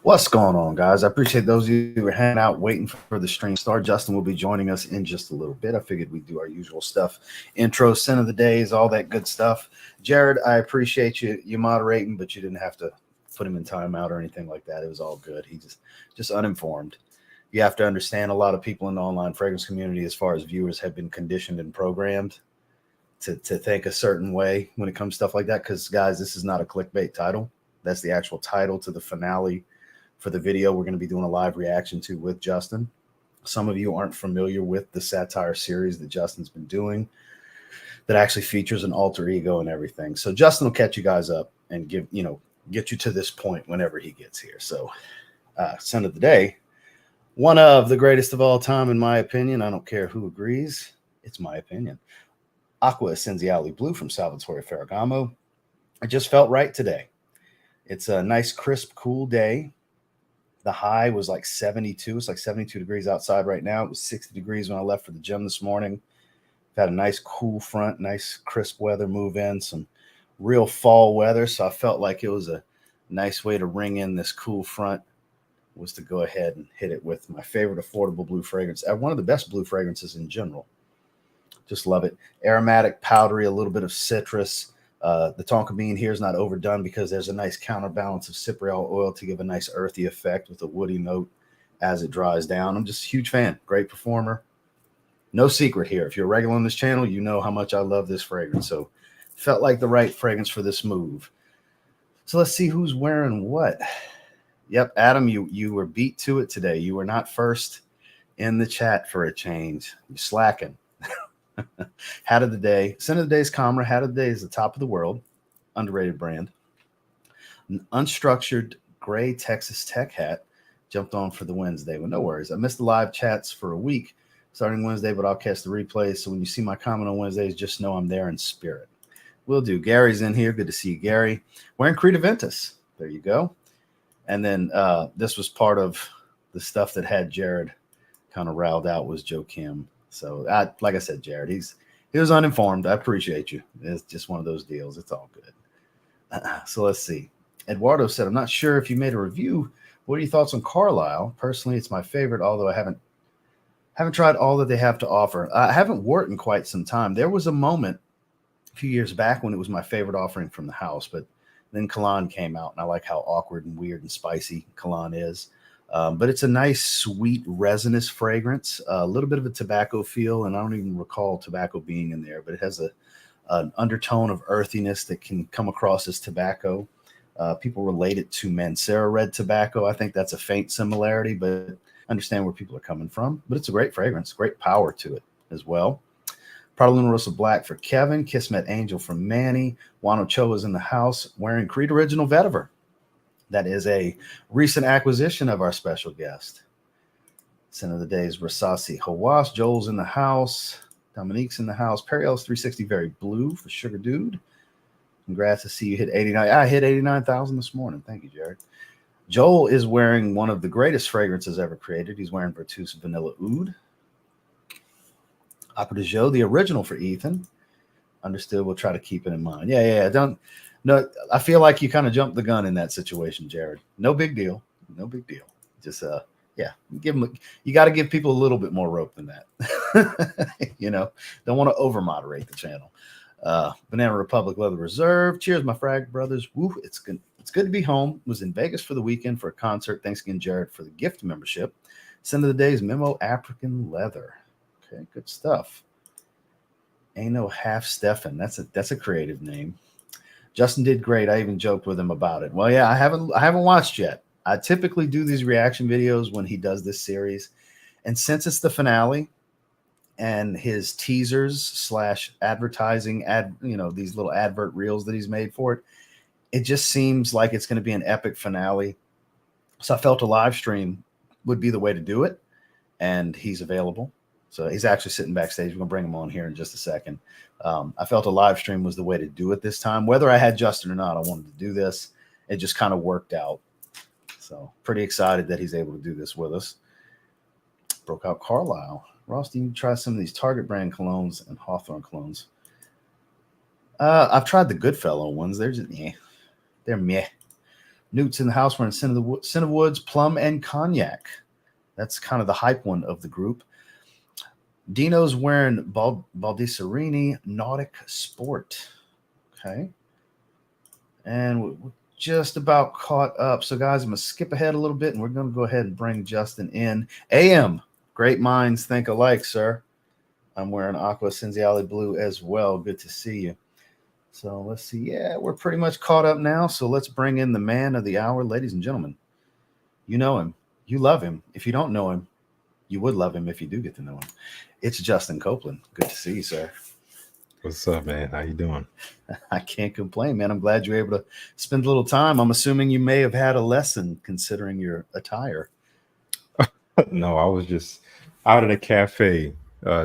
What's going on, guys? I appreciate those of you who are hanging out waiting for the stream to start. Justin will be joining us in just a little bit. I figured we'd do our usual stuff. Intro, sin of the days, all that good stuff. Jared, I appreciate you moderating, but you didn't have to put him in timeout or anything like that. It was all good. He just uninformed. You have to understand a lot of people in the online fragrance community, as far as viewers, have been conditioned and programmed to think a certain way when it comes to stuff like that. Because, guys, this is not a clickbait title. That's the actual title to the finale for the video we're going to be doing a live reaction to with Justin. Some of you aren't familiar with the satire series that Justin's been doing that actually features an alter ego and everything. So Justin will catch you guys up and get you to this point whenever he gets here. So scent of the day, one of the greatest of all time, in my opinion. I don't care who agrees. It's my opinion. Aqua Essenziale Blue from Salvatore Ferragamo. It just felt right today. It's a nice, crisp, cool day. The high was like 72. It's like 72 degrees outside right now. It was 60 degrees when I left for the gym this morning. Had a nice cool front, nice crisp weather move in, some real fall weather. So I felt like it was a nice way to ring in this cool front was to go ahead and hit it with my favorite affordable blue fragrance. One of the best blue fragrances in general. Just love it. Aromatic, powdery, a little bit of citrus. The tonka bean here is not overdone because there's a nice counterbalance of cypriol oil to give a nice earthy effect with a woody note as it dries down. I'm just a huge fan. Great performer. No secret here. If you're a regular on this channel, you know how much I love this fragrance. So felt like the right fragrance for this move. So let's see who's wearing what. Yep, Adam, you were beat to it today. You were not first in the chat for a change. You're slacking. Hat of the day. Scent of the day is Comra. Hat of the day is the top of the world. Underrated brand. An unstructured gray Texas Tech hat. Jumped on for the Wednesday. Well, no worries. I missed the live chats for a week starting Wednesday, but I'll catch the replays. So when you see my comment on Wednesdays, just know I'm there in spirit. Will do. Gary's in here. Good to see you, Gary. Wearing Creed Aventus. There you go. And then this was part of the stuff that had Jared kind of riled out was Joe Kim. So, like I said, Jared, he was uninformed. I appreciate you. It's just one of those deals. It's all good. So let's see. Eduardo said, I'm not sure if you made a review. What are your thoughts on Carlisle? Personally, it's my favorite, although I haven't tried all that they have to offer. I haven't wore it in quite some time. There was a moment a few years back when it was my favorite offering from the house, but then Cologne came out, and I like how awkward and weird and spicy Cologne is. But it's a nice, sweet, resinous fragrance, a little bit of a tobacco feel, and I don't even recall tobacco being in there, but it has an undertone of earthiness that can come across as tobacco. People relate it to Mancera red tobacco. I think that's a faint similarity, but I understand where people are coming from. But it's a great fragrance, great power to it as well. Prada Luna Rosa Black for Kevin. Kismet Angel from Manny. Juan Ochoa is in the house wearing Creed Original Vetiver. That is a recent acquisition of our special guest. Scent of the day is Rasasi Hawass. Joel's in the house. Dominique's in the house. Perry Ellis 360 Very Blue for Sugar Dude. Congrats to see you hit 89. I hit 89,000 this morning. Thank you, Jared. Joel is wearing one of the greatest fragrances ever created. He's wearing Vertus Vanilla Oud. Opera de Joe, the original for Ethan. Understood. We'll try to keep it in mind. Yeah. No, I feel like you kind of jumped the gun in that situation, Jared. No big deal. No big deal. Just yeah, you got to give people a little bit more rope than that. Don't want to over moderate the channel. Banana Republic Leather Reserve. Cheers, my frag brothers. Woo, it's good to be home. Was in Vegas for the weekend for a concert. Thanks again, Jared, for the gift membership. Scent of the day is Memo African Leather. Okay, good stuff. Ain't no half Stefan. That's a creative name. Justin did great. I even joked with him about it. Well, yeah, I haven't watched yet. I typically do these reaction videos when he does this series. And since it's the finale and his teasers / advertising these little advert reels that he's made for it, it just seems like it's going to be an epic finale. So I felt a live stream would be the way to do it. And he's available. So he's actually sitting backstage. We're going to bring him on here in just a second. I felt a live stream was the way to do it this time. Whether I had Justin or not, I wanted to do this. It just kind of worked out. So pretty excited that he's able to do this with us. Broke out Carlisle. Ross, do you try some of these Target brand colognes and Hawthorne colognes? I've tried the Goodfellow ones. They're just, they're meh. Newt's in the house wearing Cinnamwoods, Plum, and Cognac. That's kind of the hype one of the group. Dino's wearing Baldessarini Nautic Sport. Okay. And we're just about caught up. So, guys, I'm going to skip ahead a little bit, and we're going to go ahead and bring Justin in. AM, great minds think alike, sir. I'm wearing Aqua Cinziali Blue as well. Good to see you. So, let's see. Yeah, we're pretty much caught up now. So, let's bring in the man of the hour, ladies and gentlemen. You know him. You love him. If you don't know him, you would love him if you do get to know him. It's Justin Copeland. Good to see you, sir. What's up, man? How you doing? I can't complain, man. I'm glad you're able to spend a little time. I'm assuming you may have had a lesson considering your attire. No, I was just out at a cafe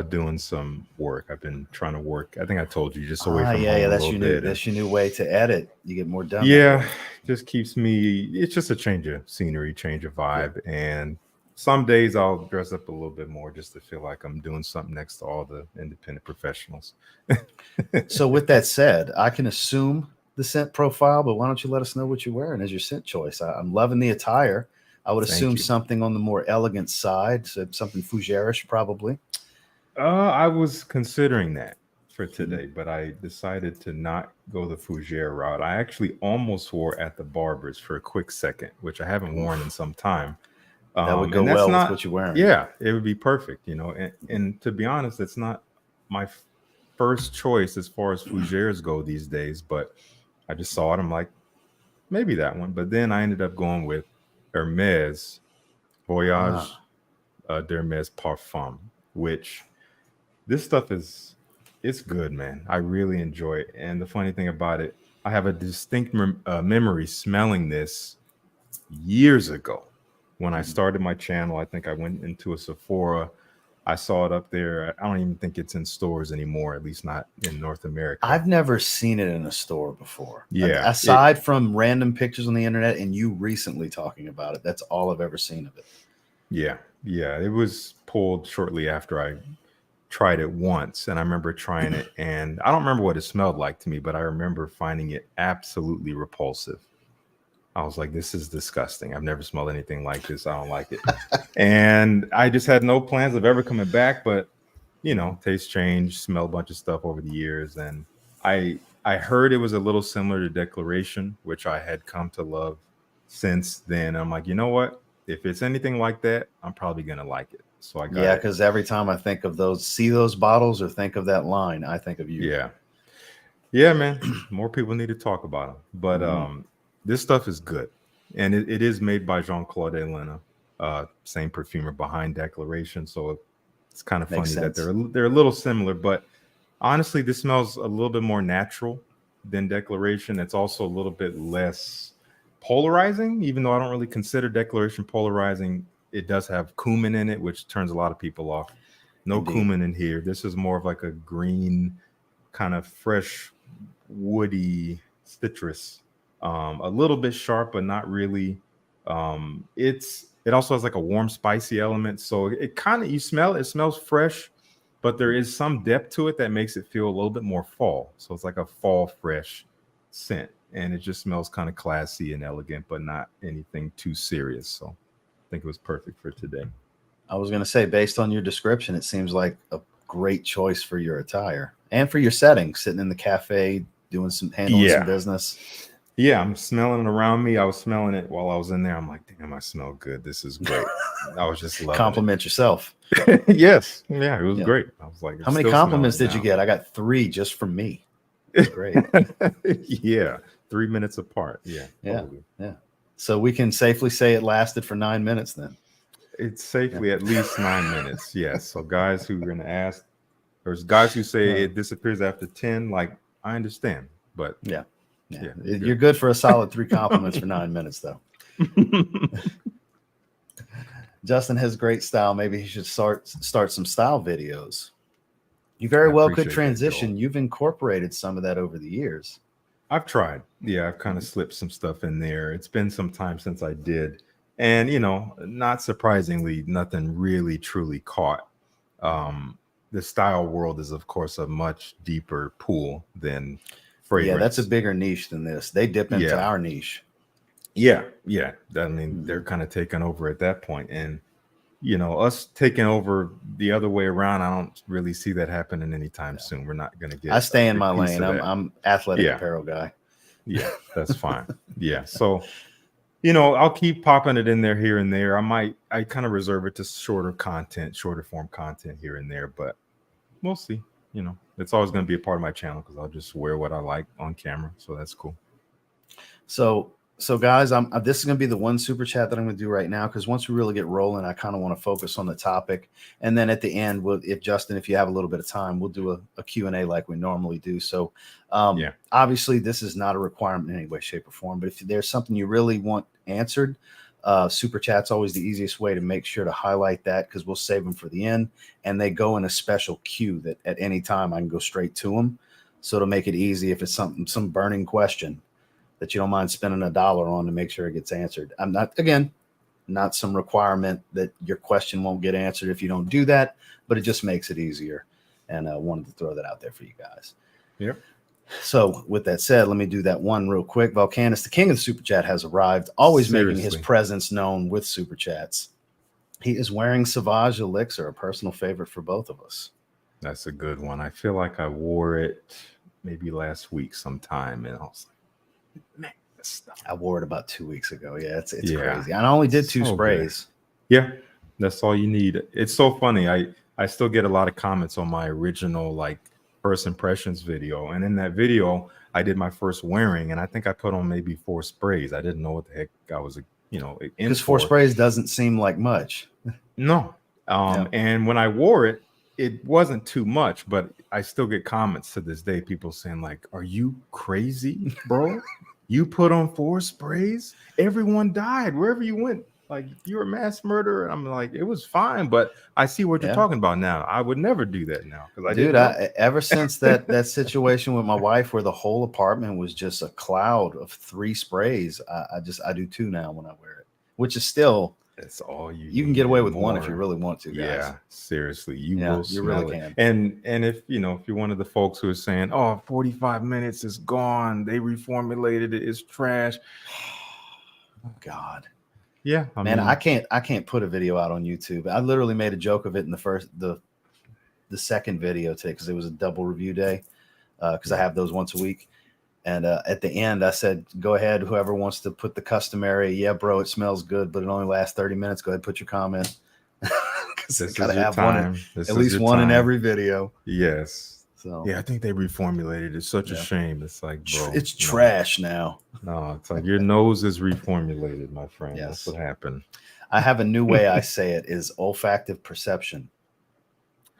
doing some work. I've been trying to work. I think I told you, just away from home. Yeah, that's your new way to edit. You get more done. Yeah, just keeps me. It's just a change of scenery, change of vibe, and some days I'll dress up a little bit more just to feel like I'm doing something next to all the independent professionals. So with that said, I can assume the scent profile, but why don't you let us know what you're wearing as your scent choice? I'm loving the attire. I would assume something on the more elegant side, so something fougere-ish probably. I was considering that for today, but I decided to not go the fougere route. I actually almost wore at the barber's for a quick second, which I haven't worn in some time. That would go well with what you're wearing. Yeah, it would be perfect, you know. And to be honest, it's not my first choice as far as fougeres go these days, but I just saw it. I'm like, maybe that one. But then I ended up going with Hermes Voyage d'Hermes Parfum, which this stuff it's good, man. I really enjoy it. And the funny thing about it, I have a distinct memory smelling this years ago. When I started my channel, I think I went into a Sephora. I saw it up there. I don't even think it's in stores anymore, at least not in North America. I've never seen it in a store before. Yeah. Aside from random pictures on the internet and you recently talking about it, that's all I've ever seen of it. Yeah. Yeah. It was pulled shortly after I tried it once. And I remember trying it, and I don't remember what it smelled like to me, but I remember finding it absolutely repulsive. I was like, this is disgusting. I've never smelled anything like this. I don't like it. And I just had no plans of ever coming back. But, you know, taste change, smell a bunch of stuff over the years. And I heard it was a little similar to Declaration, which I had come to love since then. I'm like, you know what? If it's anything like that, I'm probably going to like it. So I got it. Because every time I think of see those bottles or think of that line, I think of you. Yeah. Yeah, man. More people need to talk about them. But this stuff is good, and it is made by Jean-Claude Elena, same perfumer behind Declaration. So it's kind of funny that they're a little similar. But honestly, this smells a little bit more natural than Declaration. It's also a little bit less polarizing, even though I don't really consider Declaration polarizing. It does have cumin in it, which turns a lot of people off. No cumin in here. This is more of like a green, kind of fresh, woody citrus. A little bit sharp, but not really. It also has like a warm, spicy element. So it kind of, it smells fresh, but there is some depth to it that makes it feel a little bit more fall. So it's like a fall fresh scent, and it just smells kind of classy and elegant, but not anything too serious. So I think it was perfect for today. I was going to say, based on your description, it seems like a great choice for your attire and for your setting, sitting in the cafe, handling some business. Yeah, I'm smelling it around me. I was smelling it while I was in there. I'm like, damn, I smell good. This is great. I was just loving Compliment yourself. Yes. Yeah, it was great. I was like, how many compliments did you get? I got 3 just from me. It's great. Yeah, 3 minutes apart. Yeah. Totally. Yeah. So we can safely say it lasted for 9 minutes then. It's safely at least 9 minutes. Yes. So guys who are going to ask, there's guys who say it disappears after 10. Like, I understand, but yeah. You're good for a solid 3 compliments for 9 minutes, though. Justin has great style. Maybe he should start some style videos. You very well could transition. You've incorporated some of that over the years. I've tried. Yeah, I've kind of slipped some stuff in there. It's been some time since I did. And, you know, not surprisingly, nothing really truly caught. The style world is, of course, a much deeper pool than fragrance. Yeah, that's a bigger niche than this. They dip into our niche. Yeah. I mean, they're kind of taking over at that point, and us taking over the other way around, I don't really see that happening anytime soon. We're not going to get I stay a in big my piece lane. of that. I'm athletic Yeah. apparel guy. Yeah, that's fine. Yeah. So, I'll keep popping it in there here and there. I kind of reserve it to shorter form content here and there, but we'll see. It's always going to be a part of my channel because I'll just wear what I like on camera. So that's cool. So guys, this is going to be the one super chat that I'm going to do right now, because once we really get rolling, I kind of want to focus on the topic, and then at the end, if you have a little bit of time, we'll do a Q&A like we normally do. So obviously this is not a requirement in any way, shape, or form, but if there's something you really want answered, super chat's always the easiest way to make sure to highlight that, because we'll save them for the end, and they go in a special queue that at any time I can go straight to them. So to make it easy, if it's some burning question that you don't mind spending $1 on to make sure it gets answered. I'm not some requirement that your question won't get answered if you don't do that, but it just makes it easier. And I wanted to throw that out there for you guys. Yep. So with that said, let me do that one real quick. Volcanus, the king of the super chat, has arrived, always making his presence known with super chats. He is wearing Sauvage Elixir, a personal favorite for both of us. That's a good one. I feel like I wore it maybe last week sometime, and I was like, man, this stuff. I wore it about 2 weeks ago. Yeah, it's crazy. I only did 2 sprays. Good. Yeah, that's all you need. It's so funny. I still get a lot of comments on my original first impressions video, and in that video I did my first wearing, and I think I put on maybe 4 sprays. I didn't know what the heck I was because 4 sprays doesn't seem like much. No. And when I wore it, it wasn't too much, but I still get comments to this day, people saying like, are you crazy, bro? You put on 4 sprays, everyone died wherever you went. Like, you're a mass murderer. I'm like, it was fine, but I see what you're talking about now. I would never do that now. Ever since that situation with my wife where the whole apartment was just a cloud of 3 sprays, I do 2 now when I wear it, which is still, that's all you can get away with 1 if you really want to, guys. Yeah, seriously, you will smell really it. can. And if you're one of the folks who are saying, oh, 45 minutes is gone, they reformulated it, it's trash. Oh God. Yeah, I can't put a video out on YouTube. I literally made a joke of it in the second video today, because it was a double review day, because I have those once a week. And at the end, I said, go ahead, whoever wants to put the customary, yeah, bro, it smells good, but it only lasts 30 minutes. Go ahead, put your comment. Because I gotta have at least one in every video. Yes. So yeah, I think they reformulated. It's such a shame. It's like, bro, it's trash now. No, it's like your nose is reformulated, my friend. Yes. That's what happened. I have a new way I say it, is olfactive perception.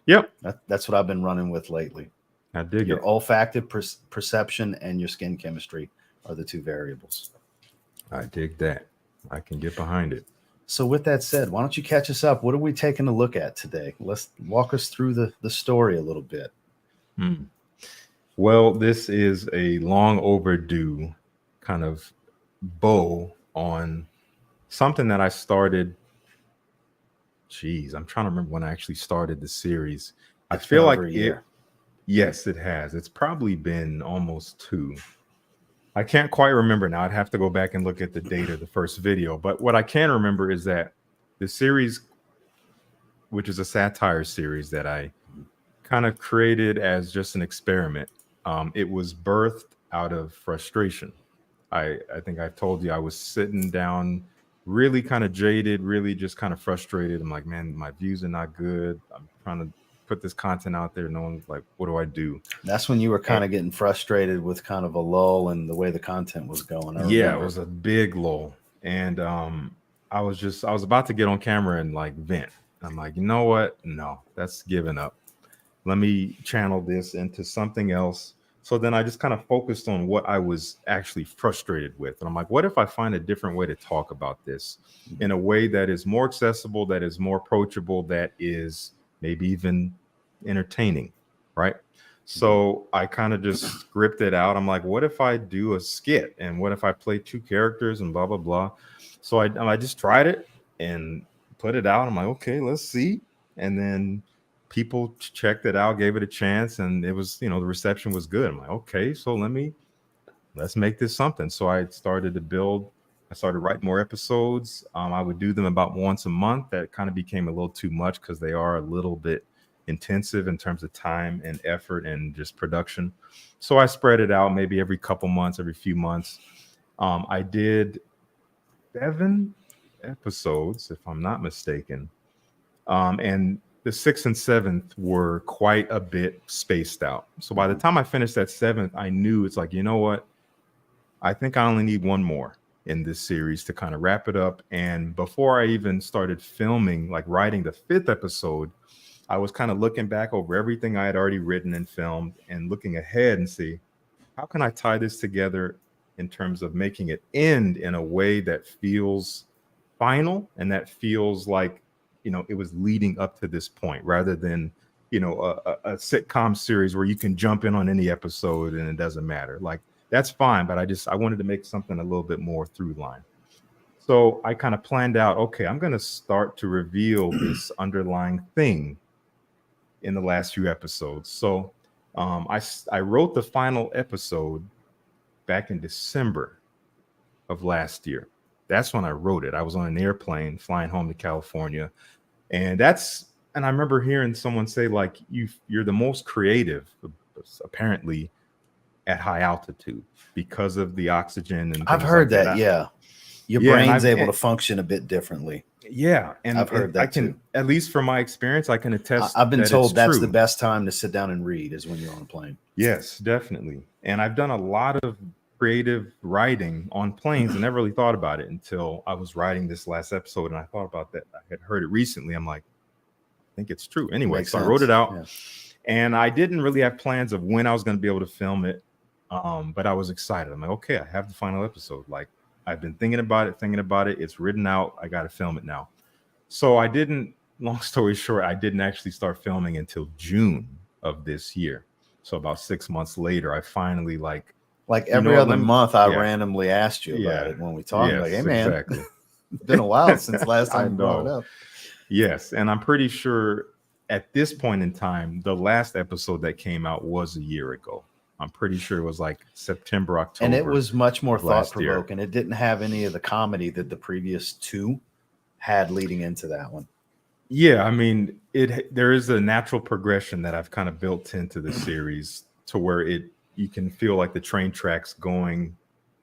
Yep. That's what I've been running with lately. I dig your it. olfactive perception and your skin chemistry are the 2 variables. I dig that. I can get behind it. So with that said, why don't you catch us up? What are we taking a look at today? Let's walk us through the story a little bit. Well, this is a long overdue kind of bow on something that I started. Geez, I'm trying to remember when I actually started the series. I feel like yes, it has. It's probably been almost 2. I can't quite remember now. I'd have to go back and look at the date of the first video. But what I can remember is that the series, which is a satire series that I kind of created as just an experiment, it was birthed out of frustration. I think I've told you I was sitting down really kind of jaded, really just kind of frustrated. I'm like, man, my views are not good. I'm trying to put this content out there. No one's like, what do I do? That's when you were kind of getting frustrated with kind of a lull in the way the content was going. Yeah, it was a big lull. And I was about to get on camera and like vent. I'm like, you know what? No, that's giving up. Let me channel this into something else. So then I just kind of focused on what I was actually frustrated with. And I'm like, what if I find a different way to talk about this in a way that is more accessible, that is more approachable, that is maybe even entertaining, right? So I kind of just scripted it out. I'm like, what if I do a skit? And what if I play 2 characters and blah, blah, blah. So I just tried it and put it out. I'm like, okay, let's see. And then people checked it out, gave it a chance, and it was, the reception was good. I'm like, okay, so let's make this something. So I started to build I started writing more episodes. I would do them about once a month. That kind of became a little too much because they are a little bit intensive in terms of time and effort and just production. So I spread it out maybe every couple months, every few months. I did 7 episodes, if I'm not mistaken. And the 6th and 7th were quite a bit spaced out. So by the time I finished that 7th, I knew it's like, you know what? I think I only need one more in this series to kind of wrap it up. And before I even started filming, like writing the 5th episode, I was kind of looking back over everything I had already written and filmed and looking ahead and see, how can I tie this together in terms of making it end in a way that feels final and that feels like, it was leading up to this point rather than, a sitcom series where you can jump in on any episode and it doesn't matter. Like, that's fine, but I wanted to make something a little bit more through line. So I kind of planned out, okay, I'm going to start to reveal this underlying thing in the last few episodes. So I wrote the final episode back in December of last year. That's when I wrote it. I was on an airplane flying home to California. And I remember hearing someone say, like, you're the most creative, apparently, at high altitude because of the oxygen. And I've heard that. Yeah. Your brain's able to function a bit differently. Yeah. And I've heard that too. At least from my experience, I can attest. I've been told that's the best time to sit down and read is when you're on a plane. Yes, definitely. And I've done a lot of creative writing on planes and never really thought about it until I was writing this last episode. And I thought about that. I had heard it recently. I'm like, I think it's true. Anyway, so I wrote it out. Yeah. And I didn't really have plans of when I was going to be able to film it. But I was excited. I'm like, okay, I have the final episode. Like, I've been thinking about it. It's written out. I got to film it now. So long story short, I didn't actually start filming until June of this year. So about 6 months later, I finally like every other month, I randomly asked you about it when we talked. Yes, like, hey man, exactly. It's been a while since last time you brought it up. Yes. And I'm pretty sure at this point in time, the last episode that came out was a year ago. I'm pretty sure it was like September, October. And it was much more thought-provoking. It didn't have any of the comedy that the previous 2 had leading into that one. Yeah, I mean, there is a natural progression that I've kind of built into the series to where you can feel like the train tracks going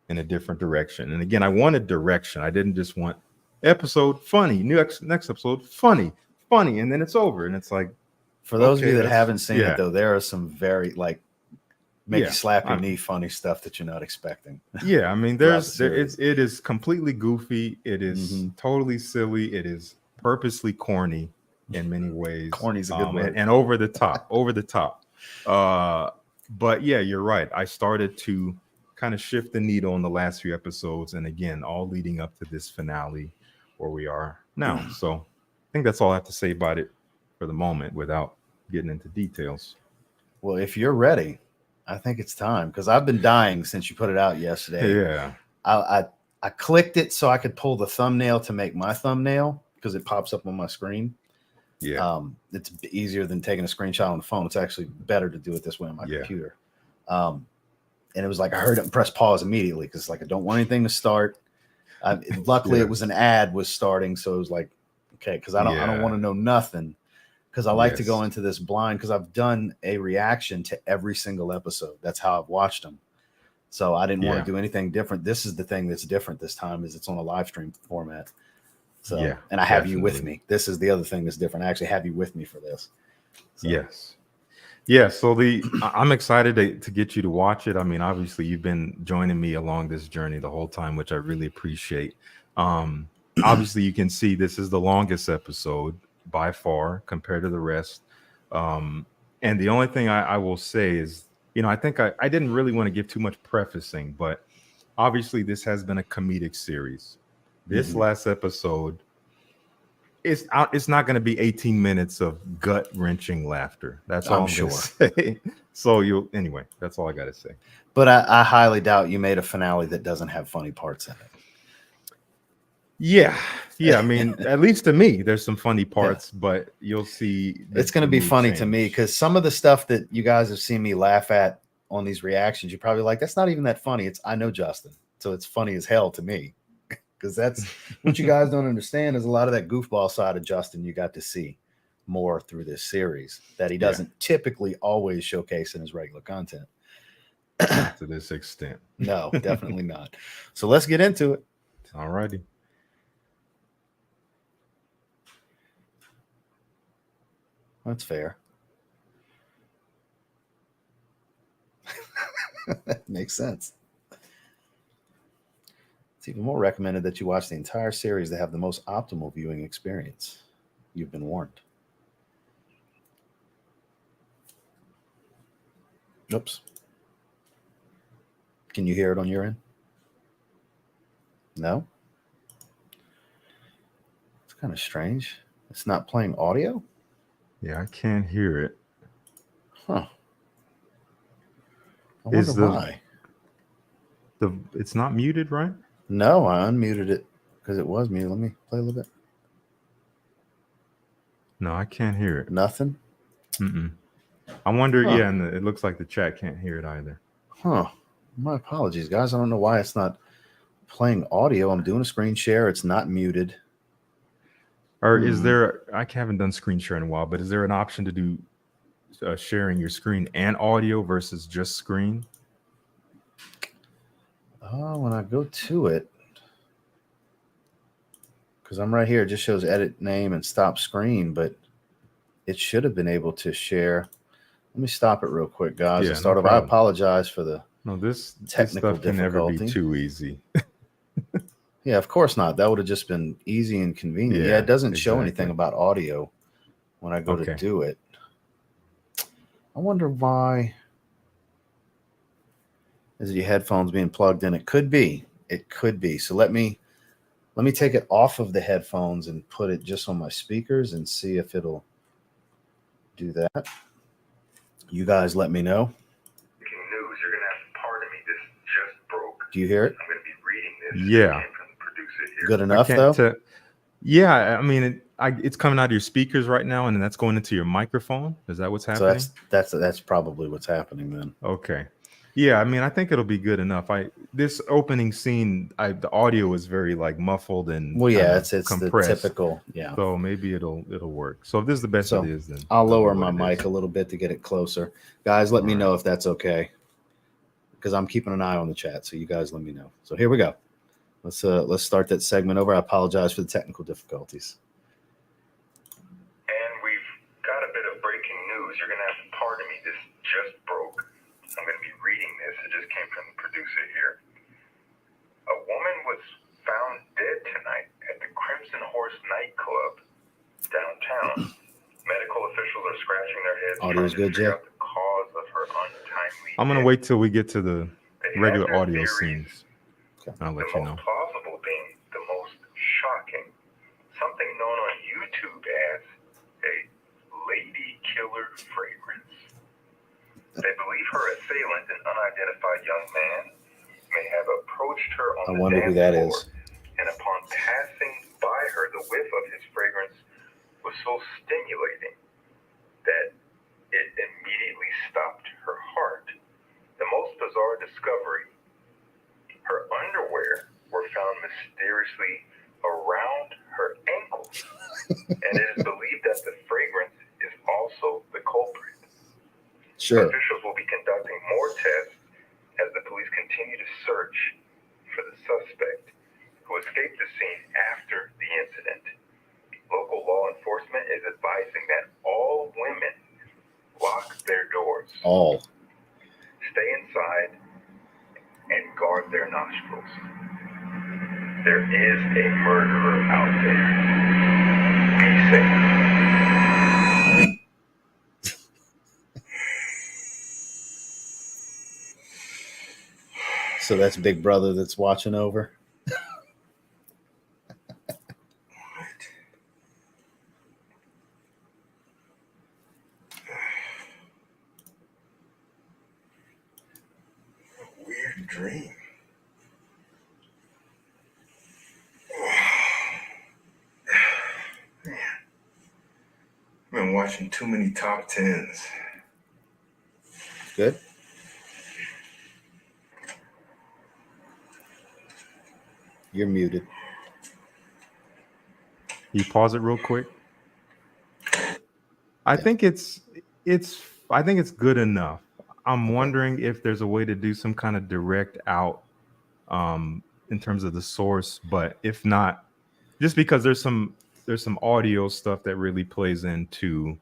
in a different direction. And again, I wanted direction. I didn't just want episode funny, next episode funny, and then it's over. And it's like, for those of you that haven't seen it though, there are some very make you slap your knee funny stuff that you're not expecting. Yeah, I mean, it is completely goofy. It is totally silly. It is purposely corny in many ways. Corny's a good word. And over the top. But yeah, you're right. I started to kind of shift the needle in the last few episodes, and again, all leading up to this finale where we are now. So I think that's all I have to say about it for the moment without getting into details. Well, if you're ready, I think it's time, because I've been dying since you put it out yesterday. Yeah. I clicked it so I could pull the thumbnail to make my thumbnail because it pops up on my screen. Yeah. It's easier than taking a screenshot on the phone. It's actually better to do it this way on my computer. And it was like I heard it and press pause immediately because I don't want anything to start. Luckily, it was an ad was starting, so it was like, okay, because I don't want to know nothing. Because I like to go into this blind, because I've done a reaction to every single episode. That's how I've watched them. So I didn't want to do anything different. This is the thing that's different this time, is it's on a live stream format. So, and I have you with me. This is the other thing that's different. I actually have you with me for this. So. Yes. Yeah. So I'm excited to get you to watch it. I mean, obviously you've been joining me along this journey the whole time, which I really appreciate. Obviously you can see this is the longest episode by far compared to the rest. And the only thing I will say is, I think I didn't really want to give too much prefacing, but obviously this has been a comedic series. This last episode, it's not going to be 18 minutes of gut-wrenching laughter. That's all I'm sure. Say. So anyway, that's all I got to say. But I highly doubt you made a finale that doesn't have funny parts in it. Yeah. I mean, at least to me, there's some funny parts, but you'll see. It's going to be funny to me because some of the stuff that you guys have seen me laugh at on these reactions, you're probably like, that's not even that funny. I know Justin, so it's funny as hell to me. because that's what you guys don't understand is a lot of that goofball side of Justin you got to see more through this series that he doesn't typically always showcase in his regular content. To this extent. No, definitely not. So let's get into it. All righty. That's fair. That makes sense. It's even more recommended that you watch the entire series to have the most optimal viewing experience. You've been warned. Oops. Can you hear it on your end? No? It's kind of strange. It's not playing audio? Yeah, I can't hear it. Huh. I wonder why. It's not muted, right? No, I unmuted it because it was muted. Let me play a little bit. No, I can't hear it. Nothing? I wonder, yeah, and it looks like the chat can't hear it either. Huh. My apologies, guys. I don't know why it's not playing audio. I'm doing a screen share. It's not muted. Or is there, I haven't done screen share in a while, but is there an option to do sharing your screen and audio versus just screen? When I go to it, because I'm right here, it just shows edit name and stop screen, but it should have been able to share. Let me stop it real quick, guys. Yeah, To start no off, I problem. apologize for the this technical stuff can never be difficulty. too easy. Yeah, of course not. That would have just been easy and convenient. Yeah, it doesn't show anything about audio when I go to do it. I wonder why. Is it your headphones being plugged in? It could be. It could be. So let me take it off of the headphones and put it just on my speakers and see if it'll do that. You guys let me know. News, you're gonna have to pardon me. This just broke. Do you hear it? I'm gonna be reading this. Yeah. From the producer here. Good enough though? Yeah, I mean, it's coming out of your speakers right now, and then that's going into your microphone. Is that what's happening? So that's probably what's happening then. Okay. Yeah, I mean, I think it'll be good enough. This opening scene, the audio is very like muffled and it's compressed. The typical, yeah. So maybe it'll work. So if this is the best it is, then I'll lower my mic a little bit to get it closer. Guys, let me know if that's okay, because I'm keeping an eye on the chat. So you guys let me know. So here we go. Let's start that segment over. I apologize for the technical difficulties. And we've got a bit of breaking news. You're gonna have to pardon me. This just broke. I'm going to be reading this. It just came from the producer here. A woman was found dead tonight at the Crimson Horse nightclub downtown. Medical officials are scratching their heads trying to figure out the cause of her untimely I'm going to wait till we get to the regular audio theories. scenes. I'll let you know. The most plausible being the most shocking. Something known on YouTube as a lady killer fragrance. They believe her assailant, an unidentified young man, may have approached her on the dance floor, and upon passing by her, the whiff of his fragrance was so stimulating that it immediately stopped her heart. The most bizarre discovery: her underwear were found mysteriously around her ankles, and it is believed that the fragrance is also the culprit. Sure. Officials will be conducting more tests as the police continue to search for the suspect who escaped the scene after the incident. Local law enforcement is advising that all women lock their doors, stay inside, and guard their nostrils. There is a murderer out there. Be safe. So that's Big Brother that's watching over. Weird dream. Man, I've been watching too many top 10s. Good. You're muted. You pause it real quick. I think it's good enough. I'm wondering if there's a way to do some kind of direct out in terms of the source, but if not, just because there's some audio stuff that really plays into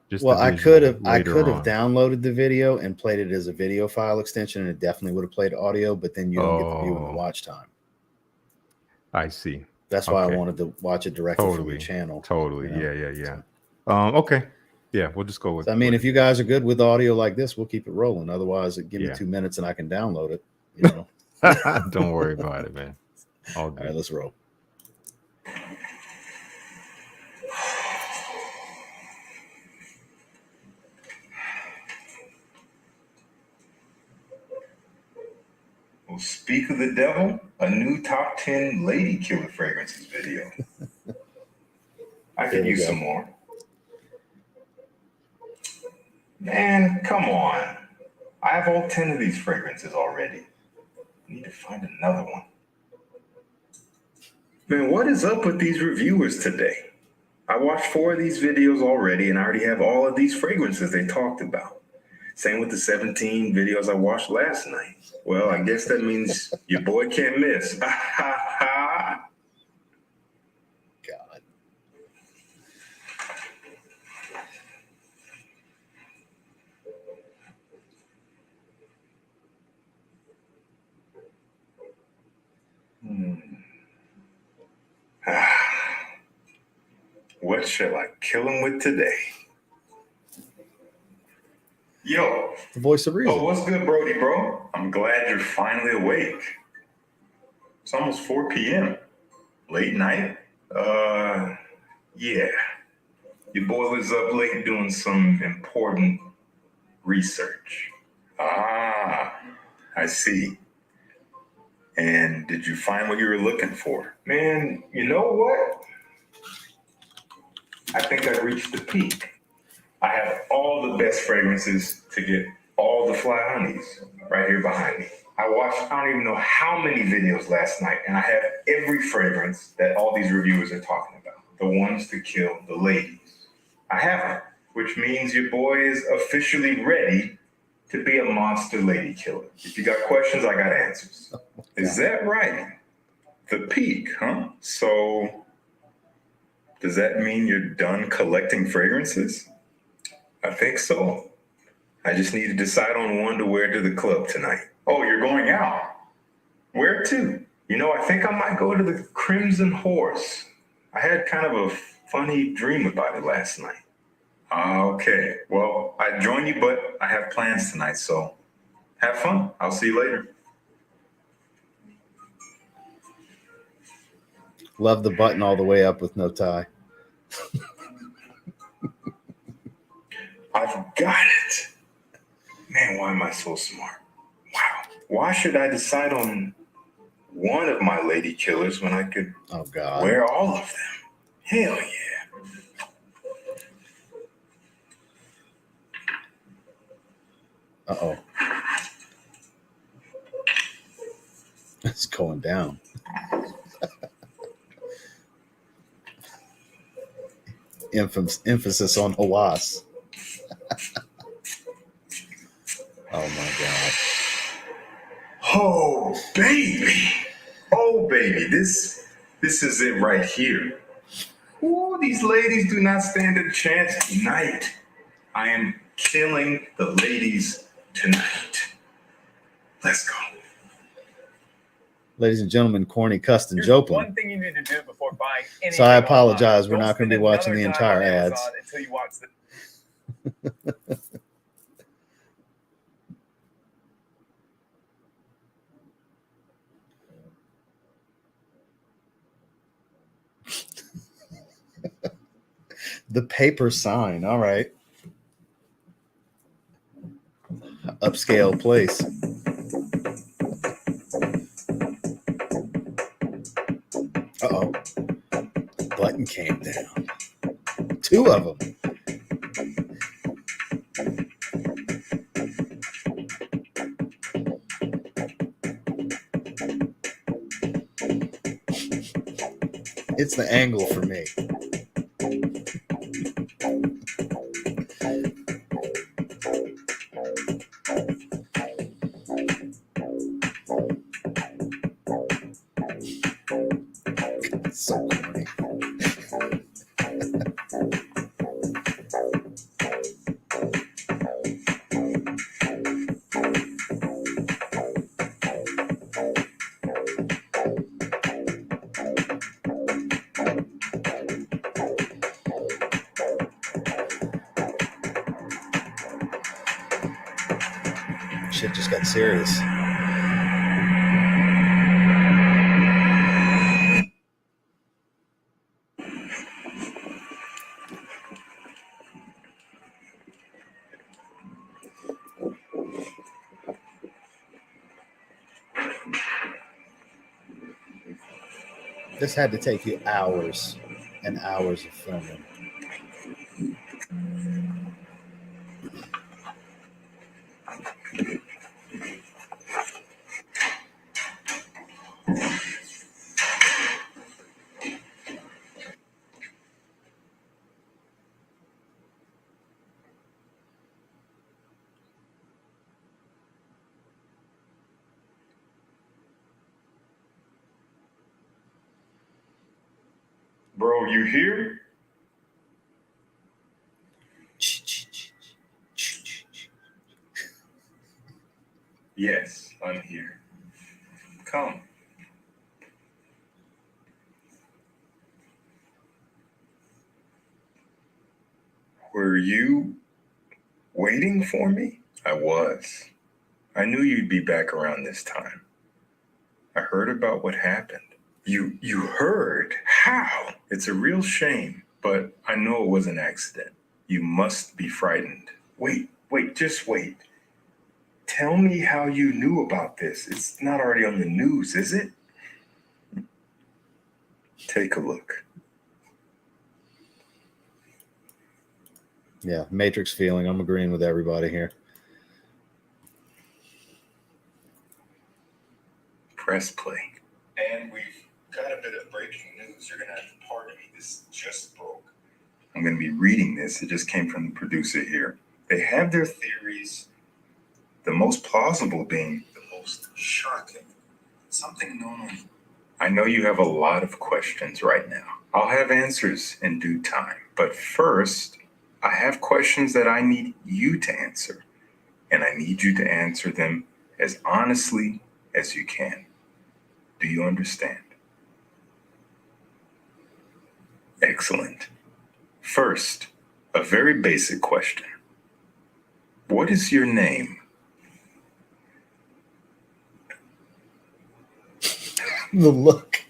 just Well, the I visual could have later on. downloaded the video and played it as a video file extension, and it definitely would have played audio, but then you don't get the view and the watch time. I see. That's why I wanted to watch it directly from the channel. Totally. You know? Yeah. Okay. Yeah, we'll just go with. So, I mean, if you guys are good with audio like this, we'll keep it rolling. Otherwise, give me 2 minutes and I can download it. You know. Don't worry about it, man. All right, let's roll. Well, speak of the devil, a new top 10 lady killer fragrances video. I could use some more. Man, come on. I have all 10 of these fragrances already. I need to find another one. Man, what is up with these reviewers today? I watched 4 of these videos already and I already have all of these fragrances they talked about. Same with the 17 videos I watched last night. Well, I guess that means your boy can't miss. God. What shall I kill him with today? Yo. The voice of reason. Oh, what's good, Brody, bro? I'm glad you're finally awake. It's almost 4 p.m. Late night? Yeah. Your boy was up late doing some important research. Ah, I see. And did you find what you were looking for? Man, you know what? I think I reached the peak. I have all the best fragrances to get all the fly honeys right here behind me. I watched, I don't even know how many videos last night, and I have every fragrance that all these reviewers are talking about. The ones to kill the ladies. I have them, which means your boy is officially ready to be a monster lady killer. If you got questions, I got answers. Is that right? The peak, huh? So, does that mean you're done collecting fragrances? I think so. I just need to decide on one to wear to the club tonight. Oh, you're going out? Where to? You know, I think I might go to the Crimson Horse. I had kind of a funny dream about it last night. Okay, well, I'd join you, but I have plans tonight, so have fun. I'll see you later. Love the button all the way up with no tie. I've got it. Man, why am I so smart? Wow. Why should I decide on one of my lady killers when I could wear all of them? Hell yeah. Uh-oh. It's going down. Emphasis on Hawass. Oh my God. Oh baby. Oh baby. This is it right here. Ooh, these ladies do not stand a chance tonight. I am killing the ladies tonight. Let's go. Ladies and gentlemen, corny Custom Joplin. One thing you need to do before buying anything. So I apologize. We're Don't not going to be spend watching the another entire time on ads. Amazon until you watch the The paper sign. All right. Upscale place. Uh-oh. The button came down. 2 of them. It's the angle for me. So corny. Shit just got serious. This had to take you hours and hours of filming. Bro, you here? Yes, I'm here. Come. Were you waiting for me? I was. I knew you'd be back around this time. I heard about what happened. You heard? How? It's a real shame, but I know it was an accident. You must be frightened. Wait, just wait. Tell me how you knew about this. It's not already on the news, is it? Take a look. Yeah, Matrix feeling. I'm agreeing with everybody here. Press play. And we've got a bit of breaking news. You're going to have to pardon me. This just broke. I'm going to be reading this. It just came from the producer here. They have their theories, the most plausible being the most shocking. Something known. I know you have a lot of questions right now. I'll have answers in due time. But first, I have questions that I need you to answer. And I need you to answer them as honestly as you can. Do you understand? Excellent. First, a very basic question. What is your name? The look.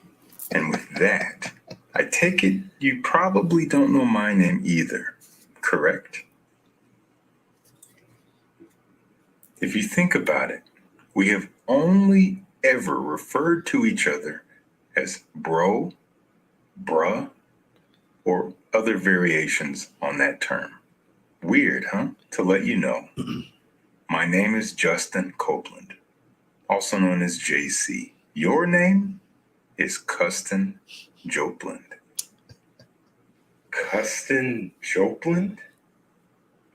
And with that, I take it you probably don't know my name either, correct? If you think about it, we have only ever referred to each other as bro, bruh, or other variations on that term. Weird, huh? To let you know, my name is Justin Copeland, also known as JC. Your name is Custon Jopeland. Custon Jopeland?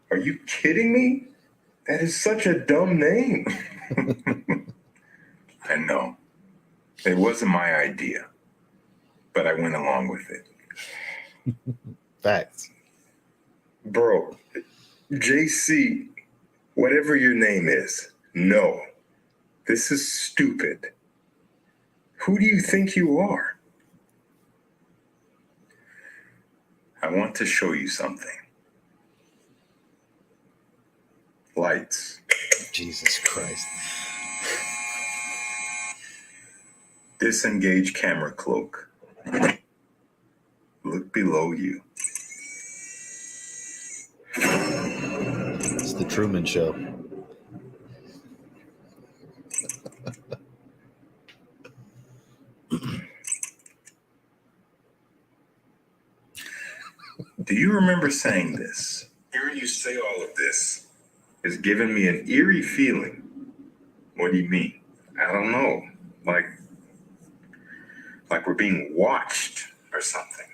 Are you kidding me? That is such a dumb name. I know. It wasn't my idea, but I went along with it. Facts. Bro, JC, whatever your name is, no. This is stupid. Who do you think you are? I want to show you something. Lights. Jesus Christ. Disengage camera cloak. Look below you. It's the Truman Show. Do you remember saying this? Hearing you say all of this is giving me an eerie feeling. What do you mean? I don't know. Like we're being watched. Are or something.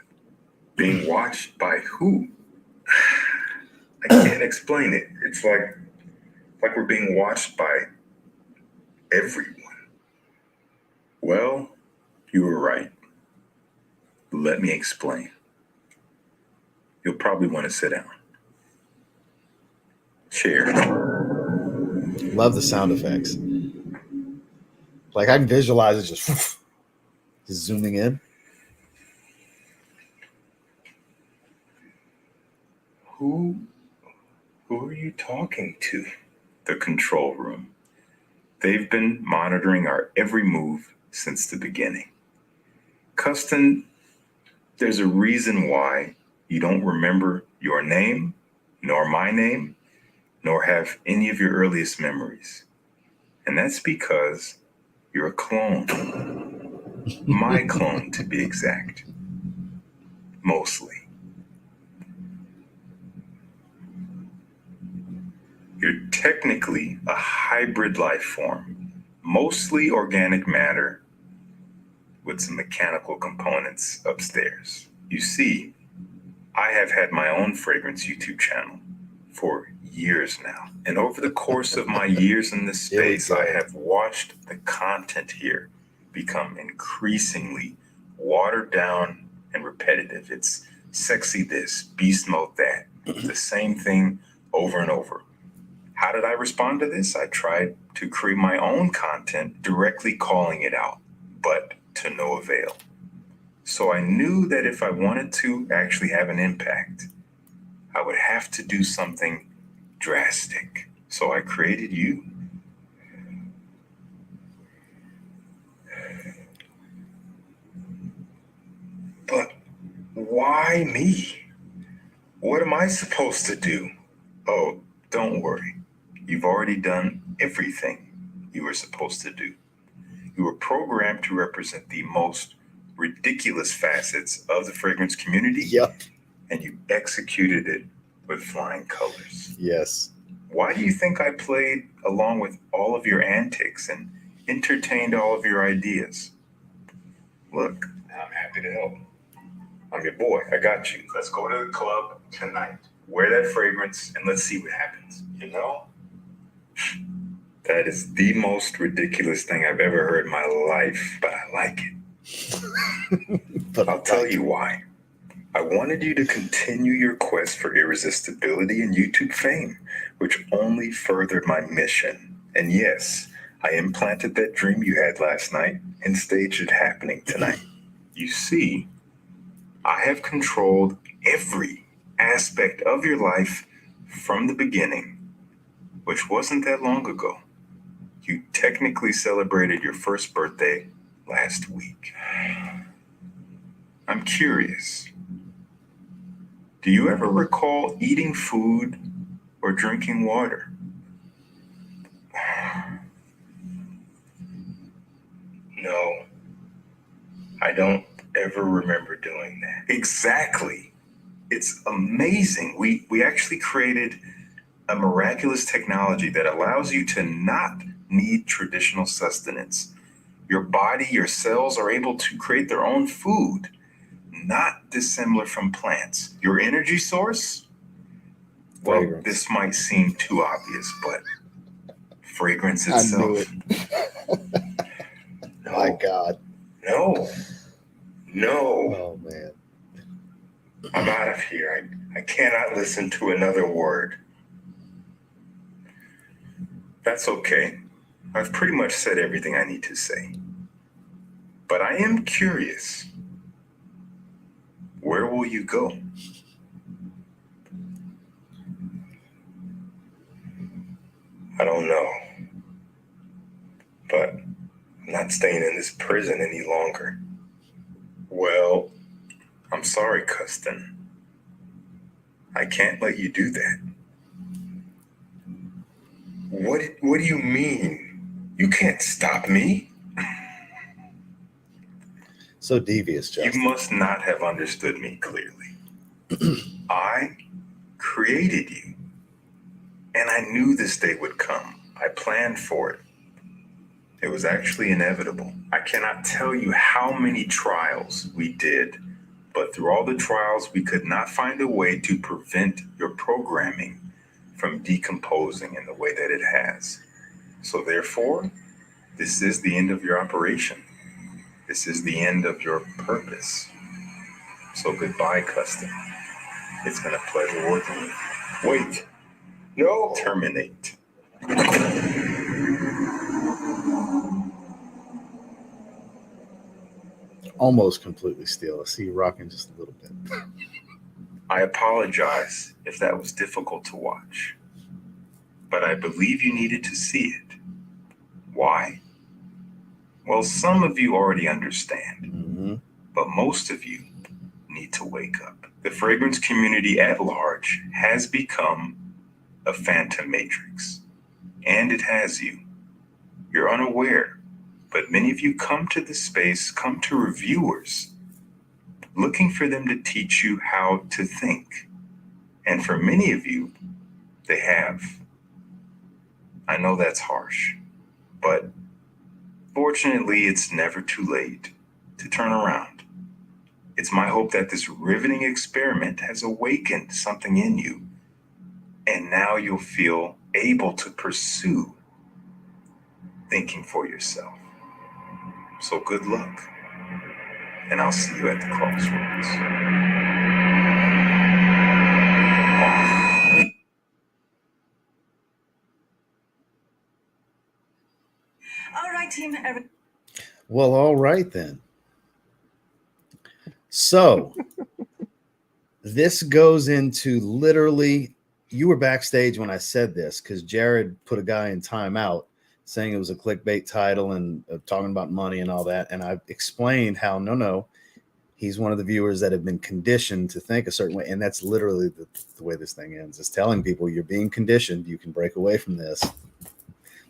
Being watched by who? I can't explain it. It's like we're being watched by everyone. Well, you were right. Let me explain. You'll probably want to sit down. Chair. Love the sound effects. Like I can visualize it just zooming in. Who are you talking to? The control room. They've been monitoring our every move since the beginning. Custon, there's a reason why you don't remember your name, nor my name, nor have any of your earliest memories. And that's because you're a clone. My clone, to be exact. Mostly. You're technically a hybrid life form, mostly organic matter with some mechanical components upstairs. You see, I have had my own fragrance YouTube channel for years now. And over the course of my years in this space, I have watched the content here become increasingly watered down and repetitive. It's sexy this, beast mode that, the same thing over and over. How did I respond to this? I tried to create my own content directly calling it out, but to no avail. So I knew that if I wanted to actually have an impact, I would have to do something drastic. So I created you. But why me? What am I supposed to do? Oh, don't worry. You've already done everything you were supposed to do. You were programmed to represent the most ridiculous facets of the fragrance community. Yep. And you executed it with flying colors. Yes. Why do you think I played along with all of your antics and entertained all of your ideas? Look, I'm happy to help. I'm your boy. I got you. Let's go to the club tonight. Wear that fragrance and let's see what happens. You know? That is the most ridiculous thing I've ever heard in my life, but I like it. But I'll tell you why. I wanted you to continue your quest for irresistibility and YouTube fame, which only furthered my mission. And yes, I implanted that dream you had last night and staged it happening tonight. You see, I have controlled every aspect of your life from the beginning, which wasn't that long ago. You technically celebrated your first birthday last week. I'm curious. Do you ever recall eating food or drinking water? No, I don't ever remember doing that. Exactly. It's amazing. We actually created a miraculous technology that allows you to not need traditional sustenance. Your body, your cells are able to create their own food, not dissimilar from plants. Your energy source? Well, Fragrance. this might seem too obvious, but fragrance itself. I knew it. No, My God. no. Oh, man. I'm out of here. I cannot listen to another word. That's okay. I've pretty much said everything I need to say. But I am curious. Where will you go? I don't know. But I'm not staying in this prison any longer. Well, I'm sorry, Custon. I can't let you do that. What do you mean? You can't stop me? So devious, Justin. You must not have understood me clearly. I created you. And I knew this day would come. I planned for it. It was actually inevitable. I cannot tell you how many trials we did But through all the trials, we could not find a way to prevent your programming from decomposing in the way that it has. So therefore, this is the end of your operation. This is the end of your purpose. So goodbye, custom. It's been a pleasure working with you. Wait. No. Terminate. Almost completely still. I see you rocking just a little bit. I apologize if that was difficult to watch, but I believe you needed to see it. Why? Well, some of you already understand, but most of you need to wake up. The fragrance community at large has become a phantom matrix, and it has you. You're unaware, but many of you come to this space, come to reviewers, looking for them to teach you how to think. And for many of you, they have. I know that's harsh, but fortunately, it's never too late to turn around. It's my hope that this riveting experiment has awakened something in you, and now you'll feel able to pursue thinking for yourself. So good luck, and I'll see you at the crossroads. All right, team. Well, all right then. So this goes into literally, you were backstage when I said this because Jared put a guy in timeout saying it was a clickbait title and talking about money and all that. And I explained how, no, he's one of the viewers that have been conditioned to think a certain way. And that's literally the way this thing ends, is telling people you're being conditioned. You can break away from this.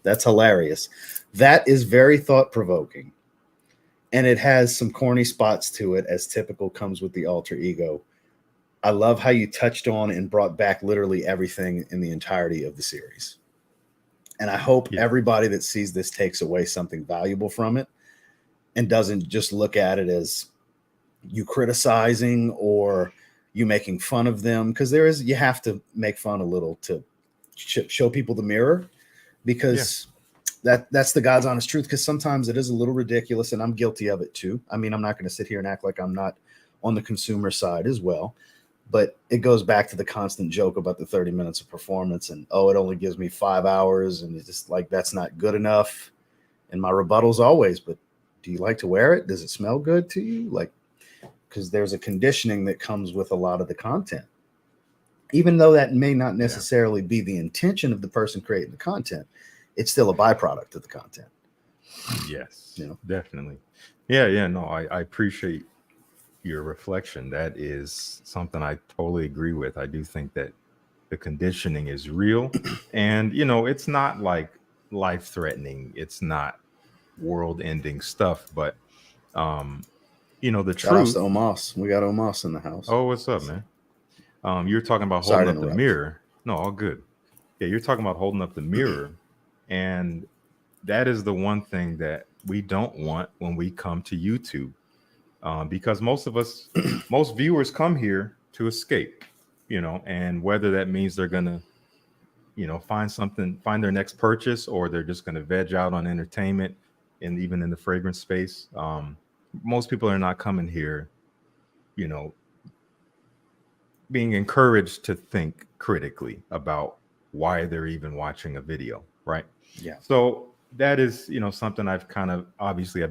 That's hilarious. That is very thought-provoking. And it has some corny spots to it, as typical comes with the alter ego. I love how you touched on and brought back literally everything in the entirety of the series. And I hope everybody that sees this takes away something valuable from it and doesn't just look at it as you criticizing or you making fun of them. Because you have to make fun a little to show people the mirror, because that's the God's honest truth. Because sometimes it is a little ridiculous, and I'm guilty of it too. I mean, I'm not going to sit here and act like I'm not on the consumer side as well. But it goes back to the constant joke about the 30 minutes of performance and, it only gives me 5 hours. And it's just like, that's not good enough. And my rebuttal's always, but do you like to wear it? Does it smell good to you? Like, because there's a conditioning that comes with a lot of the content, even though that may not necessarily be the intention of the person creating the content. It's still a byproduct of the content. Yes, definitely. Yeah. No, I appreciate your reflection. That is something I totally agree with. I do think that the conditioning is real, and it's not like life-threatening. It's not world-ending stuff, but the Shout outs truth. to Omos. We got Omos in the house. Oh, what's up, man? You're talking about Sorry holding to up the interrupt. mirror. No, all good. Yeah, you're talking about holding up the mirror, and that is the one thing that we don't want when we come to YouTube. Because most viewers come here to escape, and whether that means they're going to, find their next purchase, or they're just going to veg out on entertainment, and even in the fragrance space. Most people are not coming here, being encouraged to think critically about why they're even watching a video, right? Yeah. So that is, something I've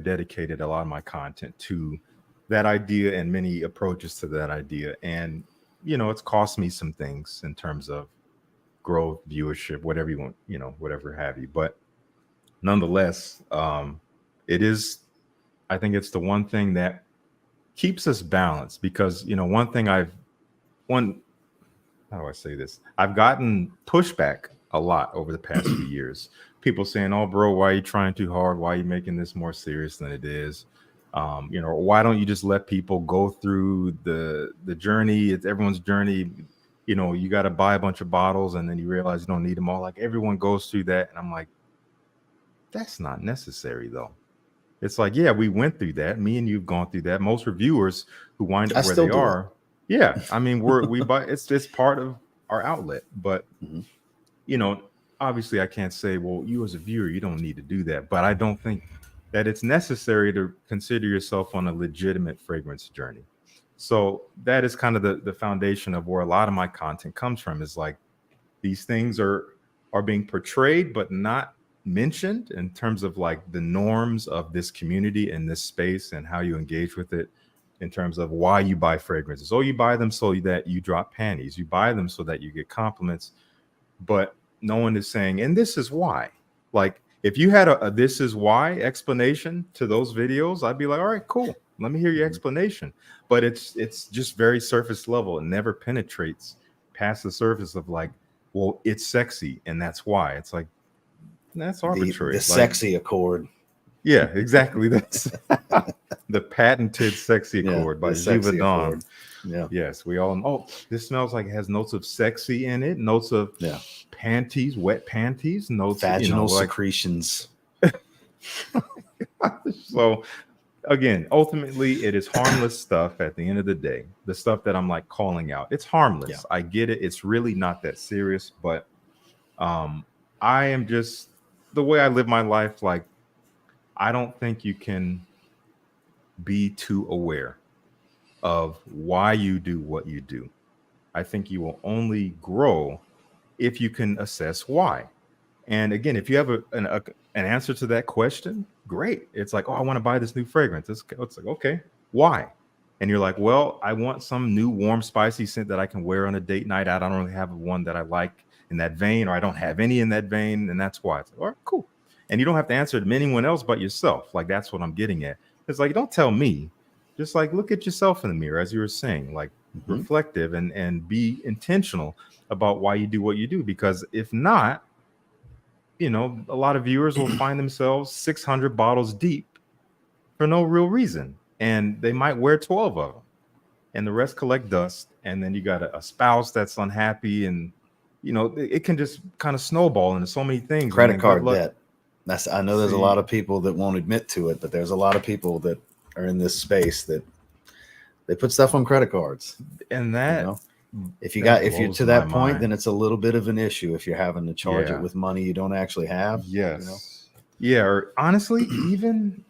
dedicated a lot of my content to, that idea and many approaches to that idea. And, it's cost me some things in terms of growth, viewership, whatever you want, whatever have you. But nonetheless, I think it's the one thing that keeps us balanced, because, how do I say this? I've gotten pushback a lot over the past few years. People saying, "Oh, bro, why are you trying too hard? Why are you making this more serious than it is? Why don't you just let people go through the journey? It's everyone's journey. You got to buy a bunch of bottles and then you realize you don't need them all. Like, everyone goes through that." And I'm like, that's not necessary though. It's like, yeah, we went through that. Me and you've gone through that. Most reviewers who wind I up where still they do it. are, yeah. I mean, we buy it's part of our outlet. But Mhm. you know, obviously, I can't say, well, you as a viewer, you don't need to do that. But I don't think that it's necessary to consider yourself on a legitimate fragrance journey. So that is kind of the foundation of where a lot of my content comes from. Is like these things are being portrayed but not mentioned in terms of like the norms of this community and this space and how you engage with it in terms of why you buy fragrances. Oh, you buy them so that you drop panties. You buy them so that you get compliments, but no one is saying, and this is why. Like if you had a this is why explanation to those videos, I'd be like, all right, cool. Let me hear your explanation. But it's just very surface level. It never penetrates past the surface of like, well, it's sexy and that's why. It's like, that's arbitrary. The Like, sexy accord. yeah, exactly. That's the patented sexy accord by the sexy Givaudan. accord. Yeah. Yes, we all know. Oh, this smells like it has notes of sexy in it, notes of panties, wet panties, notes, Vaginal like secretions. so again, ultimately it is harmless stuff at the end of the day. The stuff that I'm like calling out. It's harmless. Yeah. I get it. It's really not that serious, but I am just the way I live my life, like I don't think you can be too aware of why you do what you do. I think you will only grow if you can assess why. And again, if you have an answer to that question, great. It's like, oh, I want to buy this new fragrance. It's like, okay, why? And you're like, well, I want some new warm, spicy scent that I can wear on a date night out. I don't really have one that I like in that vein, or I don't have any in that vein. And that's why. It's like, all right, cool. And you don't have to answer to anyone else but yourself. Like, that's what I'm getting at. It's like, don't tell me. Just like, look at yourself in the mirror, as you were saying, like reflective and be intentional about why you do what you do. Because if not, you know, a lot of viewers will find themselves 600 bottles deep for no real reason. And they might wear 12 of them and the rest collect dust. And then you got a spouse that's unhappy. And, you know, it can just kind of snowball into so many things. Credit card debt. I know there's a lot of people that won't admit to it, but there's a lot of people that are in this space that they put stuff on credit cards. And that, you know, if you're to that point, then it's a little bit of an issue if you're having to charge it with money you don't actually have. Yes. You know? Yeah. Or honestly, even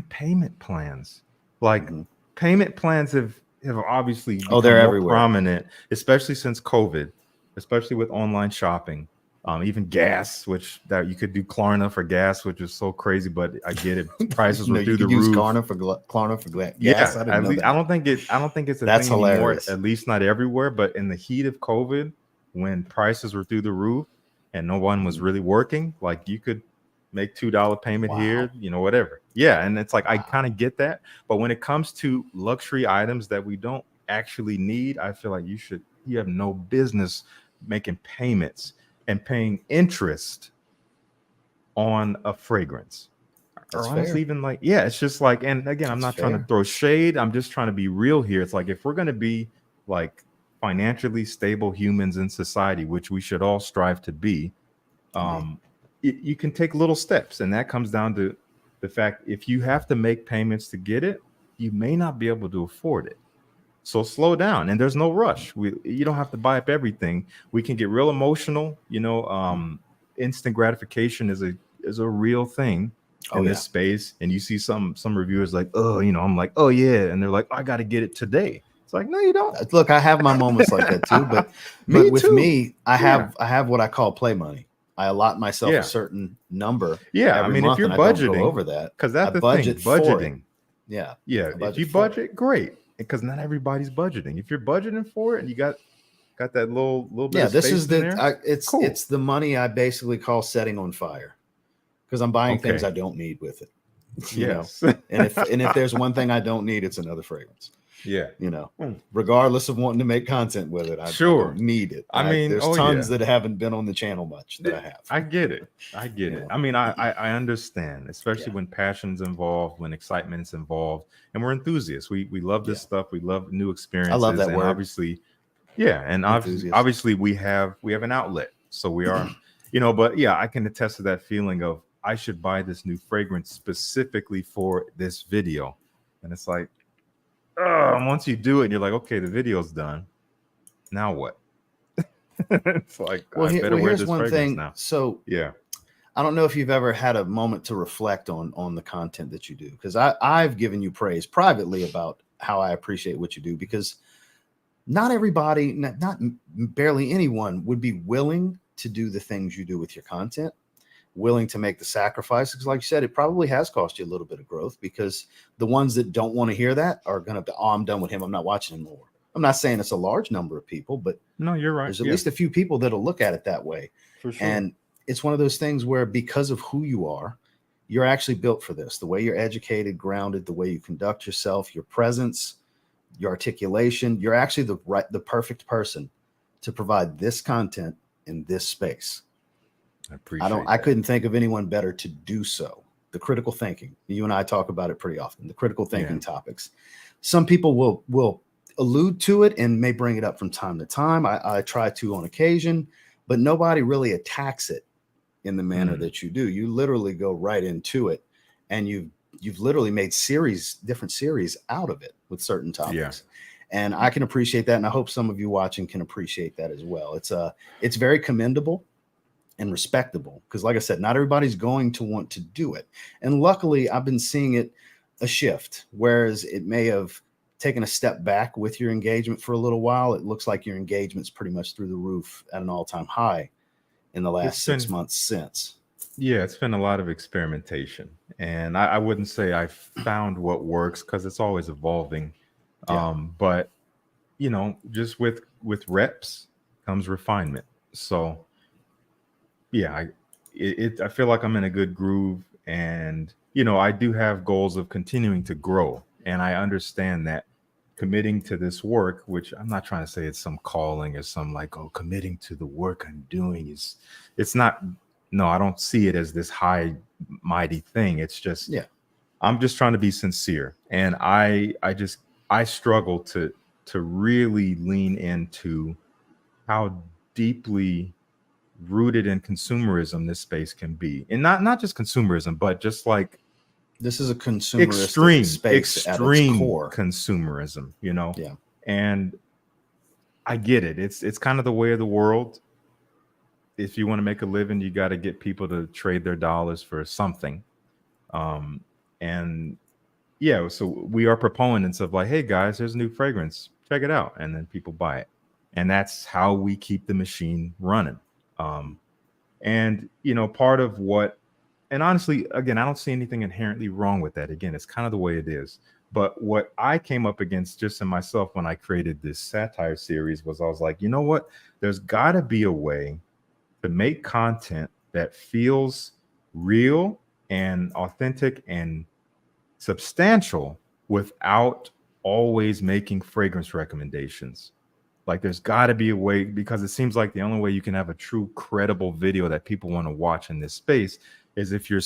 payment plans, like payment plans have obviously become they're more everywhere. Prominent, especially since COVID, especially with online shopping. Even gas, which that you could do Klarna for gas, which is so crazy, but I get it. Prices were through the roof. Klarna for gas. Yeah, I don't think it's a That's thing anymore. hilarious. At least not everywhere. But in the heat of COVID, when prices were through the roof and no one was really working, like you could make $2 payment here, you know, whatever. Yeah, and it's like I kind of get that, but when it comes to luxury items that we don't actually need, I feel like you have no business making payments and paying interest on a fragrance. That's or honestly, fair. even like, yeah, it's just like, and again, I'm not trying to throw shade. I'm just trying to be real here. It's like, if we're going to be like financially stable humans in society, which we should all strive to be, you can take little steps. And that comes down to the fact, if you have to make payments to get it, you may not be able to afford it. So slow down, and there's no rush. You don't have to buy up everything. We can get real emotional. You know, instant gratification is a real thing in this space. And you see some reviewers like, oh, you know, I'm like, oh yeah, and they're like, I got to get it today. It's like, no, you don't. Look, I have my moments like that too, but with me, I have what I call play money. I allot myself a certain number. Yeah, I mean, if you're budgeting over that, because that's the thing, budgeting. Yeah. If you budget, great. Because not everybody's budgeting. If you're budgeting for it and you got that little bit of this space is it's the money I basically call setting on fire, because I'm buying things I don't need with it. You know? And if there's one thing I don't need, it's another fragrance. Yeah. You know, regardless of wanting to make content with it, I don't need it. I mean, there's tons that haven't been on the channel much that I have. I get it. I mean, I understand, especially when passion's involved, when excitement's involved, and we're enthusiasts. We love this stuff. We love new experiences. I love that word. Obviously, obviously we have an outlet. So we are, you know, but yeah, I can attest to that feeling of, I should buy this new fragrance specifically for this video. And it's like, once you do it, you're like, okay, the video's done. Now what? It's like, Well, I better wear here's this one fragrance thing. now. So Yeah. I don't know if you've ever had a moment to reflect on the content that you do, because I've given you praise privately about how I appreciate what you do, because not everybody, not barely anyone would be willing to do the things you do with your content, willing to make the sacrifices. Like you said, it probably has cost you a little bit of growth, because the ones that don't want to hear that are going to be, oh, I'm done with him, I'm not watching him more. I'm not saying it's a large number of people, but No, you're right. there's at least a few people that'll look at it that way. For sure. And it's one of those things where, because of who you are, you're actually built for this. The way you're educated, grounded, the way you conduct yourself, your presence, your articulation, you're actually the perfect person to provide this content in this space. I appreciate I couldn't think of anyone better to do so. The critical thinking, you and I talk about it pretty often, the critical thinking topics. Some people will allude to it and may bring it up from time to time. I try to on occasion, but nobody really attacks it in the manner that you do. You literally go right into it, and you've literally made different series out of it with certain topics. And I can appreciate that, and I hope some of you watching can appreciate that as well. It's very commendable and respectable, because like I said, not everybody's going to want to do it. And luckily, I've been seeing it a shift, whereas it may have taken a step back with your engagement for a little while. It looks like your engagement's pretty much through the roof at an all-time high in the last 6 months since. Yeah, it's been a lot of experimentation, and I wouldn't say I found what works, because it's always evolving. But just with reps comes refinement. So yeah, I feel like I'm in a good groove, and I do have goals of continuing to grow, and I understand that committing to this work, which I'm not trying to say it's some calling or some like, committing to the work I'm doing it's not. No, I don't see it as this high mighty thing. It's just, I'm just trying to be sincere, and I struggle to really lean into how deeply rooted in consumerism this space can be, and not just consumerism, but just like, this is a consumeristic space at its core. Consumerism, and I get it. It's kind of the way of the world. If you want to make a living, you got to get people to trade their dollars for something. And yeah, so we are proponents of like, hey guys, there's a new fragrance, check it out. And then people buy it. And that's how we keep the machine running. And part of what, and honestly, again, I don't see anything inherently wrong with that. Again, it's kind of the way it is. But what I came up against just in myself when I created this satire series was, I was like, you know what? There's got to be a way to make content that feels real and authentic and substantial without always making fragrance recommendations. Like, there's got to be a way, because it seems like the only way you can have a true credible video that people want to watch in this space is if you're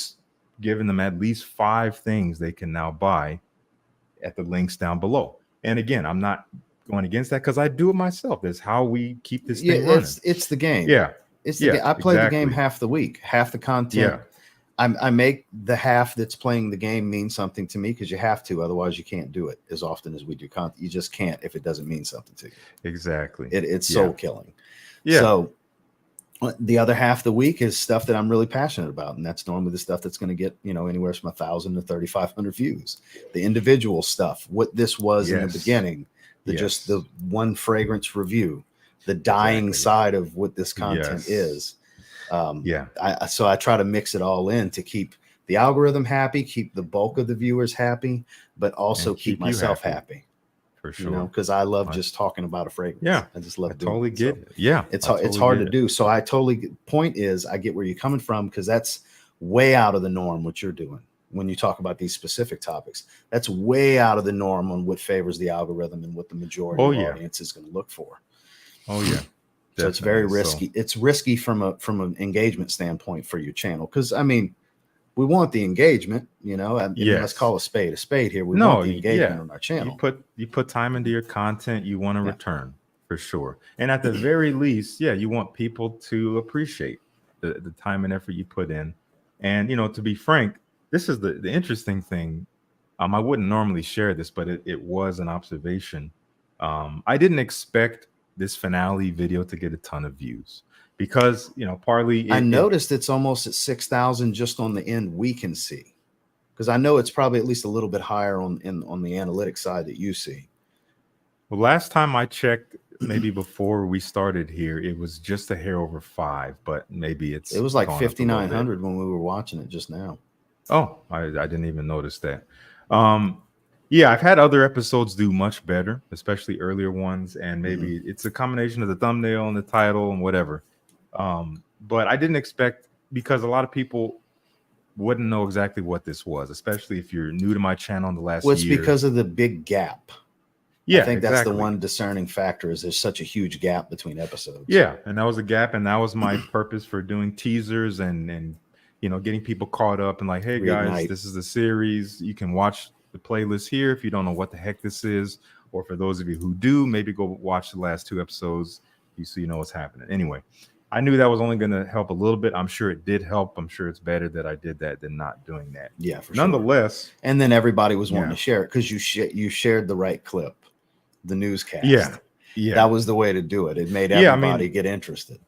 giving them at least 5 things they can now buy at the links down below. And again, I'm not going against that, because I do it myself. That's how we keep this thing running. It's the game. Yeah. It's the game. I play the game half the week, half the content. Yeah. I make the half that's playing the game mean something to me, because you have to, otherwise you can't do it as often as we do content. You just can't if it doesn't mean something to you. Exactly. It's soul killing. Yeah. So the other half of the week is stuff that I'm really passionate about, and that's normally the stuff that's going to get anywhere from 1,000 to 3,500 views. The individual stuff, what this was in the beginning, just the one fragrance review, the dying side of what this content is. So I try to mix it all in to keep the algorithm happy, keep the bulk of the viewers happy, but also keep myself happy. For sure. Because I love just talking about a fragrance. Yeah. I just love doing it. Get it. Yeah. It's hard to do. So point is, I get where you're coming from, because that's way out of the norm what you're doing when you talk about these specific topics. That's way out of the norm on what favors the algorithm and what the majority of the audience is going to look for. Oh yeah. So it's very risky. So, it's risky from an engagement standpoint for your channel, because we want the engagement. Let's call a spade here. We want the engagement on our channel. You put time into your content. You want to return for sure, and at the very least, you want people to appreciate the time and effort you put in. And to be frank, this is the interesting thing. I wouldn't normally share this, but it was an observation. I didn't expect this finale video to get a ton of views because partly I noticed it's almost at 6,000 just on the end we can see, because I know it's probably at least a little bit higher on the analytics side that you see. Well, last time I checked, maybe before we started here, it was just a hair over 5, but maybe it was like gone up a little 5,900 bit. when we were watching it just now. Oh, I didn't even notice that. Yeah, I've had other episodes do much better, especially earlier ones, and maybe it's a combination of the thumbnail and the title and whatever. But I didn't expect, because a lot of people wouldn't know exactly what this was, especially if you're new to my channel in the last Well, it's year. because of the big gap. Yeah, I think that's exactly. the one discerning factor, is there's such a huge gap between episodes. Yeah, and that was a gap, and that was my purpose for doing teasers and getting people caught up and like, hey guys, this is the series. You can watch the playlist here if you don't know what the heck this is, or for those of you who do, maybe go watch the last 2 episodes so you know what's happening. Anyway, I knew that was only going to help a little bit. I'm sure it did help. I'm sure it's better that I did that than not doing that. Yeah, for Nonetheless, sure. And then everybody was wanting to share it because you shared the right clip, the newscast. Yeah, that was the way to do it. It made everybody get interested.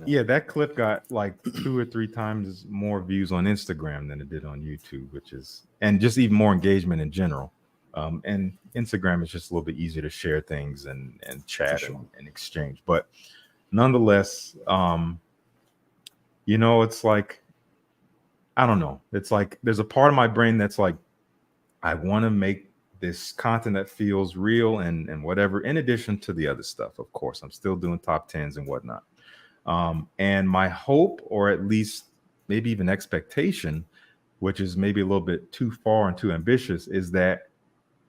Yeah, that clip got like 2 or 3 times more views on Instagram than it did on YouTube, and just even more engagement in general. And Instagram is just a little bit easier to share things and chat and exchange. But nonetheless, it's like, I don't know. It's like there's a part of my brain that's like, I want to make this content that feels real and whatever, in addition to the other stuff. Of course, I'm still doing top 10s and whatnot. And my hope, or at least maybe even expectation, which is maybe a little bit too far and too ambitious, is that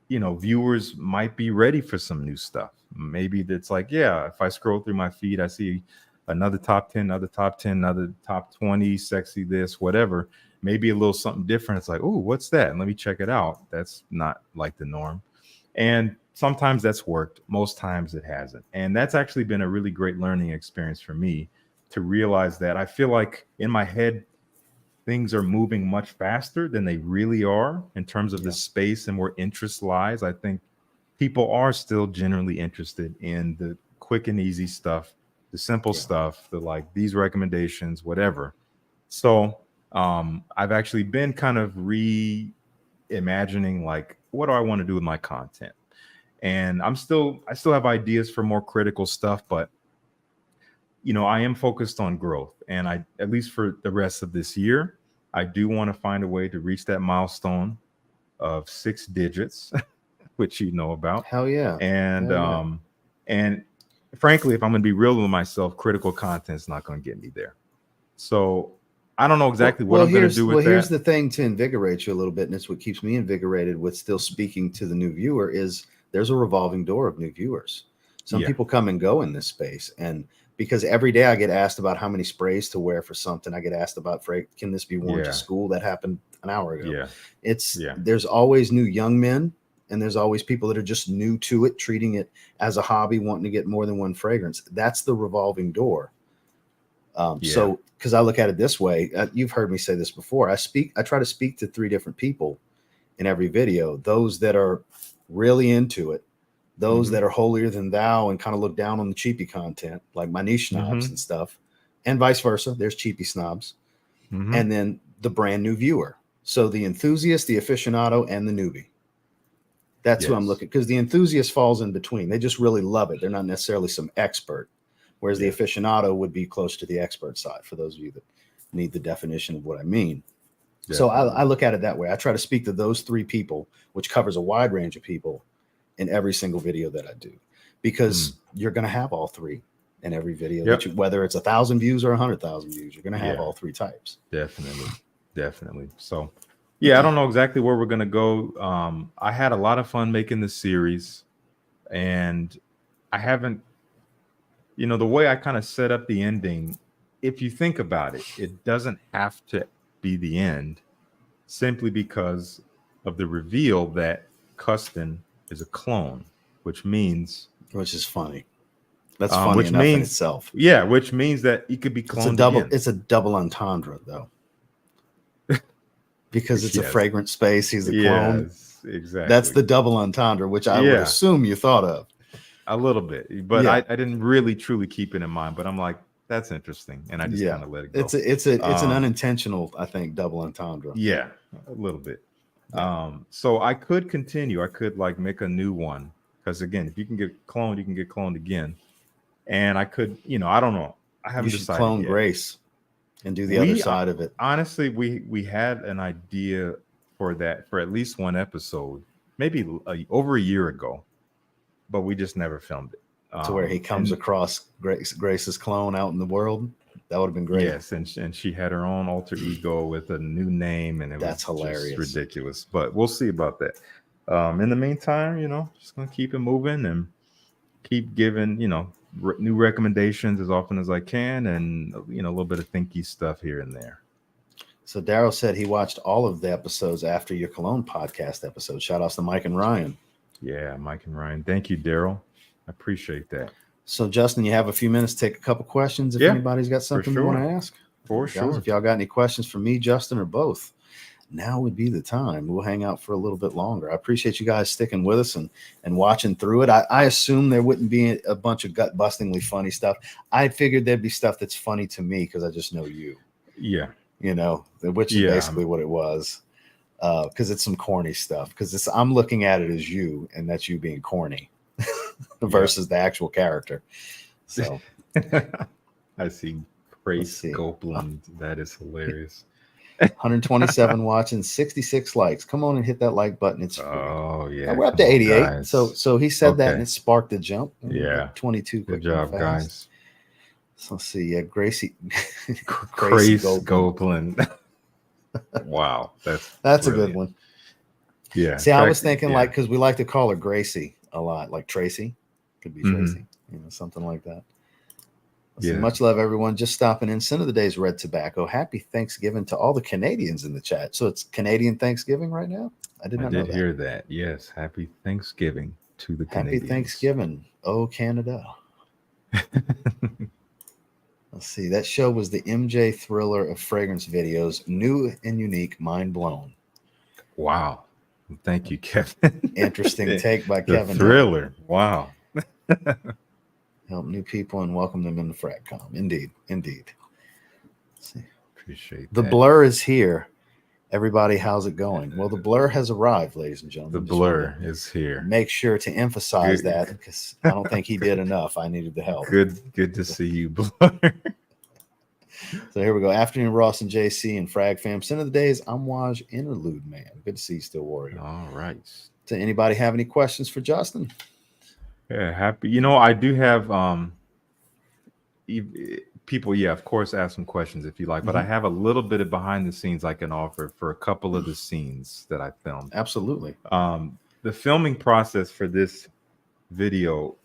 viewers might be ready for some new stuff. Maybe that's like, yeah, if I scroll through my feed, I see another top 10, another top 10, another top 20, sexy this, whatever. Maybe a little something different. It's like, oh, what's that? And let me check it out. That's not like the norm. And sometimes that's worked. Most times it hasn't. And that's actually been a really great learning experience for me, to realize that I feel like in my head, things are moving much faster than they really are in terms of the space and where interest lies. I think people are still generally interested in the quick and easy stuff, the simple stuff, the like these recommendations, whatever. So I've actually been kind of reimagining, like, what do I want to do with my content? And I still have ideas for more critical stuff, but I am focused on growth. And at least for the rest of this year, I do want to find a way to reach that milestone of 6 digits, which you know about. Hell yeah. And and frankly, if I'm going to be real with myself, critical content is not going to get me there. So I don't know exactly what I'm going to do with that. Here's the thing to invigorate you a little bit, and it's what keeps me invigorated with still speaking to the new viewer, is there's a revolving door of new viewers. Some people come and go in this space, and because every day I get asked about how many sprays to wear for something, I get asked about, can this be worn to school? That happened an hour ago. There's always new young men, and there's always people that are just new to it, treating it as a hobby, wanting to get more than one fragrance. That's the revolving door. So, because I look at it this way, you've heard me say this before. I try to speak to 3 different people in every video: those that are really into it, those that are holier than thou and kind of look down on the cheapy content, like my niche snobs and stuff, and vice versa. There's cheapy snobs, and then the brand new viewer. So the enthusiast, the aficionado, and the newbie. That's who I'm looking, because the enthusiast falls in between. They just really love it. They're not necessarily some expert. Whereas the aficionado would be close to the expert side, for those of you that need the definition of what I mean. So I look at it that way. I try to speak to those 3 people, which covers a wide range of people, in every single video that I do, because you're going to have all 3 in every video, whether it's 1,000 views or 100,000 views, you're going to have all 3 types. Definitely. So, I don't know exactly where we're going to go. I had a lot of fun making this series, and I haven't, the way I kind of set up the ending, if you think about it, it doesn't have to be the end, simply because of the reveal that Custon is a clone, which is funny. That's funny which enough means, in itself. Which means that he could be cloned. It's a double entendre, though. Because it's a Yes. fragrant space. He's a clone. Yes, exactly. That's the double entendre, which I would Yeah. assume you thought of. a little bit, but Yeah. I didn't really truly keep it in mind. But I'm like, that's interesting, and I just kind of let it go. It's an Um, unintentional, I think, double entendre. Yeah, a little bit. Yeah. So I could continue. I could like make a new one because again, if you can get cloned, you can get cloned again. And I could, I don't know. I haven't You should decided clone yet. Grace and do the other side of it. Honestly, we had an idea for that for at least one episode, maybe over a year ago, but we just never filmed it. To where he comes across Grace's clone out in the world. That would have been great. Yes, and she had her own alter ego with a new name, and That's was hilarious. just ridiculous. But we'll see about that. In the meantime, just gonna keep it moving and keep giving, new recommendations as often as I can, and a little bit of thinky stuff here and there. So Daryl said he watched all of the episodes after your Cologne podcast episode. Shout outs to Mike and Ryan. Yeah, Mike and Ryan. Thank you, Daryl. I appreciate that. So Justin, you have a few minutes to take a couple questions if Yeah, anybody's got something sure. you want to ask. For Guys, sure. if y'all got any questions for me, Justin, or both, now would be the time. We'll hang out for a little bit longer. I appreciate you guys sticking with us and watching through it. I assume there wouldn't be a bunch of gut-bustingly funny stuff. I figured there'd be stuff that's funny to me because I just know you. Yeah. Which is basically what it was. Because it's some corny stuff. Because I'm looking at it as you, and that's you being corny versus the actual character. So I see Grace Copeland. That is hilarious. 127 watching, 66 likes. Come on and hit that like button. It's free. Oh yeah, We're up to 88. guys. So he said that Okay. and it sparked a jump. Yeah. 22. Good quick job, and fast. guys. So let's see. Yeah, Gracie Grace Copeland. Copeland. Wow, that's That's a brilliant. good one. Yeah. See, I was Track- thinking yeah. like because we like to call her Gracie a lot, like Tracy. Could be Mhm. Tracy, something like that. Let's see, Yeah. much love, everyone. Just stopping in. Sin of the Day's Red Tobacco. Happy Thanksgiving to all the Canadians in the chat. So it's Canadian Thanksgiving right now? I did I not know did that. hear that. Yes. Happy Thanksgiving to the Happy Canadians. Thanksgiving. Oh, Canada. Let's see. That show was the MJ thriller of fragrance videos. New and unique. Mind blown. Wow. Thank you, Kevin. Interesting take by The Kevin. thriller. Wow. Help new people and welcome them into FragCom. Indeed. Let's see. Appreciate The that. blur is here. Everybody, how's it going? Well, the blur has arrived, ladies and gentlemen. The Just blur wanted is here. to make sure to emphasize Good. that because I don't think he did enough. I needed the help. Good to see you, blur. So here we go. Afternoon, Ross and JC and Frag Fam. Sin of the Days, Amouage Interlude Man. Good to see you still, Warrior. All right. So anybody have any questions for Justin? Yeah, happy. I do have people, of course, ask some questions if you like, but I have a little bit of behind the scenes I can offer for a couple of the scenes that I filmed. Absolutely. The filming process for this video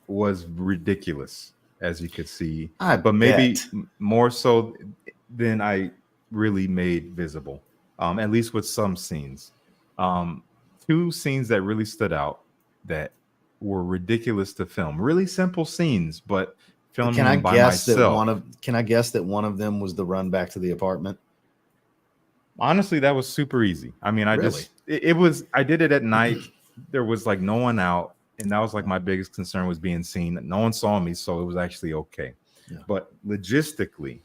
was ridiculous, as you could see, but maybe more so than I really made visible, at least with some scenes. Two scenes that really stood out that were ridiculous to film. Really simple scenes, but filming Can I them by guess myself. that one of them was the run back to the apartment? Honestly, that was super easy. I mean, I did it at night. There was like no one out, and that was like my biggest concern was being seen. No one saw me, so it was actually okay. Yeah. But logistically,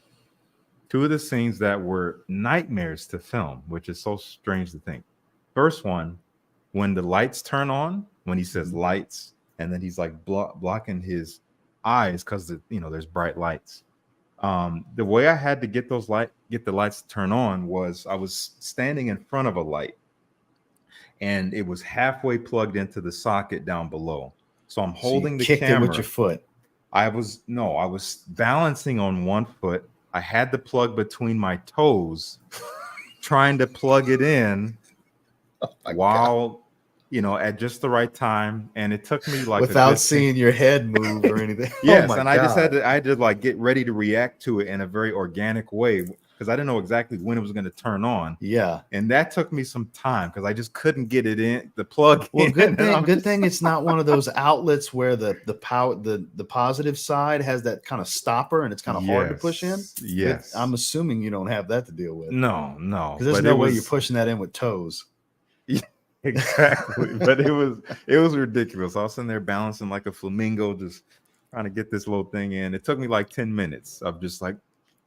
two of the scenes that were nightmares to film, which is so strange to think. First one, when the lights turn on, when he says lights, and then he's like blocking his eyes because there's bright lights. The way I had to get the lights to turn on was I was standing in front of a light, and it was halfway plugged into the socket down below. So I'm holding the kicked camera it with your foot. I was balancing on one foot. I had the plug between my toes, trying to plug it in while at just the right time, and it took me like without seeing your head move or anything. Yes, Oh my and I God. had to like get ready to react to it in a very organic way because I didn't know exactly when it was going to turn on. Yeah. And that took me some time because I just couldn't get it in the plug. Well, in. good thing it's not one of those outlets where the power the positive side has that kind of stopper and it's kind of hard to push in. Yes. I'm assuming you don't have that to deal with. No. Because there's no way you're pushing that in with toes. Exactly. But it was ridiculous. I was sitting there balancing like a flamingo, just trying to get this little thing in. It took me like 10 minutes of just like,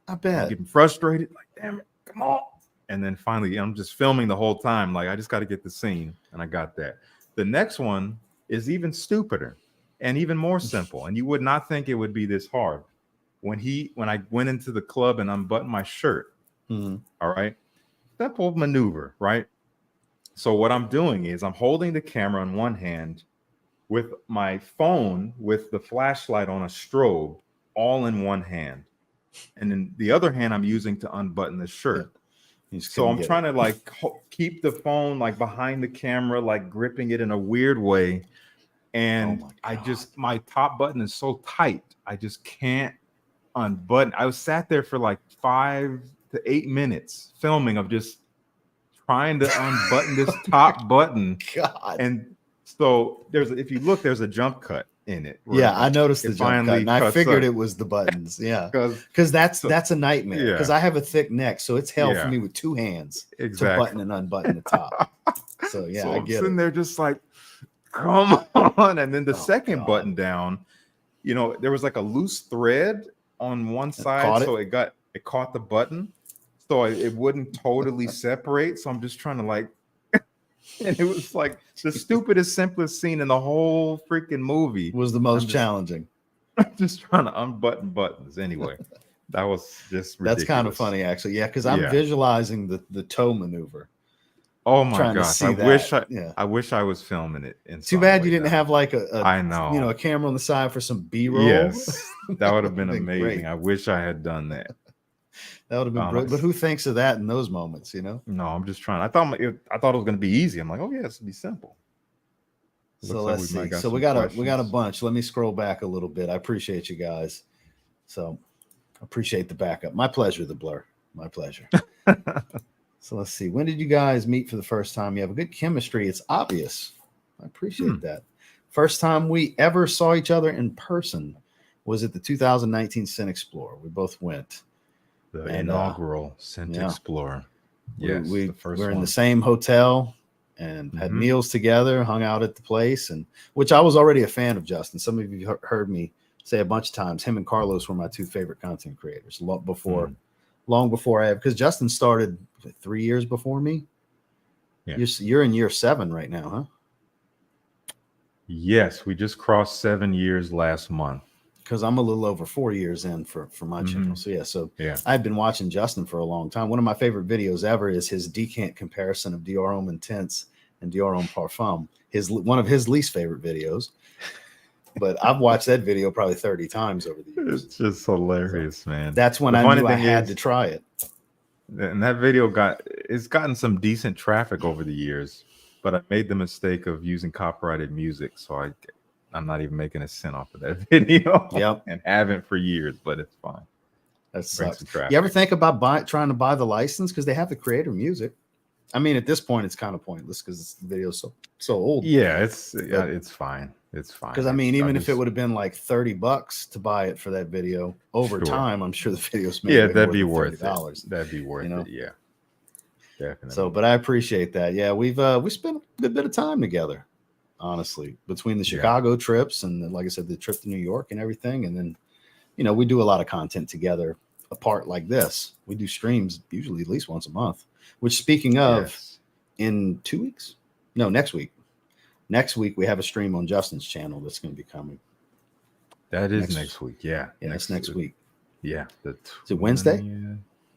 I bet. getting frustrated, like, damn it, come on. And then finally, I'm just filming the whole time. Like, I just got to get the scene. And I got that. The next one is even stupider and even more simple. And you would not think it would be this hard. When I went into the club and unbuttoned my shirt, all right, simple maneuver, right? So what I'm doing is I'm holding the camera in one hand with my phone with the flashlight on a strobe all in one hand. And then the other hand I'm using to unbutton the shirt. So I'm trying to like keep the phone like behind the camera, like gripping it in a weird way. And my top button is so tight, I just can't unbutton. I was sat there for like 5 to 8 minutes filming of just trying to unbutton this top button. God. And so if you look, there's a jump cut in it. Yeah, I noticed the jump cut, and I figured it was the buttons. Yeah, because that's a nightmare. Because I have a thick neck, so it's hell for me with two hands to button and unbutton the top. So yeah, I get it. And they're just like, come on. And then the second button down, there was like a loose thread on one side, so it caught the button, so it wouldn't totally separate. So I'm just trying to like. And it was like the stupidest, simplest scene in the whole freaking movie. Was the most challenging. Just trying to unbutton buttons. Anyway, that was just ridiculous. That's kind of funny, actually. Yeah, because I'm visualizing the toe maneuver. Oh my gosh! I wish I was filming it. Too bad you didn't have like I know, a camera on the side for some B-roll. Yes, that would have been amazing. Great. I wish I had done that. That would have been brilliant. But who thinks of that in those moments, No, I'm just trying. I thought it was going to be easy. I'm like, oh yeah, this will be simple. So let's see. So we got a bunch. Let me scroll back a little bit. I appreciate you guys. So appreciate the backup. My pleasure, the blur. My pleasure. So let's see. When did you guys meet for the first time? You have a good chemistry. It's obvious. I appreciate that. First time we ever saw each other in person was at the 2019 Cine Explorer. We both went. The inaugural Cine Explorer. Yes, we're in the same hotel and had meals together, hung out at the place, and which I was already a fan of Justin. Some of you heard me say a bunch of times. Him and Carlos were my two favorite content creators. Long before I have, because Justin started 3 years before me. Yeah. You're in year 7 right now, huh? Yes, we just crossed 7 years last month. Because I'm a little over 4 years in for my channel. So I've been watching Justin for a long time. One of my favorite videos ever is his decant comparison of Dior Homme Intense and Dior Homme Parfum. One of his least favorite videos. But I've watched that video probably 30 times over the years. It's just hilarious, man. That's when I knew I had to try it. And that video it's gotten some decent traffic over the years, but I made the mistake of using copyrighted music, so I'm not even making a cent off of that video. Yep. And haven't for years, but it's fine. That sucks. You ever think about trying to buy the license? Because they have the creator music. I mean, at this point, it's kind of pointless because the video's so old. Yeah, it's fine. It's fine. Because I mean, even if it would have been like $30 to buy it for that video over time, I'm sure the videos made that'd be worth $30. That'd be worth it. Yeah, definitely. So, but I appreciate that. Yeah, we spent a good bit of time together. Honestly, between the Chicago trips and like I said, the trip to New York and everything. And then, we do a lot of content together apart like this. We do streams usually at least once a month, which speaking of in 2 weeks, no, next week, we have a stream on Justin's channel that's going to be coming. That is next week. Yeah. It's next week. Yeah. Is it Wednesday?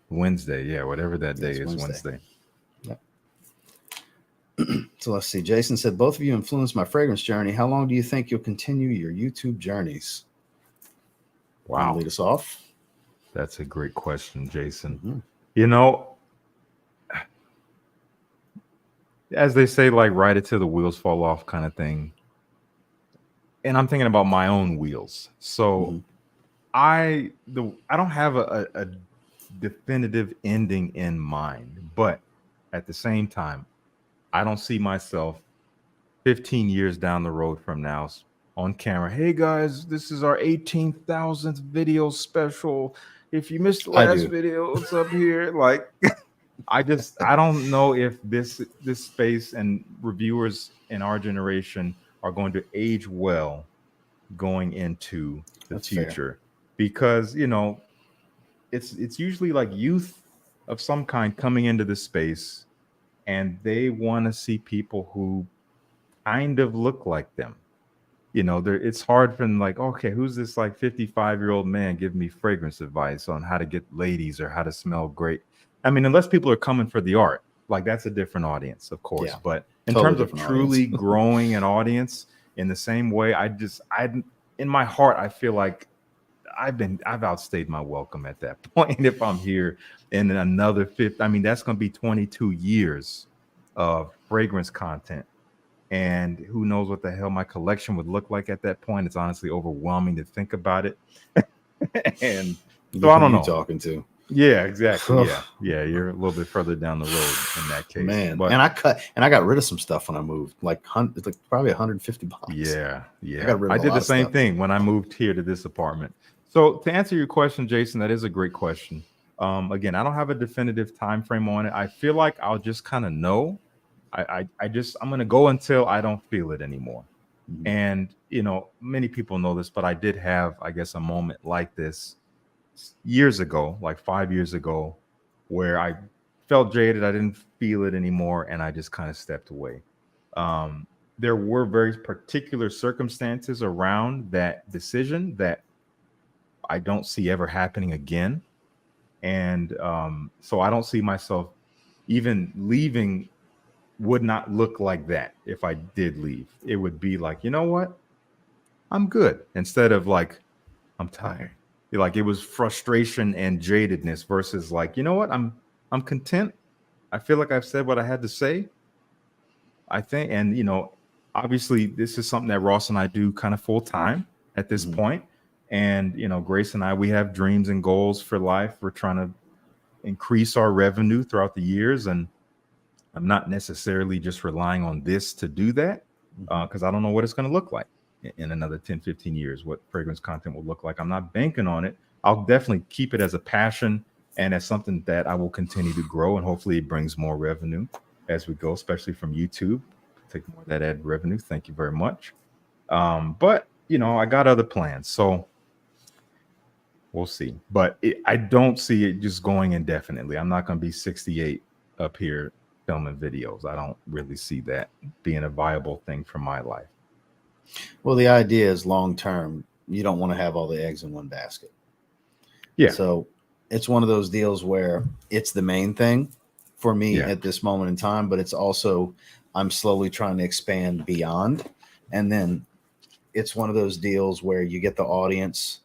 Wednesday. Yeah. Whatever that day is Wednesday. So let's see. Jason said, both of you influenced my fragrance journey. How long do you think you'll continue your YouTube journeys? Wow. Lead us off. That's a great question, Jason. As they say, like ride it till the wheels fall off kind of thing. And I'm thinking about my own wheels. So I don't have a definitive ending in mind. But at the same time, I don't see myself 15 years down the road from now on camera. Hey guys, this is our 18,000th video special. If you missed the last video, it's up here. Like, I don't know if this space and reviewers in our generation are going to age well going into the future. Because, you know, it's usually like youth of some kind coming into the space, and they want to see people who kind of look like them. You know, it's hard for them, like, okay, who's this like 55-year-old man giving me fragrance advice on how to get ladies or how to smell great? I mean, unless people are coming for the art, like that's a different audience, of course. Yeah, but in terms of truly growing an audience in the same way, I in my heart, I feel like I've outstayed my welcome at that point. If I'm here in another 50, I mean, that's going to be 22 years of fragrance content. And who knows what the hell my collection would look like at that point. It's honestly overwhelming to think about it. And so I don't know. Talking to. Yeah, exactly. Yeah, you're a little bit further down the road in that case. Man, but, I got rid of some stuff when I moved, like probably $150. Yeah. I did the same thing when I moved here to this apartment. So to answer your question, Jason, that is a great question. Again, I don't have a definitive time frame on it. I feel like I'll just kind of know. I'm going to go until I don't feel it anymore. Mm-hmm. And, you know, many people know this, but I did have, I guess, a moment like this years ago, like 5 years ago, where I felt jaded. I didn't feel it anymore. And I just kind of stepped away. There were very particular circumstances around that decision that I don't see ever happening again. And so I don't see myself even leaving. Would not look like that if I did leave. It would be like, you know what? I'm good. Instead of like, I'm tired. Like it was frustration and jadedness versus like, you know what? I'm content. I feel like I've said what I had to say. I think, and you know, obviously this is something that Ross and I do kind of full time at this point. And you know, Grace and I, we have dreams and goals for life. We're trying to increase our revenue throughout the years, and I'm not necessarily just relying on this to do that because I don't know what it's going to look like in another 10, 15 years, what fragrance content will look like. I'm not banking on it. I'll definitely keep it as a passion and as something that I will continue to grow, and hopefully it brings more revenue as we go, especially from YouTube. Take more of that ad revenue. Thank you very much. But, you know, I got other plans, so we'll see. But I don't see it just going indefinitely. I'm not going to be 68 up here filming videos. I don't really see that being a viable thing for my life. Well, the idea is long term, you don't want to have all the eggs in one basket. Yeah. So it's one of those deals where it's the main thing for me at this moment in time, but it's also I'm slowly trying to expand beyond. And then it's one of those deals where you get the audience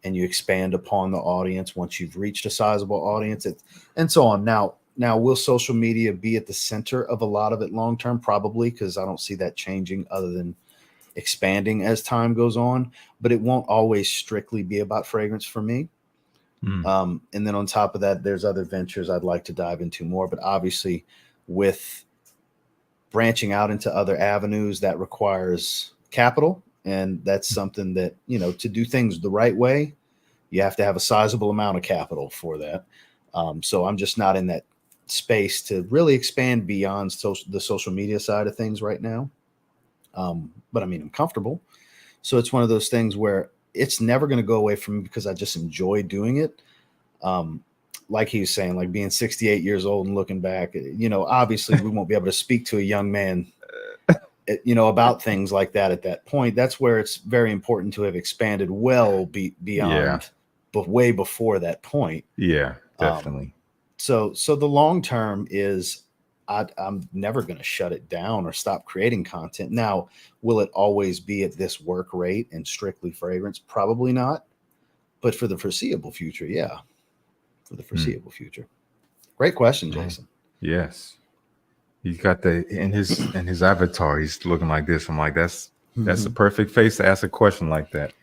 and you expand upon the audience once you've reached a sizable audience, and so on. Now, will social media be at the center of a lot of it long term? Probably, because I don't see that changing other than expanding as time goes on. But it won't always strictly be about fragrance for me. And then on top of that, there's other ventures I'd like to dive into more. But obviously, with branching out into other avenues, that requires capital. And that's something that, you know, to do things the right way, you have to have a sizable amount of capital for that. So I'm just not in that space to really expand beyond the social media side of things right now. But I mean, I'm comfortable. So it's one of those things where it's never going to go away from me because I just enjoy doing it. Like he was saying, like being 68 years old and looking back, you know, obviously we won't be able to speak to a young man, you know, about things like that at that point. That's where it's very important to have expanded well beyond, but way before that point. Yeah, definitely. So the long term is I'm never going to shut it down or stop creating content. Now, will it always be at this work rate and strictly fragrance? Probably not. But for the foreseeable future, yeah. For the foreseeable future. Great question, Jason. Yes. He's got in his avatar, he's looking like this. I'm like, that's the perfect face to ask a question like that.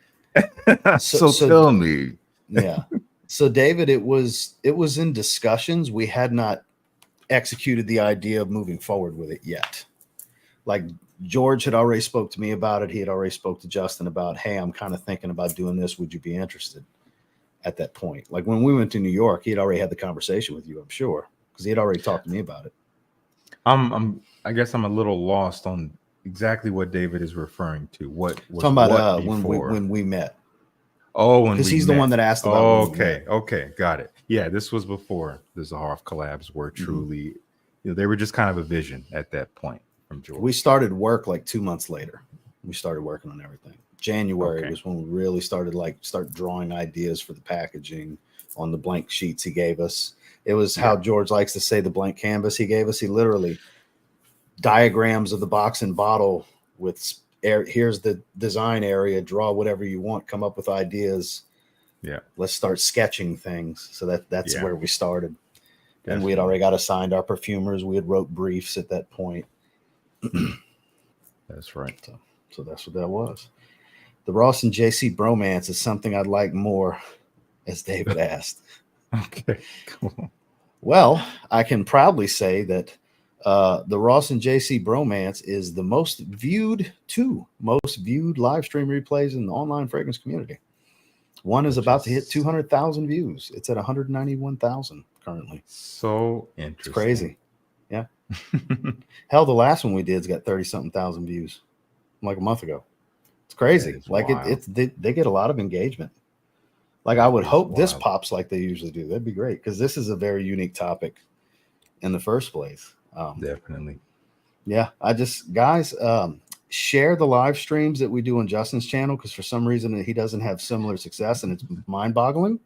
So tell me. Yeah. So David, it was in discussions. We had not executed the idea of moving forward with it yet. Like George had already spoke to me about it. He had already spoke to Justin about, hey, I'm kind of thinking about doing this. Would you be interested? At that point, like when we went to New York, he had already had the conversation with you, I'm sure, because he had already talked to me about it. I guess I'm a little lost on exactly what David is referring to. What was Talking about before? when we met. Oh, when Because we he's met. the one that asked about. Oh, when we met. okay, got it. Yeah, this was before the Zaharoff collabs were truly, they were just kind of a vision at that point from George. We started work like 2 months later. We started working on everything. January was when we really started start drawing ideas for the packaging on the blank sheets he gave us. It was how George likes to say the blank canvas he gave us. He literally diagrams of the box and bottle with here's the design area, draw whatever you want, come up with ideas. Yeah. Let's start sketching things. So that's where we started. Definitely. And we had already got assigned our perfumers. We had wrote briefs at that point. That's right. So that's what that was. The Ross and JC bromance is something I'd like more, as David asked. Okay, cool. Well, I can proudly say that the Ross and JC bromance is the most viewed live stream replays in the online fragrance community. One is about to hit 200,000 views. It's at 191,000 currently. So interesting. It's crazy. Yeah. Hell, the last one we did's got 30-something thousand views like a month ago. It's crazy. Like they get a lot of engagement. Like I would hope this pops like they usually do. That'd be great because this is a very unique topic in the first place. Definitely. Yeah, guys, share the live streams that we do on Justin's channel because for some reason he doesn't have similar success and it's mind-boggling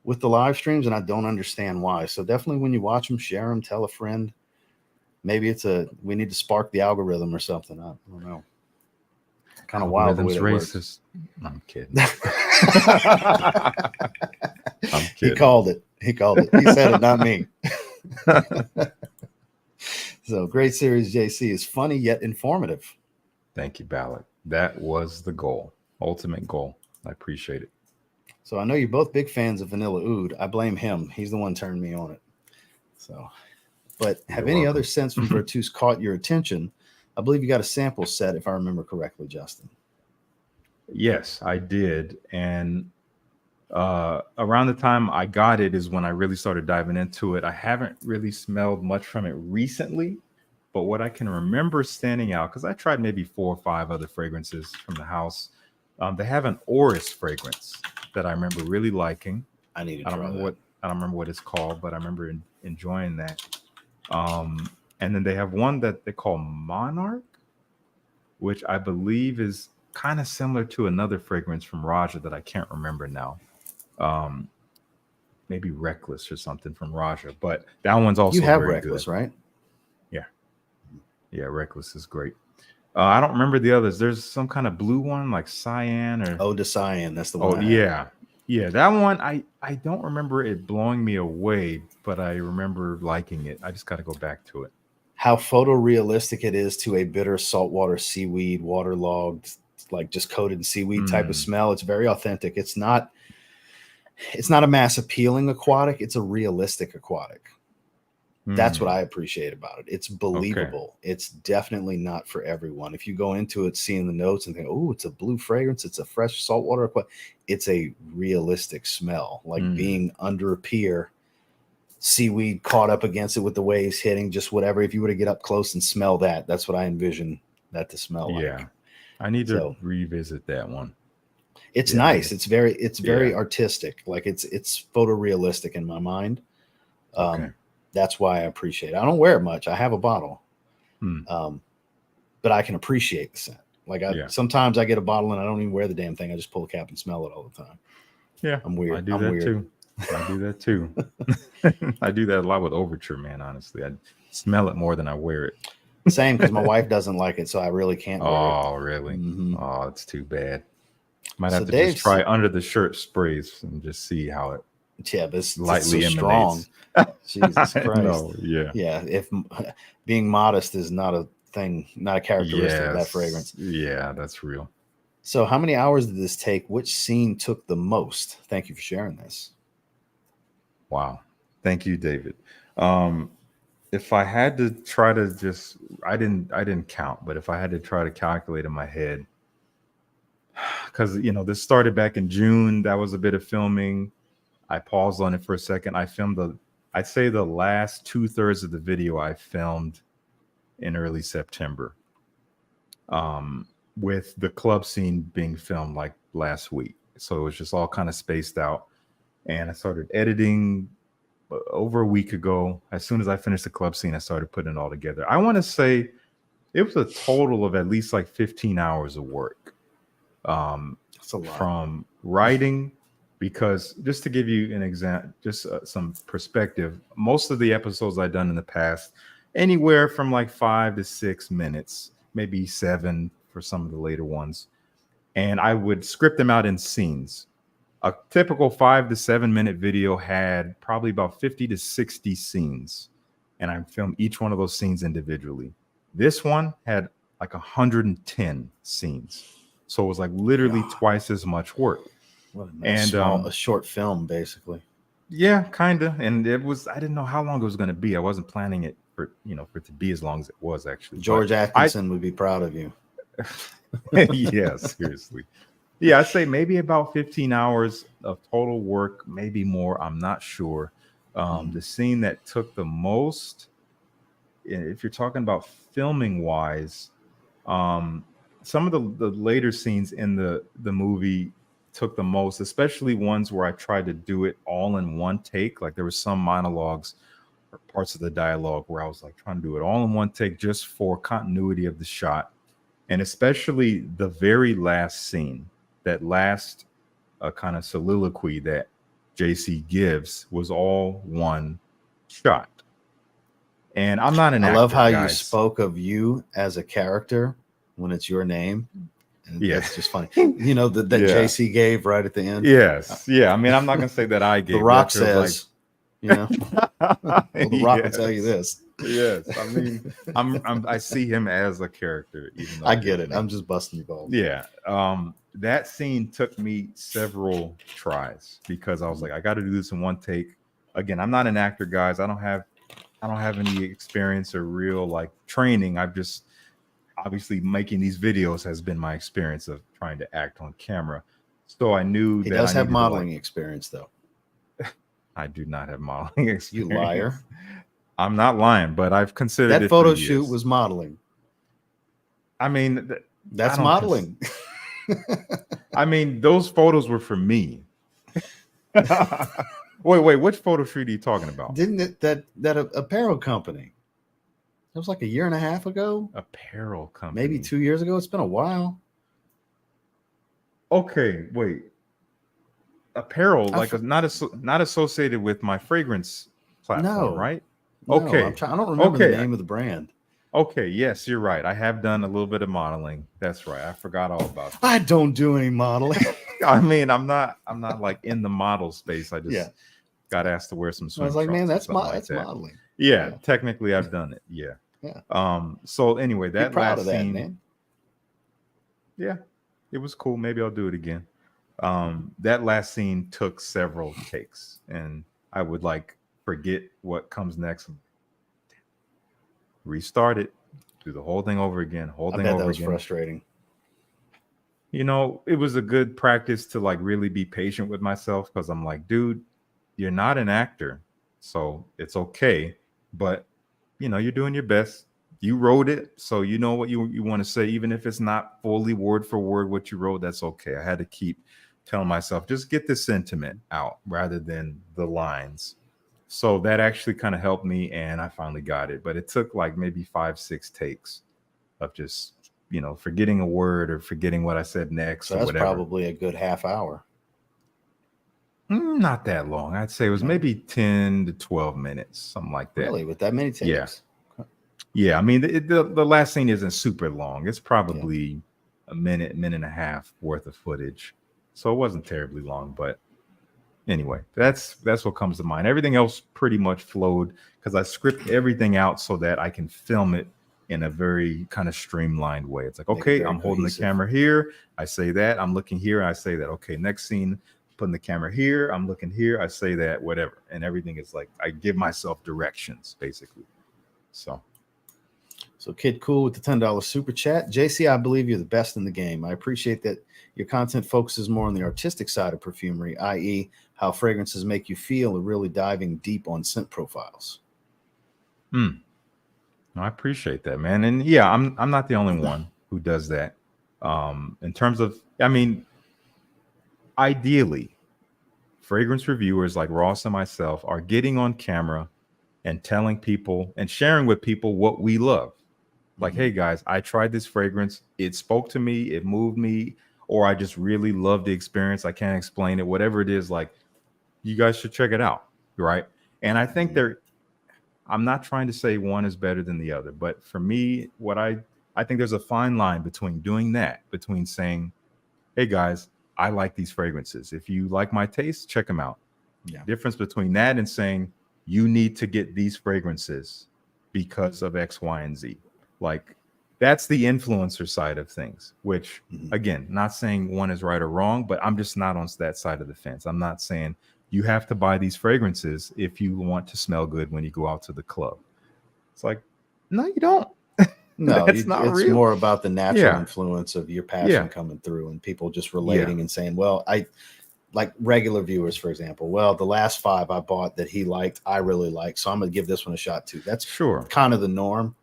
with the live streams and I don't understand why. So definitely when you watch them, share them, tell a friend. Maybe we need to spark the algorithm or something. I don't know. Kind of wild the way that racist. Works. I'm kidding. I'm kidding. He called it. He said it, not me. So great series, JC, is funny yet informative. Thank you, Ballard. That was the goal. Ultimate goal. I appreciate it. So I know you're both big fans of Vanilla Oud. I blame him. He's the one turned me on it. So, but have any other scents from Virtus caught your attention? I believe you got a sample set, if I remember correctly, Justin. Yes, I did. And around the time I got it is when I really started diving into it. I haven't really smelled much from it recently, but what I can remember standing out, because I tried maybe 4 or 5 other fragrances from the house. They have an Oris fragrance that I remember really liking. I need to try that. I don't remember what it's called, but I remember enjoying that. And then they have one that they call Monarch, which I believe is kind of similar to another fragrance from Raja that I can't remember now. Maybe Reckless or something from Raja, but that one's also you have very Reckless, good. Right? Yeah, Reckless is great. I don't remember the others. There's some kind of blue one like Cyan or Ode to Cyan. That's the one. Yeah, that one I don't remember it blowing me away, but I remember liking it. I just got to go back to it. How photorealistic it is to a bitter saltwater seaweed, waterlogged, like just coated in seaweed type of smell. It's very authentic. It's not a mass appealing aquatic. It's a realistic aquatic. That's what I appreciate about it. It's believable. Okay. It's definitely not for everyone. If you go into it, seeing the notes and think, oh, it's a blue fragrance, it's a fresh saltwater aquatic. It's a realistic smell, like being under a pier, seaweed caught up against it with the waves hitting, just whatever. If you were to get up close and smell that, that's what I envision that to smell like. Yeah, I need to revisit that one. It's nice. It's very artistic. Like it's photorealistic in my mind. That's why I appreciate it. I don't wear it much. I have a bottle, but I can appreciate the scent. Like sometimes I get a bottle and I don't even wear the damn thing. I just pull the cap and smell it all the time. Yeah, I'm weird. I do that too. I do that a lot with Overture, man. Honestly, I smell it more than I wear it. Same, because my wife doesn't like it, so I really can't wear it. Oh, really? Oh, it's too bad. Might have to just try under the shirt sprays and just see how it. Yeah, but it's lightly so strong. Jesus Christ. No, yeah. If being modest is not a thing, not a characteristic of that fragrance. Yeah, that's real. So, how many hours did this take? Which scene took the most? Thank you for sharing this. Wow. Thank you, David. If I had to try to just, I didn't count, but if I had to try to calculate in my head, because this started back in June, that was a bit of filming. I paused on it for a second. I filmed I'd say the last 2/3 of the video I filmed in early September, with the club scene being filmed like last week. So it was just all kind of spaced out. And I started editing over a week ago. As soon as I finished the club scene, I started putting it all together. I want to say it was a total of at least like 15 hours of work. That's a lot. From writing, because just to give you an example, just some perspective, most of the episodes I've done in the past, anywhere from like 5 to 6 minutes, maybe 7 for some of the later ones. And I would script them out in scenes. A typical 5 to 7 minute video had probably about 50 to 60 scenes. And I filmed each one of those scenes individually. This one had like 110 scenes. So it was like literally twice as much work. What a nice a short film, basically. Yeah, kind of. And I didn't know how long it was going to be. I wasn't planning it for it to be as long as it was, actually. George Atkinson would be proud of you. Yeah, seriously. Yeah, I'd say maybe about 15 hours of total work, maybe more. I'm not sure. The scene that took the most, if you're talking about filming wise, some of the later scenes in the movie took the most, especially ones where I tried to do it all in one take. Like there were some monologues or parts of the dialogue where I was like trying to do it all in one take just for continuity of the shot. And especially the very last scene, that last kind of soliloquy that JC gives was all one shot. And I'm not an actor, I love how guys. you spoke of you as a character when it's your name. And it's just funny. That JC gave right at the end. Yes. Yeah. I mean, I'm not going to say that I gave. The Rock says, well, The Rock will tell you this. Yes. I mean, I see him as a character. Even though I get it. I'm just busting your balls. Yeah. That scene took me several tries because I was like, I got to do this in one take. Again, I'm not an actor, guys. I don't have any experience or real like training. I've just obviously making these videos has been my experience of trying to act on camera. So I knew he does have modeling experience, though. I do not have modeling experience. You liar. I'm not lying, but I've considered that photo shoot was modeling. I mean, that's modeling. I mean, those photos were for me. Wait, which photo shoot are you talking about? Didn't it that apparel company? It was like a year and a half ago. Apparel company. Maybe 2 years ago. It's been a while. Okay, wait. Apparel, not associated with my fragrance platform, right? Okay. I don't remember the name of the brand. Okay, yes, you're right. I have done a little bit of modeling. That's right. I forgot all about that. I don't do any modeling. I mean, I'm not like in the model space. I just got asked to wear some swim. I was like, man, that's like modeling. Yeah, technically I've done it. Yeah. So anyway, that Be proud last of that, scene, man. Yeah, it was cool. Maybe I'll do it again. That last scene took several takes, and I would like forget what comes next. Restart it, do the whole thing over again. I bet that was frustrating. It was a good practice to like really be patient with myself because I'm like, dude, you're not an actor, so it's okay. But you're doing your best. You wrote it, so you know what you want to say, even if it's not fully word for word what you wrote. That's okay. I had to keep telling myself, just get the sentiment out rather than the lines. So that actually kind of helped me, and I finally got it. But it took like maybe 5-6 takes of just forgetting a word or forgetting what I said next. So that's probably a good half hour. Not that long. I'd say it was maybe 10 to 12 minutes, something like that. Really, with that many takes? Yeah. Yeah, I mean, the last scene isn't super long. It's probably a minute and a half worth of footage. So it wasn't terribly long, but anyway, that's what comes to mind. Everything else pretty much flowed because I script everything out so that I can film it in a very kind of streamlined way. It's like, Make it okay, very I'm holding the cohesive. camera here. I say that. I'm looking here. I say that. Okay, next scene, putting the camera here. I'm looking here. I say that, whatever. And everything is like, I give myself directions, basically. So Kid Cool with the $10 super chat. JC, I believe you're the best in the game. I appreciate that your content focuses more on the artistic side of perfumery, i.e., how fragrances make you feel, and really diving deep on scent profiles. I appreciate that, man. And yeah, I'm not the only one who does that. In terms of, I mean, ideally, fragrance reviewers like Ross and myself are getting on camera and telling people and sharing with people what we love. Like, hey guys, I tried this fragrance. It spoke to me. It moved me. Or I just really love the experience. I can't explain it. Whatever it is, like, you guys should check it out. Right. And I think I'm not trying to say one is better than the other. But for me, I think there's a fine line between doing that, between saying, hey guys, I like these fragrances. If you like my taste, check them out. Yeah. Difference between that and saying you need to get these fragrances because of X, Y, and Z. Like, that's the influencer side of things, which again, not saying one is right or wrong, but I'm just not on that side of the fence. I'm not saying you have to buy these fragrances if you want to smell good when you go out to the club. It's like, no, you don't. No, That's not it's real. more about the natural Yeah. influence of your passion Yeah. coming through and people just relating and saying, well, I like regular viewers, for example. Well, the last 5 I bought that he liked, I really like. So I'm going to give this one a shot too. That's Sure. kind of the norm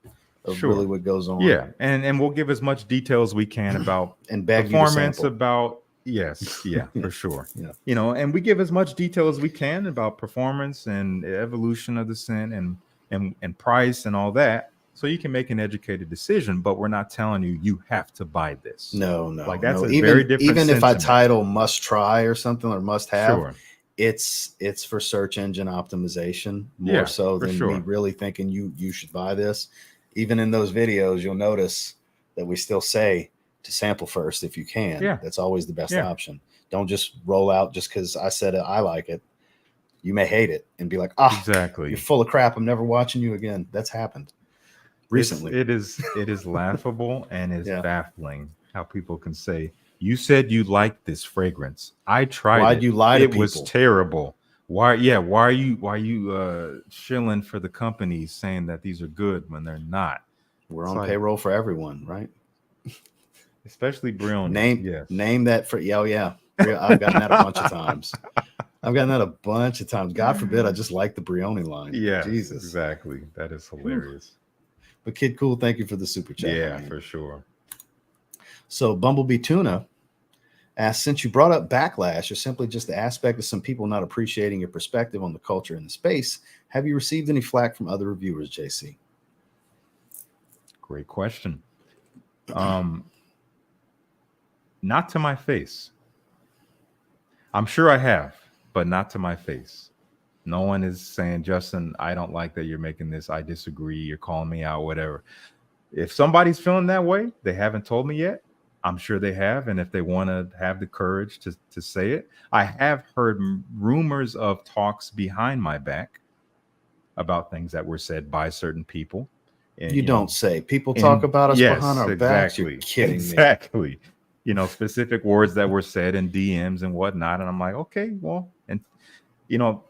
of really what goes on. Yeah. And we'll give as much detail as we can about And beg you to performance, sample. about yes, yeah, for sure. Yeah. You know, and we give as much detail as we can about performance and evolution of the scent and price and all that, so you can make an educated decision. But we're not telling you have to buy this. No, like that's no. a very different. Even if I sentiment. title must try or something or must have, Sure. it's for search engine optimization more so than me really thinking you should buy this. Even in those videos, you'll notice that we still say to sample first if you can. Yeah. That's always the best option. Don't just roll out just because I said I like it. You may hate it and be like, exactly, you're full of crap. I'm never watching you again. That's happened recently. It is laughable and it's baffling how people can say, you said you liked this fragrance. I tried it. Why'd you lie to people? It was terrible. Why are you shilling for the companies saying that these are good when they're not? We're on payroll for everyone, right? Especially Brioni. Name that for yeah. I've gotten that a bunch of times. God forbid I just like the Brioni line. Yeah, Jesus. Exactly. That is hilarious. But Kid Cool, thank you for the super chat. Yeah, for sure. So Bumblebee Tuna asks, since you brought up backlash or simply just the aspect of some people not appreciating your perspective on the culture and the space, have you received any flack from other reviewers, JC? Great question. Not to my face. I'm sure I have, but not to my face. No one is saying, Justin, I don't like that you're making this. I disagree. You're calling me out, whatever. If somebody's feeling that way, they haven't told me yet. I'm sure they have. And if they want to have the courage to say it, I have heard rumors of talks behind my back about things that were said by certain people. And, you don't say. People talk about us behind our backs. You're kidding me. Exactly. You know, specific words that were said in DMs and whatnot. And I'm like, okay, well, and you know,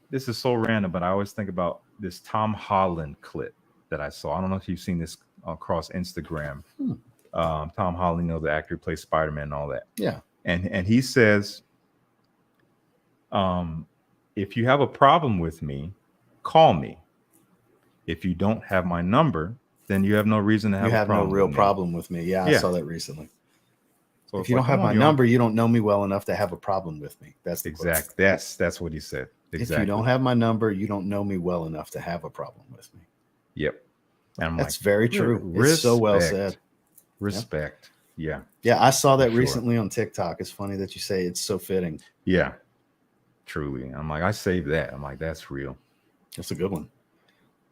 this is so random, but I always think about this Tom Holland clip that I saw. I don't know if you've seen this across Instagram. Tom Holland, you know, the actor who plays Spider-Man and all that. Yeah. And he says, if you have a problem with me, call me. If you don't have my number, then you have no reason to have a problem. You have no real problem with me. Yeah, I saw that recently. So if you don't have my number, you don't know me well enough to have a problem with me. That's the exact. That's what he said. Exactly. If you don't have my number, you don't know me well enough to have a problem with me. Yep. And that's very true. It's so well said. Respect. Yeah. Yeah, I saw that recently on TikTok. It's funny that you say it's so fitting. Yeah. Truly. I'm like, I saved that. I'm like, that's real. That's a good one.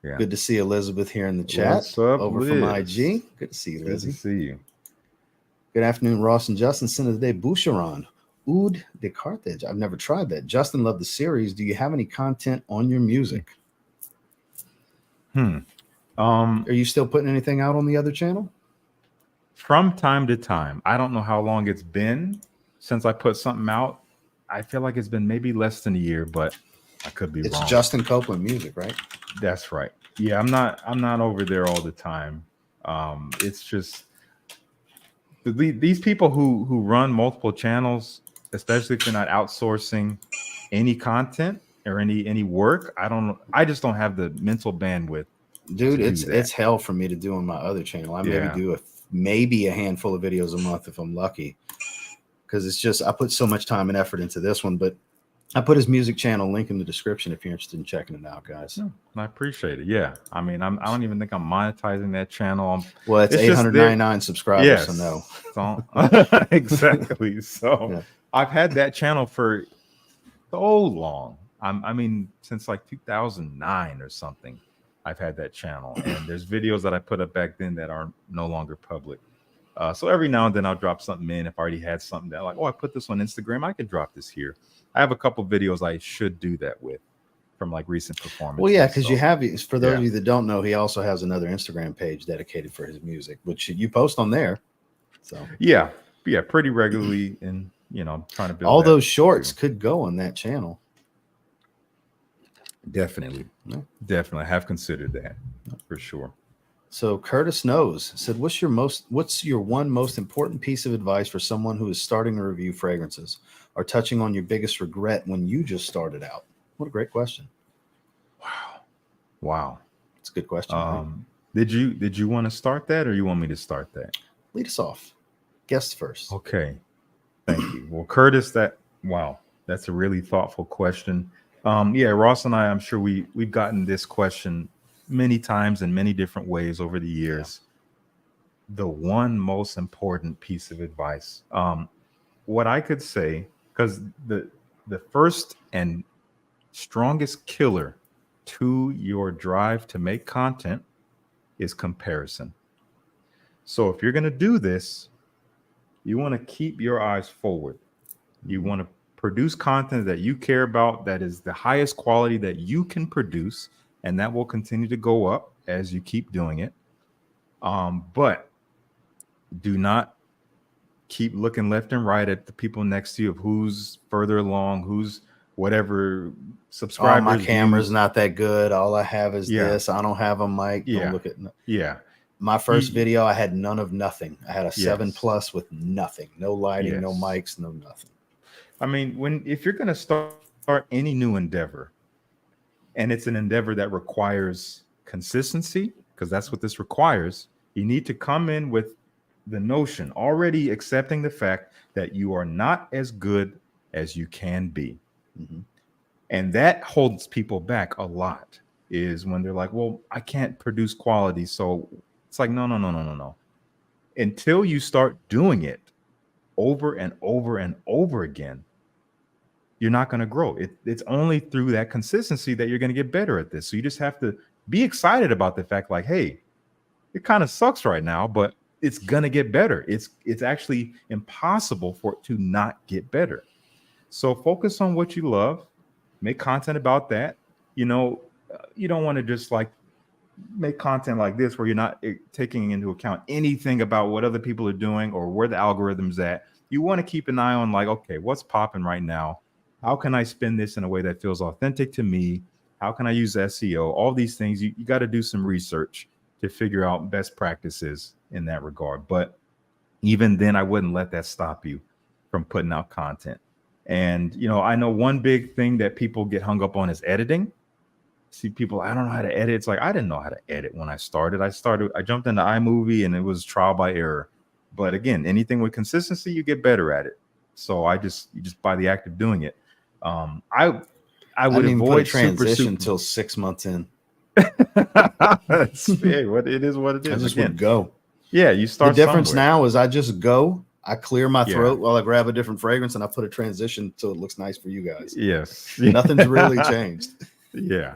Yeah. Good to see Elizabeth here in the chat. What's up, over Liz? from IG. Good to see you, Lizzie. Good to see you. Good afternoon, Ross and Justin. Sin of the day, Boucheron. Oud de Carthage. I've never tried that. Justin loved the series. Do you have any content on your music? Are you still putting anything out on the other channel? From time to time. I don't know how long it's been since I put something out. I feel like it's been maybe less than a year, but I could be It's wrong. Justin Copeland Music, right? That's right. Yeah, I'm not over there all the time. It's just these people who run multiple channels, especially if you're not outsourcing any content or any work, I just don't have the mental bandwidth. Dude, to do that. it's hell for me to do on my other channel. I maybe do maybe a handful of videos a month if I'm lucky, because it's just I put so much time and effort into this one. But I put his music channel link in the description if you're interested in checking it out, guys. I appreciate it. Yeah, I mean, I don't even think I'm monetizing that channel. Well, it's 899 subscribers, yes, so no. So, exactly. So Yeah. I've had that channel for so long. I mean, since like 2009 or something. I've had that channel, and there's videos that I put up back then that are no longer public. So every now and then I'll drop something in. If I already had something that like, oh, I put this on Instagram, I could drop this here. I have a couple videos I should do that with from like recent performances. Well, yeah, because so, you have, for those of you that don't know, he also has another Instagram page dedicated for his music, which you post on there. So yeah, pretty regularly, and I'm trying to build all that those shorts too. could go on that channel. Definitely. I have considered that for sure. So Curtis Knows said, what's your one most important piece of advice for someone who is starting to review fragrances, or touching on your biggest regret when you just started out? What a great question. Wow. It's a good question. Right? Did you want to start that, or you want me to start that? Lead us off. Guest first. Okay. Thank you. Well, Curtis, that's a really thoughtful question. Yeah, Ross and I'm sure we've gotten this question many times in many different ways over the years. Yeah. The one most important piece of advice, what I could say, because the first and strongest killer to your drive to make content is comparison. So if you're going to do this, you want to keep your eyes forward. You want to produce content that you care about, that is the highest quality that you can produce, and that will continue to go up as you keep doing it. But do not keep looking left and right at the people next to you of who's further along, who's whatever subscribers. My camera's not that good. All I have is this. I don't have a mic. Yeah. Don't look at. Yeah. My first video, I had none of nothing. I had a 7+ with nothing, no lighting, no mics, no nothing. I mean, if you're going to start any new endeavor, and it's an endeavor that requires consistency, because that's what this requires, you need to come in with the notion, already accepting the fact that you are not as good as you can be. Mm-hmm. And that holds people back a lot, is when they're like, well, I can't produce quality. So it's like, no. Until you start doing it over and over and over again, you're not going to grow. It's only through that consistency that you're going to get better at this. So you just have to be excited about the fact, like, hey, it kind of sucks right now, but it's going to get better. It's actually impossible for it to not get better. So focus on what you love, make content about that. You don't want to just like make content like this where you're not taking into account anything about what other people are doing or where the algorithm's at. You want to keep an eye on like, okay, what's popping right now? How can I spin this in a way that feels authentic to me? How can I use SEO? All these things, you got to do some research to figure out best practices in that regard. But even then, I wouldn't let that stop you from putting out content. And, I know one big thing that people get hung up on is editing. See people, I don't know how to edit. It's like, I didn't know how to edit when I started. I jumped into iMovie and it was trial by error. But again, anything with consistency, you get better at it. So you just by the act of doing it. I would avoid transition until 6 months in. What it is. I just would go. Yeah, you start. The difference somewhere. now is I just go. I clear my throat while I grab a different fragrance, and I put a transition so it looks nice for you guys. Yes, nothing's really changed. Yeah,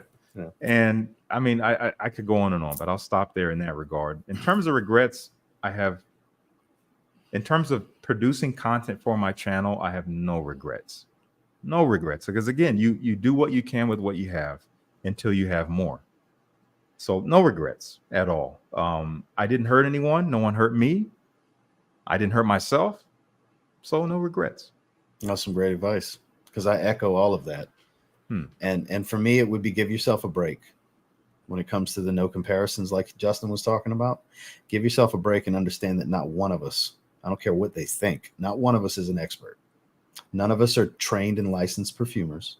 and I mean, I could go on and on, but I'll stop there in that regard. In terms of regrets, in terms of producing content for my channel, I have no regrets. No regrets, because again, you do what you can with what you have until you have more. So no regrets at all. I didn't hurt anyone. No one hurt me. I didn't hurt myself. So no regrets. That's some great advice, because I echo all of that. And for me, it would be give yourself a break when it comes to the no comparisons, like Justin was talking about. Give yourself a break and understand that not one of us, I don't care what they think, not one of us is an expert. None of us are trained and licensed perfumers.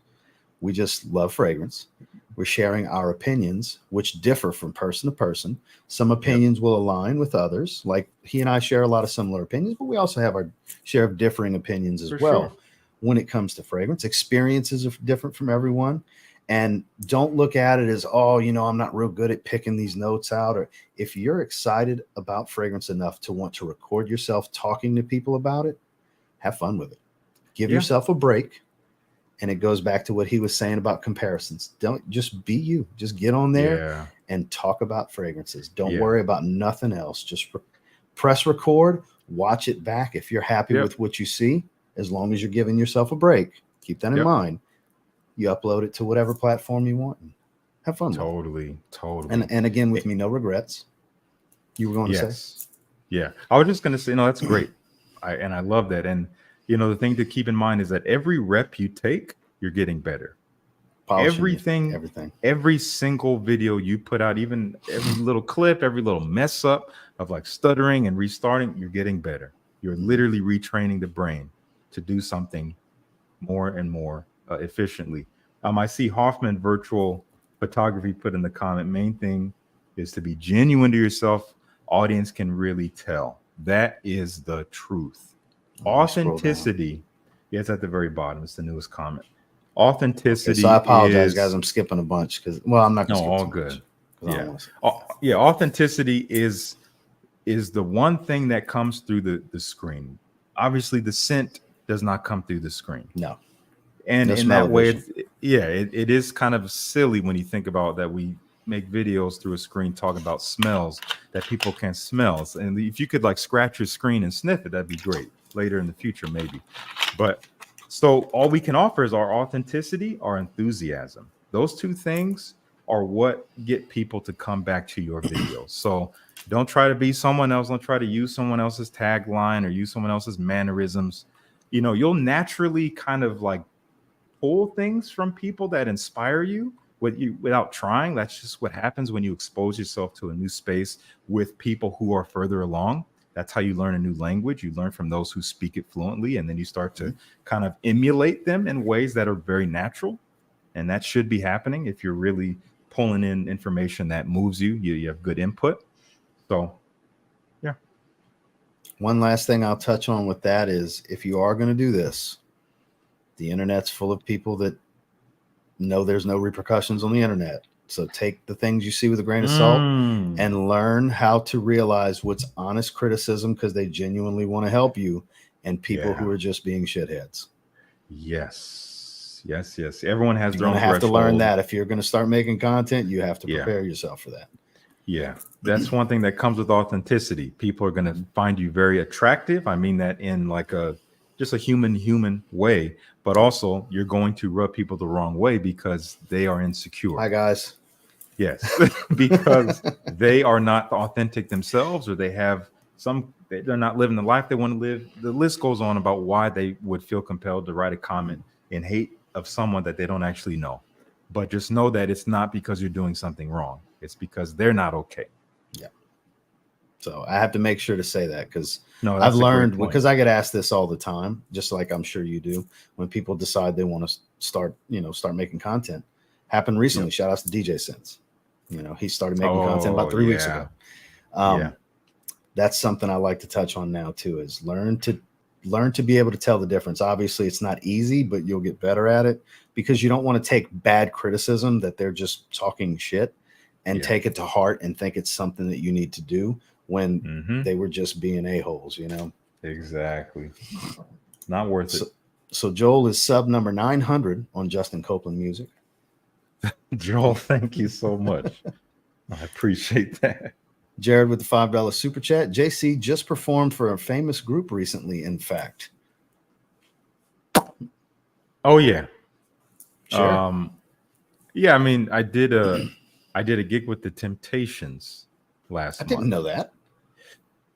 We just love fragrance. We're sharing our opinions, which differ from person to person. Some opinions will align with others. Like he and I share a lot of similar opinions, but we also have our share of differing opinions as well. Sure. When it comes to fragrance, experiences are different from everyone. And don't look at it as, oh, you know, I'm not real good at picking these notes out. Or if you're excited about fragrance enough to want to record yourself talking to people about it, have fun with it. Give yourself a break. And it goes back to what he was saying about comparisons. Don't just be you. Just get on there and talk about fragrances. Don't worry about nothing else. Just press record, watch it back. If you're happy with what you see, as long as you're giving yourself a break, keep that in mind. You upload it to whatever platform you want and have fun. Totally. And again, with me, no regrets. You were going to say? Yeah. I was just going to say, no, that's great. I love that. And, you know, the thing to keep in mind is that every rep you take, you're getting better. Everything, every single video you put out, even every little clip, every little mess up of like stuttering and restarting, you're getting better. You're literally retraining the brain to do something more and more efficiently. I see Hoffman Virtual Photography put in the comment, main thing is to be genuine to yourself. Audience can really tell. That is the truth. Authenticity. Yeah, it's at the very bottom. It's the newest comment. Authenticity. Okay, so I apologize, guys. I'm skipping a bunch because, well, I'm not going to skip all too good. much. Yeah. Authenticity is the one thing that comes through the screen. Obviously, the scent does not come through the screen. No. And in that way, it is kind of silly when you think about that. We make videos through a screen talking about smells that people can smell. And if you could like scratch your screen and sniff it, that'd be great later in the future, maybe. But so all we can offer is our authenticity, our enthusiasm. Those two things are what get people to come back to your videos. So don't try to be someone else. Don't try to use someone else's tagline or use someone else's mannerisms. You know, you'll naturally kind of like pull things from people that inspire you without trying. That's just what happens when you expose yourself to a new space with people who are further along. That's how you learn a new language. You learn from those who speak it fluently, and then you start to kind of emulate them in ways that are very natural. And that should be happening if you're really pulling in information that moves you. You have good input. So, yeah. One last thing I'll touch on with that is if you are going to do this, the internet's full of people that know there's no repercussions on the internet. So take the things you see with a grain of salt and learn how to realize what's honest criticism because they genuinely want to help you and people who are just being shitheads. Yes. Everyone has their own threshold. You're going to have to learn that. If you're going to start making content, you have to prepare yourself for that. Yeah, that's one thing that comes with authenticity. People are going to find you very attractive. I mean that in like just a human way, but also you're going to rub people the wrong way because they are insecure. Hi, guys. Yes, because they are not authentic themselves, or they're not living the life they want to live. The list goes on about why they would feel compelled to write a comment in hate of someone that they don't actually know. But just know that it's not because you're doing something wrong. It's because they're not okay. Yeah. So I have to make sure to say that because I've learned, because I get asked this all the time, just like I'm sure you do, when people decide they want to start making content. Happened recently. Shout outs to DJ Sense. He started making content about 3 weeks ago. That's something I like to touch on now too, is learn to be able to tell the difference. Obviously it's not easy, but you'll get better at it because you don't want to take bad criticism that they're just talking shit and take it to heart and think it's something that you need to do when they were just being a-holes, Exactly. Not worth it. So Joel is sub number 900 on Justin Copeland Music. Joel, thank you so much. I appreciate that. Jared with the $5 super chat. JC just performed for a famous group recently, in fact. Oh, yeah. Sure. Yeah, I mean, I did I did a gig with the Temptations last I month. didn't know that.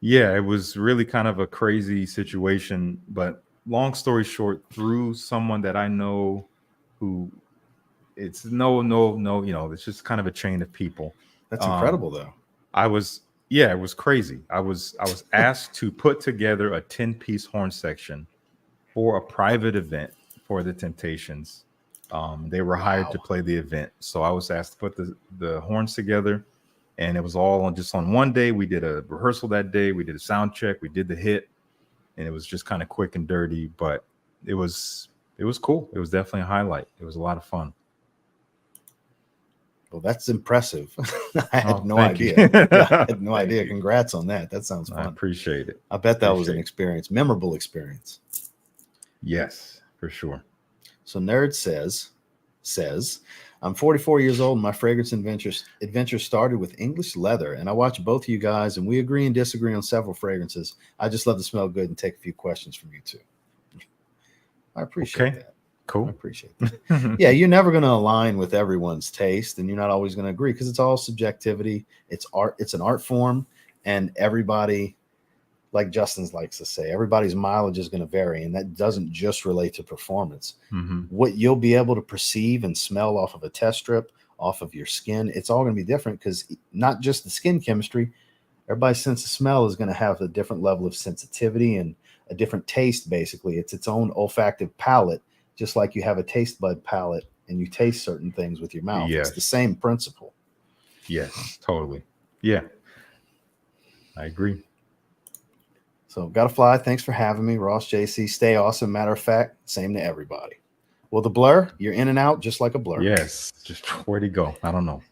Yeah, it was really kind of a crazy situation, but long story short, through someone that I know who it's it's just kind of a chain of people. That's incredible, though. It was crazy. I was asked to put together a 10-piece horn section for a private event for the Temptations. They were hired to play the event, so I was asked to put the horns together, and it was all on one day. We did a rehearsal that day. We did a sound check. We did the hit, and it was just kind of quick and dirty, but it was cool. It was definitely a highlight. It was a lot of fun. Well, that's impressive. I had no thank idea. you. Yeah, I had no Thank idea. you. Congrats on that. That sounds I fun. appreciate it. I bet that was an Appreciate it. experience, memorable experience. Yes, for sure. So Nerd says, I'm 44 years old and my fragrance adventure started with English leather, and I watch both of you guys and we agree and disagree on several fragrances. I just love to smell good and take a few questions from you two. I appreciate that. I Cool. appreciate that. Yeah, you're never going to align with everyone's taste, and you're not always going to agree because it's all subjectivity. It's art. It's an art form, and everybody, like Justin likes to say, everybody's mileage is going to vary, and that doesn't just relate to performance. What you'll be able to perceive and smell off of a test strip, off of your skin, it's all going to be different because not just the skin chemistry, everybody's sense of smell is going to have a different level of sensitivity and a different taste. Basically, it's its own olfactive palate. Just like you have a taste bud palate and you taste certain things with your mouth. Yes. It's the same principle. Yes, totally. Yeah, I agree. So gotta fly. Thanks for having me, Ross JC. Stay awesome. Matter of fact, same to everybody. Well, the blur, you're in and out just like a blur. Yes, just where'd he go? I don't know.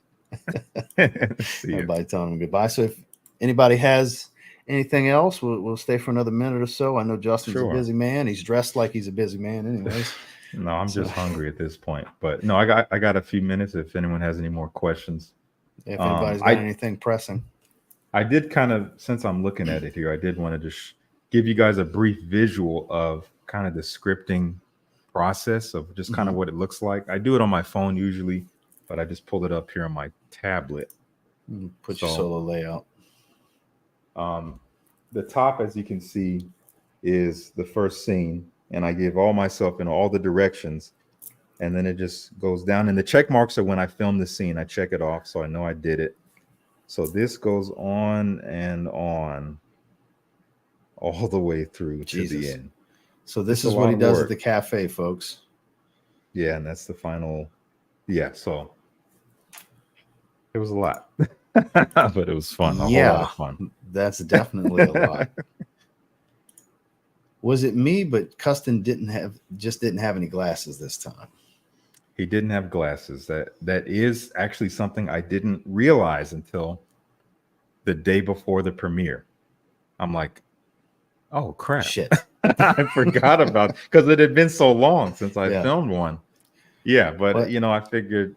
See ya. Everybody telling them goodbye. So if anybody has anything else, we'll stay for another minute or so. I know Justin's Sure. a busy man. He's dressed like he's a busy man anyways. No, I'm just hungry at this point. But no, I got a few minutes if anyone has any more questions. If anybody's got anything pressing. I did kind of, since I'm looking at it here, I did want to just give you guys a brief visual of kind of the scripting process of just kind of what it looks like. I do it on my phone usually, but I just pulled it up here on my tablet. Put your solo layout. The top, as you can see, is the first scene, and I give all myself in all the directions, and then it just goes down. And the check marks are when I film the scene. I check it off so I know I did it. So this goes on and on all the way through to the end. So this It's a is what he lot of does work. at the cafe, folks. Yeah, and that's the final. Yeah, so it was a lot, but it was fun. A whole lot of fun. That's definitely a lot. Was it me? But Custon didn't have any glasses this time. He didn't have glasses. That is actually something I didn't realize until the day before the premiere. I'm like, oh crap. Shit. I forgot about, because it had been so long since I filmed one. Yeah, but I figured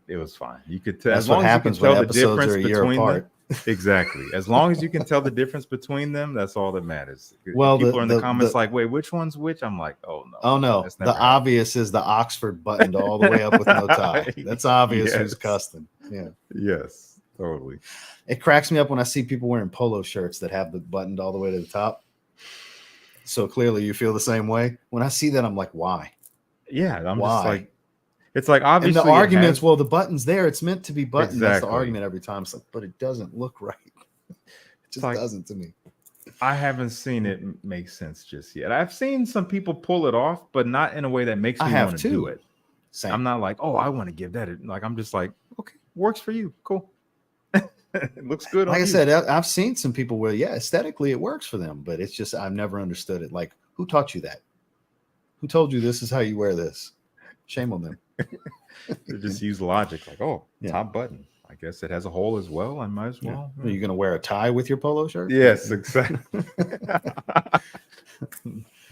it was fine. You could tell, That's as long what as you happens can tell when the episodes difference are a year between apart. them. Exactly. As long as you can tell the difference between them, that's all that matters. Well, People are in the comments like, wait, which one's which? I'm like, oh no. Oh no. That's The never obvious is the Oxford buttoned all the way up with no tie. That's obvious who's Yes. Custon. Yeah. Yes, totally. It cracks me up when I see people wearing polo shirts that have the buttoned all the way to the top. So clearly you feel the same way. When I see that, I'm like, why? Yeah, I'm Why? just like, it's like obviously And the it arguments, has- well, the button's there. It's meant to be buttoned. That's the Exactly. argument every time. It's like, but it doesn't look right. It just like- doesn't to me. I haven't seen it make sense just yet. I've seen some people pull it off, but not in a way that makes me I have want to do too. it. Same. I'm not like, oh, I want to give that. Like, I'm just like, okay, works for you. Cool. It looks good. Like on I you. said, I've seen some people where, yeah, aesthetically it works for them, but it's just I've never understood it. Like, who taught you that? Who told you this is how you wear this? Shame on them. They just use logic, like, oh, Yeah. top button. I guess it has a hole as well. I might as Yeah. well. Are you going to wear a tie with your polo shirt? Yes, exactly.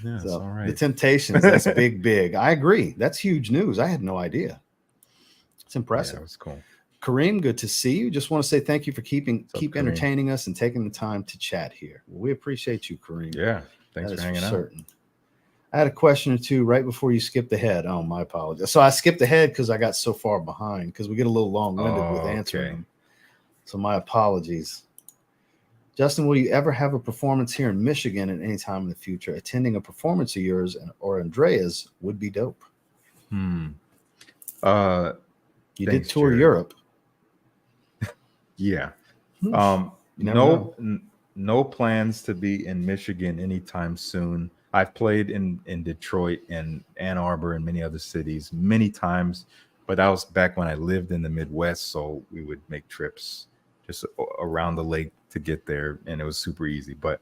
Yes, So, all right. The Temptations, that's big. I agree. That's huge news. I had no idea. It's impressive. Yeah, it was cool. Kareem, good to see you. Just want to say thank you for keep Kareem? entertaining us and taking the time to chat here. Well, we appreciate you, Kareem. Yeah, thanks That for is hanging out. certain. I had a question or two right before you skipped ahead. Oh, my apologies. So I skipped ahead because I got so far behind because we get a little long-winded with answering Okay. them. So my apologies. Justin, will you ever have a performance here in Michigan at any time in the future? Attending a performance of yours or Andrea's would be dope. Uh, You Thanks, did tour Jared. Europe. yeah. You never No, know. no plans to be in Michigan anytime soon. I've played in Detroit and Ann Arbor and many other cities many times, but that was back when I lived in the Midwest, so we would make trips just around the lake to get there, and it was super easy. But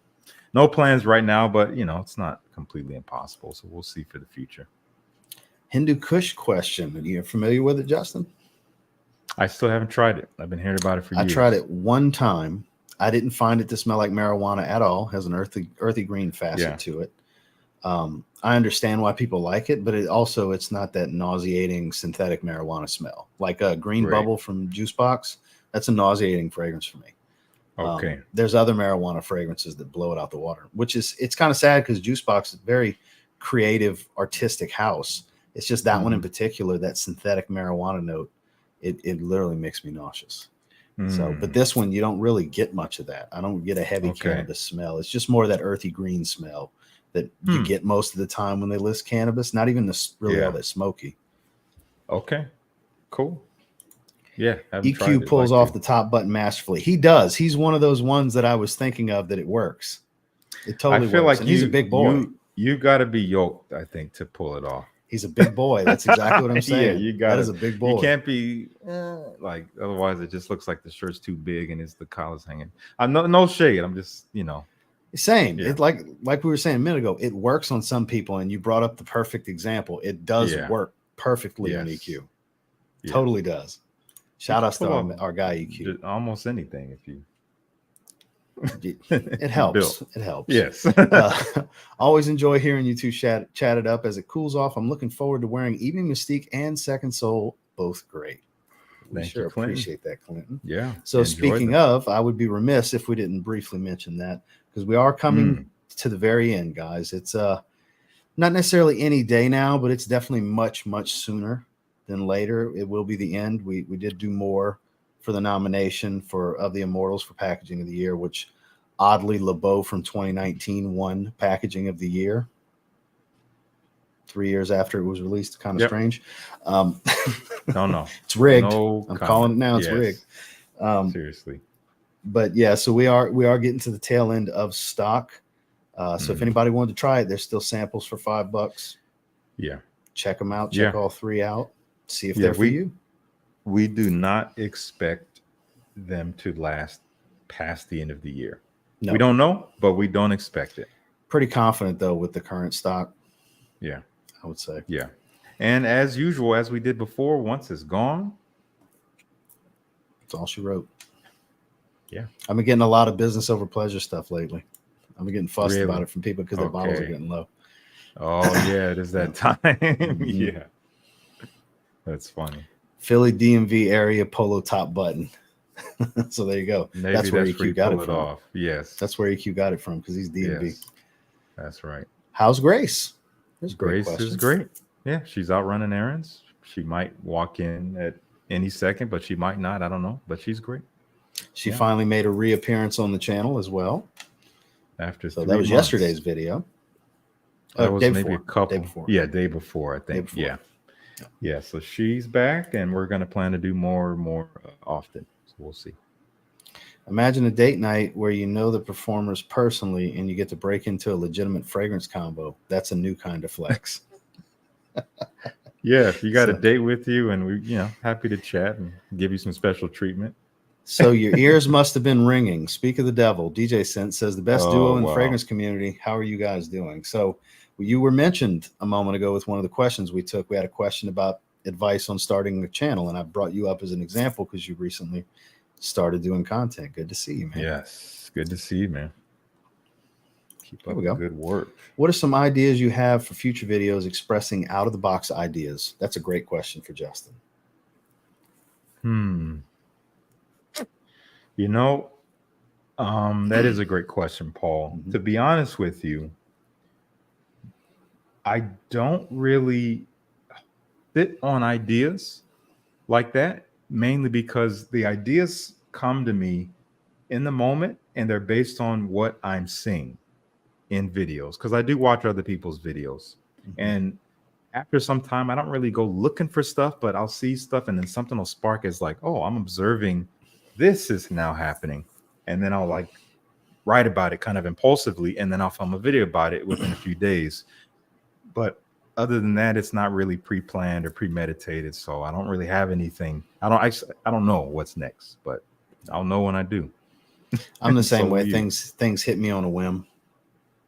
no plans right now, but it's not completely impossible, so we'll see for the future. Hindu Kush question. Are you familiar with it, Justin? I still haven't tried it. I've been hearing about it for years. I tried it one time. I didn't find it to smell like marijuana at all. It has an earthy green facet to it. I understand why people like it, but it's not that nauseating synthetic marijuana smell. Like a green bubble from Juice Box, that's a nauseating fragrance for me. Okay. There's other marijuana fragrances that blow it out the water, it's kind of sad because Juice Box is a very creative, artistic house. It's just that one in particular, that synthetic marijuana note, it literally makes me nauseous. So, but this one, you don't really get much of that. I don't get a heavy cannabis smell. It's just more of that earthy green smell that you get most of the time when they list cannabis. Not even really all that smoky. Okay, cool. Yeah, EQ pulls off the top button masterfully. He does. He's one of those ones that I was thinking of that it works. It totally I feel works. like And he's a big boy. You got to be yoked, I think, to pull it off. He's a big boy. That's exactly what I'm saying. Yeah, you got. That is a big boy. You can't be like, otherwise it just looks like the shirt's too big and it's the collar's hanging. I'm no shade. I'm just Same. Yeah. It like we were saying a minute ago. It works on some people, and you brought up the perfect example. It does work perfectly on EQ. Yeah. Totally does. Shout out to our guy EQ. Almost anything if you. It helps. It helps. Yes. Always enjoy hearing you two chat it up as it cools off. I'm looking forward to wearing Evening Mystique and Second Soul. Both great. We sure appreciate that, Clinton. Yeah. So speaking of, I would be remiss if we didn't briefly mention that because we are coming to the very end, guys. It's not necessarily any day now, but it's definitely much, much sooner than later. It will be the end. We did do more for the nomination of the Immortals for Packaging of the Year, which oddly LeBeau from 2019 won Packaging of the Year 3 years after it was released. Kind of strange. No. It's rigged. No I'm calling it now. It's rigged. Seriously. But yeah, so we are getting to the tail end of stock. So if anybody wanted to try it, there's still samples for $5. Yeah. Check them out. Check all three out. See if they're for you. We do not expect them to last past the end of the year. No. We don't know, but we don't expect it. Pretty confident though with the current stock. Yeah. I would say. Yeah. And as usual, as we did before, once it's gone, that's all she wrote. Yeah. I've been getting a lot of business over pleasure stuff lately. I've been getting fussed about it from people because their bottles are getting low. Oh, yeah, it is that time. Yeah. That's funny. Philly DMV area polo top button. So there you go. Maybe that's where EQ got it from. Off. Yes. That's where EQ got it from because he's DMV. Yes. That's right. How's Grace? Grace is great. Yeah, she's out running errands. She might walk in at any second, but she might not. I don't know. But she's great. She finally made a reappearance on the channel as well. After so that was yesterday's video. That was maybe a couple. Day before. Yeah, day before, I think. Yeah. So she's back, and we're going to plan to do more often. So we'll see. Imagine a date night where you know the performers personally, and you get to break into a legitimate fragrance combo. That's a new kind of flex. Yeah, if you got a date with you, and we, happy to chat and give you some special treatment. So your ears must have been ringing. Speak of the devil. DJ Sense says the best duo in the fragrance community. How are you guys doing? So you were mentioned a moment ago with one of the questions we took. We had a question about advice on starting a channel, and I brought you up as an example because you recently started doing content. Good to see you, man. Yes, good to see you, man. Keep up the good work. What are some ideas you have for future videos expressing out of the box ideas? That's a great question for Justin. That is a great question, Paul. To be honest with you, I don't really sit on ideas like that, mainly because the ideas come to me in the moment and they're based on what I'm seeing in videos. Because I do watch other people's videos. And after some time, I don't really go looking for stuff, but I'll see stuff and then something will spark as like, oh, I'm observing this is now happening. And then I'll like write about it kind of impulsively. And then I'll film a video about it within a few days. But other than that, it's not really pre-planned or premeditated. So I don't really have anything. I don't know what's next, but I'll know when I do. I'm the same So way. you- Things hit me on a whim.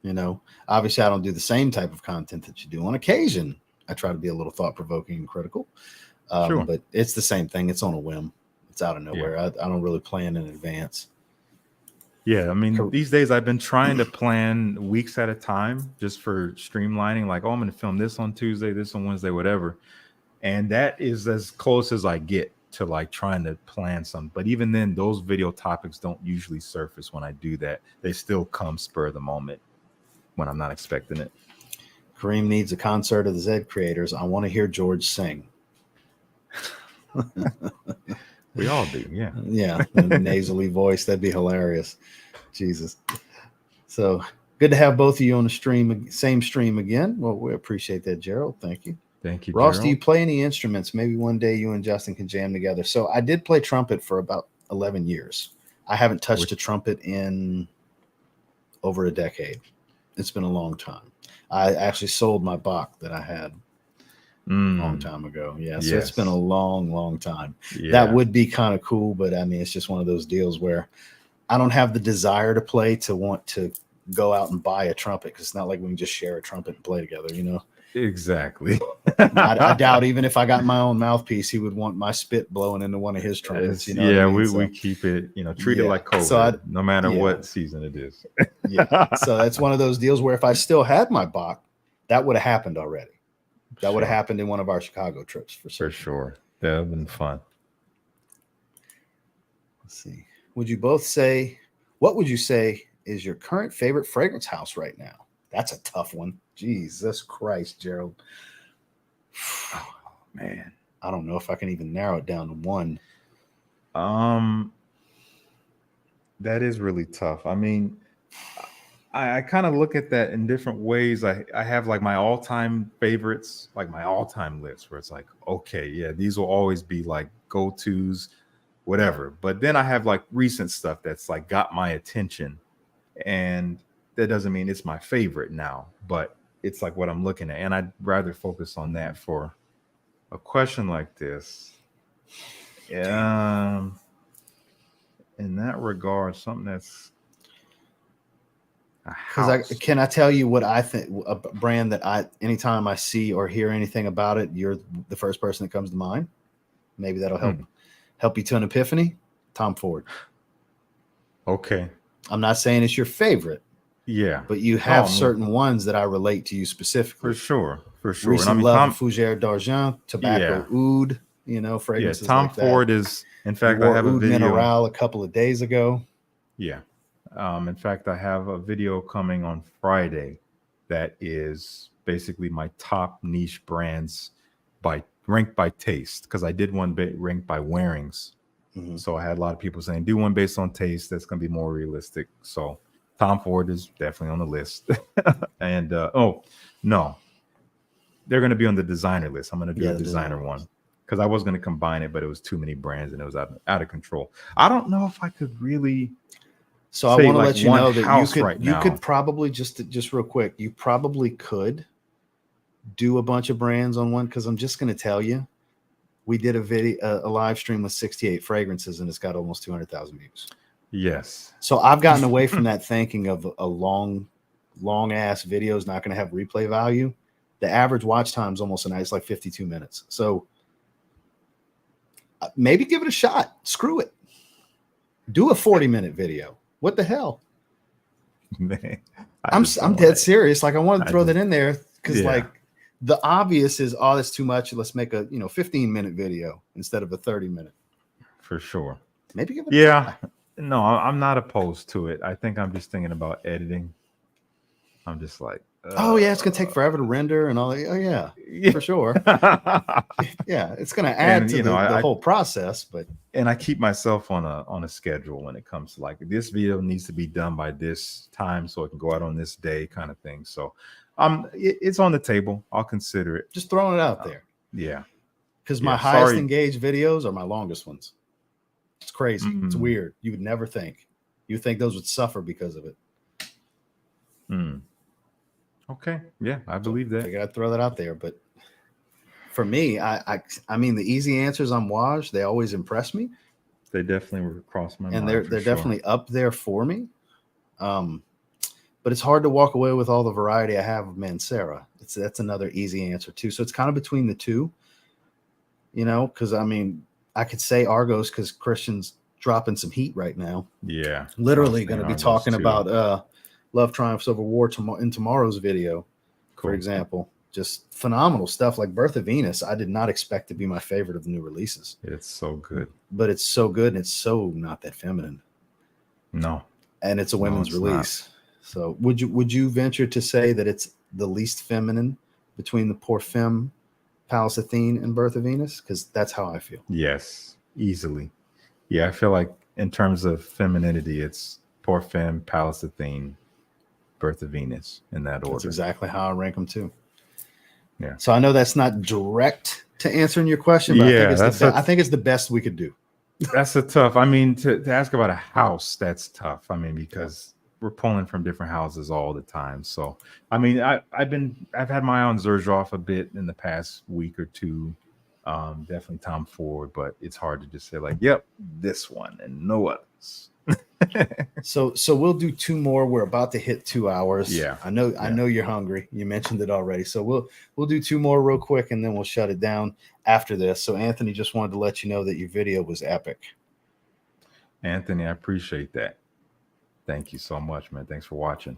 You know, obviously I don't do the same type of content that you do. On occasion, I try to be a little thought-provoking and critical. Sure. But it's the same thing. It's on a whim. It's out of nowhere. I don't really plan in advance. Yeah, I mean, Cor- these days I've been trying to plan weeks at a time just for streamlining. Like, oh, I'm going to film this on Tuesday, this on Wednesday, whatever. And that is as close as I get to like trying to plan some. But even then, those video topics don't usually surface when I do that. They still come spur of the moment when I'm not expecting it. Kareem needs a concert of the Zed creators. I want to hear George sing. We all do, yeah. Yeah, a nasally voice. That'd be hilarious. Jesus. So good to have both of you on the stream, same stream again. Well, we appreciate that, Gerald. Thank you. Thank you, Ross, Gerald. do you play any instruments? Maybe one day you and Justin can jam together. So I did play trumpet for about 11 years. I haven't touched a trumpet in over a decade. It's been a long time. I actually sold my Bach that I had a long time ago. Yeah, so it's been a long, long time. Yeah. That would be kind of cool, but I mean, it's just one of those deals where I don't have the desire to play to want to go out and buy a trumpet because it's not like we can just share a trumpet and play together, you know? Exactly. I doubt even if I got my own mouthpiece, he would want my spit blowing into one of his trumpets. You know yeah, what I mean? we keep it, treat it like COVID, So no matter what season it is. Yeah. So that's one of those deals where if I still had my Bach, that would have happened already. That would have happened in one of our Chicago trips for sure. That would have been fun. Let's see. What would you say is your current favorite fragrance house right now? That's a tough one. Jesus Christ, Gerald. Oh, man. I don't know if I can even narrow it down to one. That is really tough. I mean, I kind of look at that in different ways. I have like my all-time favorites, like my all-time list where it's like, okay, yeah, these will always be like go-tos, whatever. But then I have like recent stuff that's like got my attention, and that doesn't mean it's my favorite now, but it's like what I'm looking at. And I'd rather focus on that for a question like this. In that regard, something that's Because can I tell you what I think? A brand that anytime I see or hear anything about it, you're the first person that comes to mind. Maybe that'll help you to an epiphany. Tom Ford. Okay. I'm not saying it's your favorite. Yeah. But you have certain ones that I relate to you specifically. For sure. Recent and I mean, Love of Fougère d'Argent, Tobacco Oud, fragrances Tom like Ford that. is, in fact, I have a Oud video. Mineral a couple of days ago. Yeah. In fact, I have a video coming on Friday that is basically my top niche brands ranked by taste, because I did one ranked by wearings. Mm-hmm. So I had a lot of people saying, do one based on taste. That's going to be more realistic. So Tom Ford is definitely on the list. And no, they're going to be on the designer list. I'm going to do a designer one because I was going to combine it, but it was too many brands and it was out of control. I don't know if I could really. So I want to let you know that you could probably just real quick, you probably could do a bunch of brands on one, because I'm just going to tell you, we did a live stream with 68 fragrances and it's got almost 200,000 views. Yes. So I've gotten away from that thinking of a long ass video is not going to have replay value. The average watch time is almost it's like 52 minutes. So maybe give it a shot. Screw it. Do a 40-minute video. What the hell? Man, I'm dead serious. Like I wanted to throw that in there because like the obvious is, oh, that's too much. Let's make a 15-minute video instead of a 30-minute. For sure. Maybe give it a try. No, I'm not opposed to it. I think I'm just thinking about editing. I'm just like, Oh yeah, it's gonna take forever to render and all that. Oh yeah, for sure. Yeah, it's gonna add And, to the whole process, but and I keep myself on a schedule when it comes to like this video needs to be done by this time so it can go out on this day, kind of thing. So it's on the table. I'll consider it. just throwing it out there. Yeah. Because Yeah, my highest sorry. engaged videos are my longest ones. It's crazy. It's Mm. weird. You would never think. You would think those would suffer because of it. Okay. Yeah, I believe I that. gotta throw that out there. But for me, I mean, the easy answers on Waj, they always impress me, They definitely were across my and mind. they're definitely up there for me. But it's hard to walk away with all the variety I have of Mancera. That's another easy answer too. So it's kind of between the two, you know, because I mean, I could say Argos because Christian's dropping some heat right now. Yeah. Literally I'll going to say be Argos talking too. about Love Triumphs Over War in tomorrow's video, for Cool. example. Just phenomenal stuff like Birth of Venus. I did not expect to be my favorite of the new releases, It's so good. but it's so good and it's so not that feminine. No. And it's a women's it's release. So would you venture to say that it's the least feminine between the Poor Femme, Palace Athene, and Birth of Venus? Because that's how I feel. Yes. Easily. Yeah, I feel like in terms of femininity, it's Poor Femme, Palace Athene, Birth of Venus in that order. That's exactly how I rank them too. Yeah. So I know that's not direct to answering your question, but Yeah, I think it's the best we could do. That's a tough. I mean, to ask about a house, that's tough. I mean, because we're pulling from different houses all the time. So, I mean, I've had my eye on Zaharoff a bit in the past week or two. Definitely Tom Ford, but it's hard to just say like, yep, this one and no others. So we'll do two more. We're about to hit 2 hours. Yeah. I know you're hungry. You mentioned it already. So we'll do two more real quick and then we'll shut it down after this. So Anthony, just wanted to let you know that your video was epic. Anthony, I appreciate that. Thank you so much, man. Thanks for watching.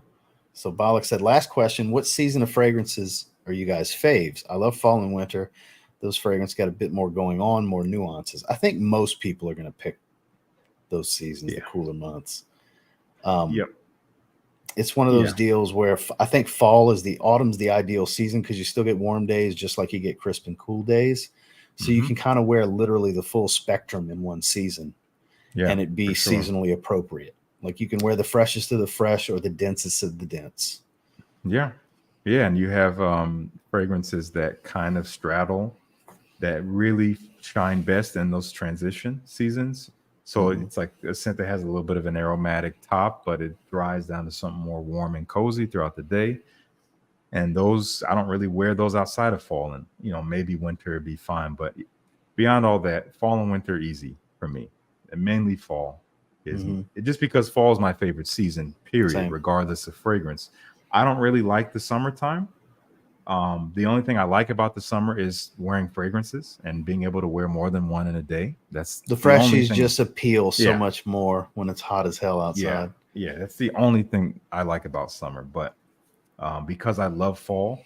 So Bollock said, last question, what season of fragrances are you guys faves? I love fall and winter. Those fragrances got a bit more going on, more nuances. I think most people are going to pick those seasons, the cooler months. Yep. It's one of those deals where I think autumn's the ideal season because you still get warm days just like you get crisp and cool days. So you can kind of wear literally the full spectrum in one season and it be seasonally appropriate. Like you can wear the freshest of the fresh or the densest of the dense. Yeah. Yeah. And you have fragrances that kind of straddle that really shine best in those transition seasons. So it's like a scent that has a little bit of an aromatic top, but it dries down to something more warm and cozy throughout the day. And those, I don't really wear those outside of fall, and maybe winter would be fine. But beyond all that, fall and winter easy for me. And mainly fall is just because fall is my favorite season, period, Same. regardless of fragrance. I don't really like the summertime. The only thing I like about the summer is wearing fragrances and being able to wear more than one in a day. That's the freshies just appeal so much more when it's hot as hell outside. Yeah, that's the only thing I like about summer. But because I love fall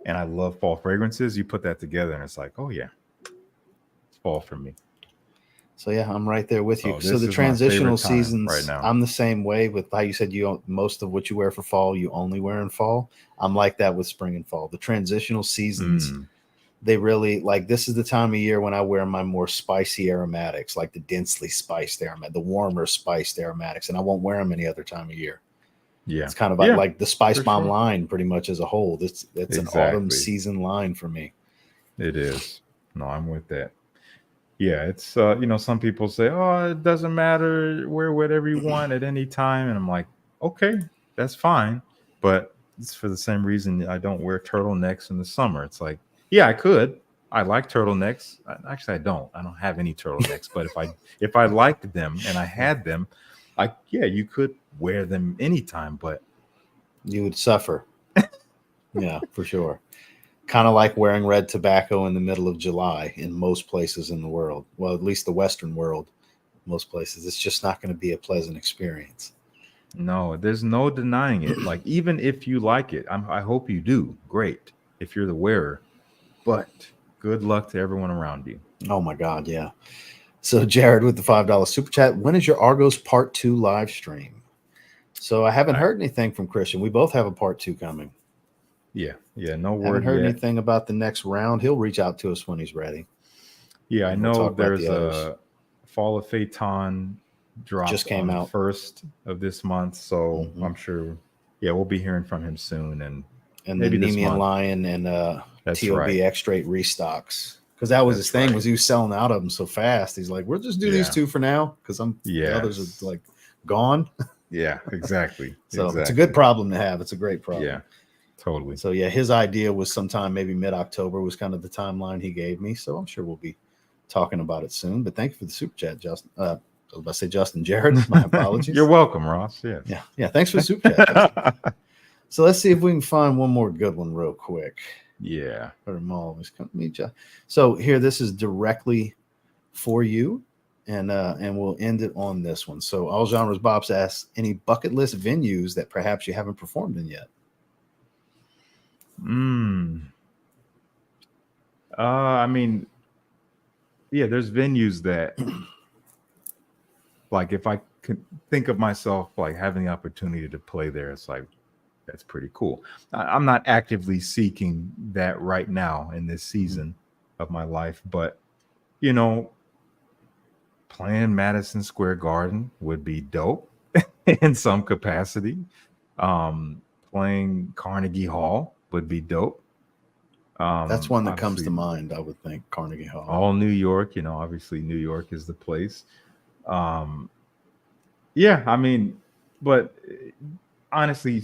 and I love fall fragrances, you put that together and it's like, oh yeah, it's fall for me. So yeah, I'm right there with you. Oh, so the transitional seasons, right now. I'm the same way with how you said most of what you wear for fall, you only wear in fall. I'm like that with spring and fall. The transitional seasons, they really like, this is the time of year when I wear my more spicy aromatics, like the densely spiced aromatic, the warmer spiced aromatics, and I won't wear them any other time of year. Yeah. It's kind of like the Spice Bomb line pretty much as a whole. It's an autumn season line for me. It is. No, I'm with that. Yeah, it's some people say, oh, it doesn't matter, wear whatever you want at any time, and I'm like, okay, that's fine, but it's for the same reason I don't wear turtlenecks in the summer. It's like, yeah, I could. I like turtlenecks. Actually, I don't have any turtlenecks, but if I liked them and I had them, you could wear them anytime, but you would suffer. Yeah, for sure. Kind of like wearing red tobacco in the middle of July in most places in the world. Well, at least the Western world, most places. It's just not going to be a pleasant experience. No, there's no denying it. Like, even if you like it, I hope you do. Great, if you're the wearer. But good luck to everyone around you. Oh, my God, yeah. So, Jared with the $5 super chat. When is your Argos Part 2 live stream? So, I haven't heard anything from Christian. We both have a Part 2 coming. Yeah. No Haven't word heard yet. anything about the next round. He'll reach out to us when he's ready. Yeah, I And we'll know talk about there's the others. a Fall of Phaeton dropped Just came on out. the 1st of this month, so Mhm. I'm sure. Yeah, we'll be hearing from him soon, and And maybe then this Nemean month. Lion and That's TOB right. X-Straight restocks. Because that was That's his thing, right. was he was selling out of them so fast. He's like, we'll just do these Yeah. two for now because the others Yes. are like gone. Yeah, exactly. So it's a Exactly. good problem to have. It's a great problem. Yeah, totally. So yeah, his idea was sometime maybe mid-October was kind of the timeline he gave me. So I'm sure we'll be talking about it soon. But thank you for the super chat, Justin. I was about to say Justin Jared. My apologies. You're welcome, Ross. Yes. Yeah. Thanks for the super chat, Justin. So let's see if we can find one more good one real quick. Yeah. So here, this is directly for you, and we'll end it on this one. So All Genres Bobs asks, any bucket list venues that perhaps you haven't performed in yet? I mean, yeah, there's venues that, like, if I could think of myself like having the opportunity to play there, it's like, that's pretty cool. I'm not actively seeking that right now in this season of my life, but you know, playing Madison Square Garden would be dope in some capacity. Playing Carnegie Hall would be dope. That's one that comes to obviously, mind, I would think. Carnegie Hall. all New York, you know, obviously New York is the place. Yeah, I mean, but honestly,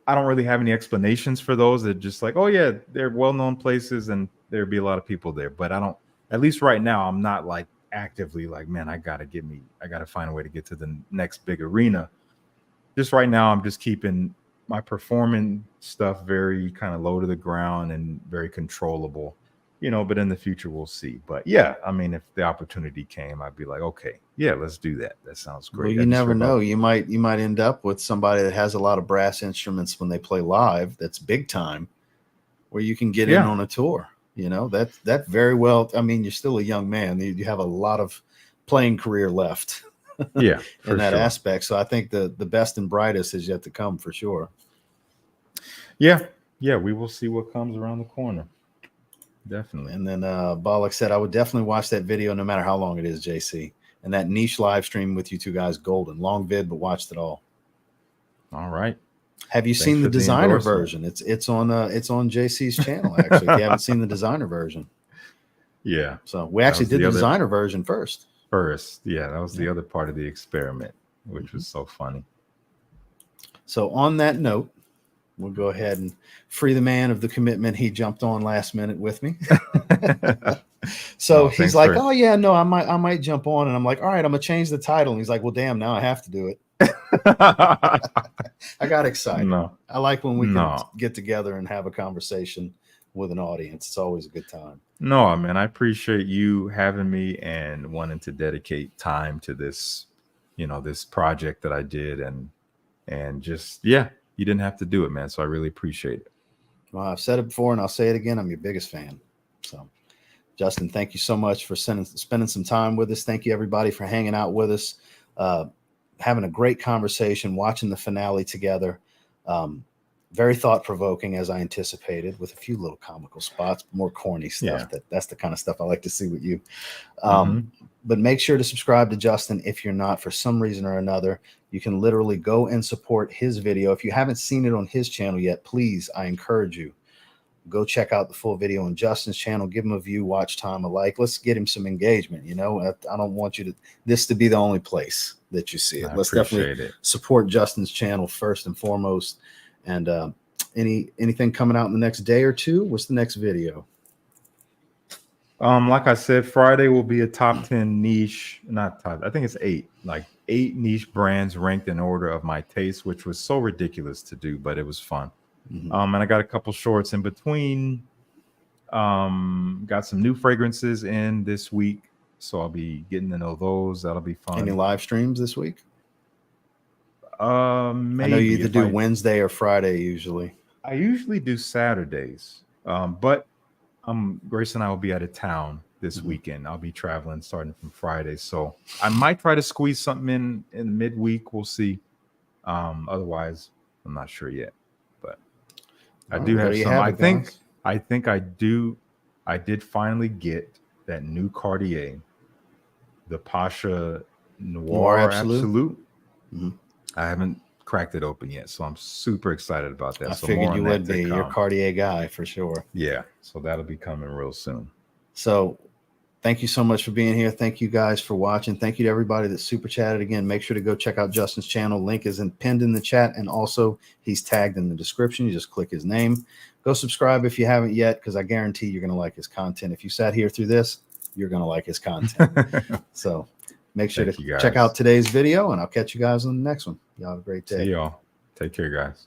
I don't really have any explanations for those. That just like, oh yeah, they're well-known places and there'd be a lot of people there. But I don't, at least right now, I'm not like actively like, man, I gotta find a way to get to the next big arena. Just right now, I'm just keeping my performing stuff very kind of low to the ground and very controllable, you know, but in the future we'll see. But yeah, I mean, if the opportunity came, I'd be like, okay, yeah, let's do that. That sounds great. Well, you never know. You might end up with somebody that has a lot of brass instruments when they play live. That's big time, where you can get in on a tour. You know, that very well. I mean, you're still a young man. You have a lot of playing career left. Yeah, in that aspect. So I think the best and brightest is yet to come for sure. Yeah, we will see what comes around the corner. Definitely. And then Bollock said, I would definitely watch that video no matter how long it is, JC. And that niche live stream with you two guys, golden. Long vid, but watched it all. All right. Have you seen the designer version? It's on JC's channel, actually, if you haven't seen the designer version. Yeah. So we actually did the designer version first. Yeah, that was the other part of the experiment, which was so funny. So on that note, we'll go ahead and free the man of the commitment. He jumped on last minute with me. So he's like, oh yeah, no, I might jump on. And I'm like, all right, I'm gonna change the title. And he's like, well, damn, now I have to do it. I got excited. No. I like when we can get together and have a conversation with an audience. It's always a good time. No, man, I appreciate you having me and wanting to dedicate time to this, you know, this project that I did, and just, yeah, you didn't have to do it, man. So I really appreciate it. Well, I've said it before and I'll say it again. I'm your biggest fan. So Justin, thank you so much for spending some time with us. Thank you everybody for hanging out with us, having a great conversation, watching the finale together. Very thought-provoking, as I anticipated, with a few little comical spots, more corny stuff. Yeah. That's the kind of stuff I like to see with you. But make sure to subscribe to Justin if you're not, for some reason or another. You can literally go and support his video. If you haven't seen it on his channel yet, please, I encourage you, go check out the full video on Justin's channel. Give him a view, watch time, a like. Let's get him some engagement. You know, I don't want this to be the only place that you see it. Let's definitely support Justin's channel first and foremost. And anything coming out in the next day or two? What's the next video? Like I said, Friday will be a top 10 niche, not top, I think it's 8 niche brands ranked in order of my taste, which was so ridiculous to do, but it was fun. And I got a couple shorts in between. Got some new fragrances in this week, so I'll be getting to know those. That'll be fun. Any live streams this week? Maybe. I know you either do Wednesday or Friday usually. I usually do Saturdays, but Grace and I will be out of town this weekend. I'll be traveling starting from Friday, so I might try to squeeze something in midweek. We'll see. Otherwise, I'm not sure yet. But I do there have you some. have I it, think guys. I did finally get that new Cartier, the Pasha Noir Absolute. Mhm. I haven't cracked it open yet, so I'm super excited about that. I So figured more you on that would to be. You're a come. Cartier guy for sure. Yeah, so that'll be coming real soon. So thank you so much for being here. Thank you guys for watching. Thank you to everybody that super chatted. Again, make sure to go check out Justin's channel. Link is pinned in the chat, and also he's tagged in the description. You just click his name. Go subscribe if you haven't yet, because I guarantee you're going to like his content. If you sat here through this, you're going to like his content. So make sure Thank to you, guys. check out today's video, and I'll catch you guys on the next one. Y'all have a great day. See y'all. Take care, guys.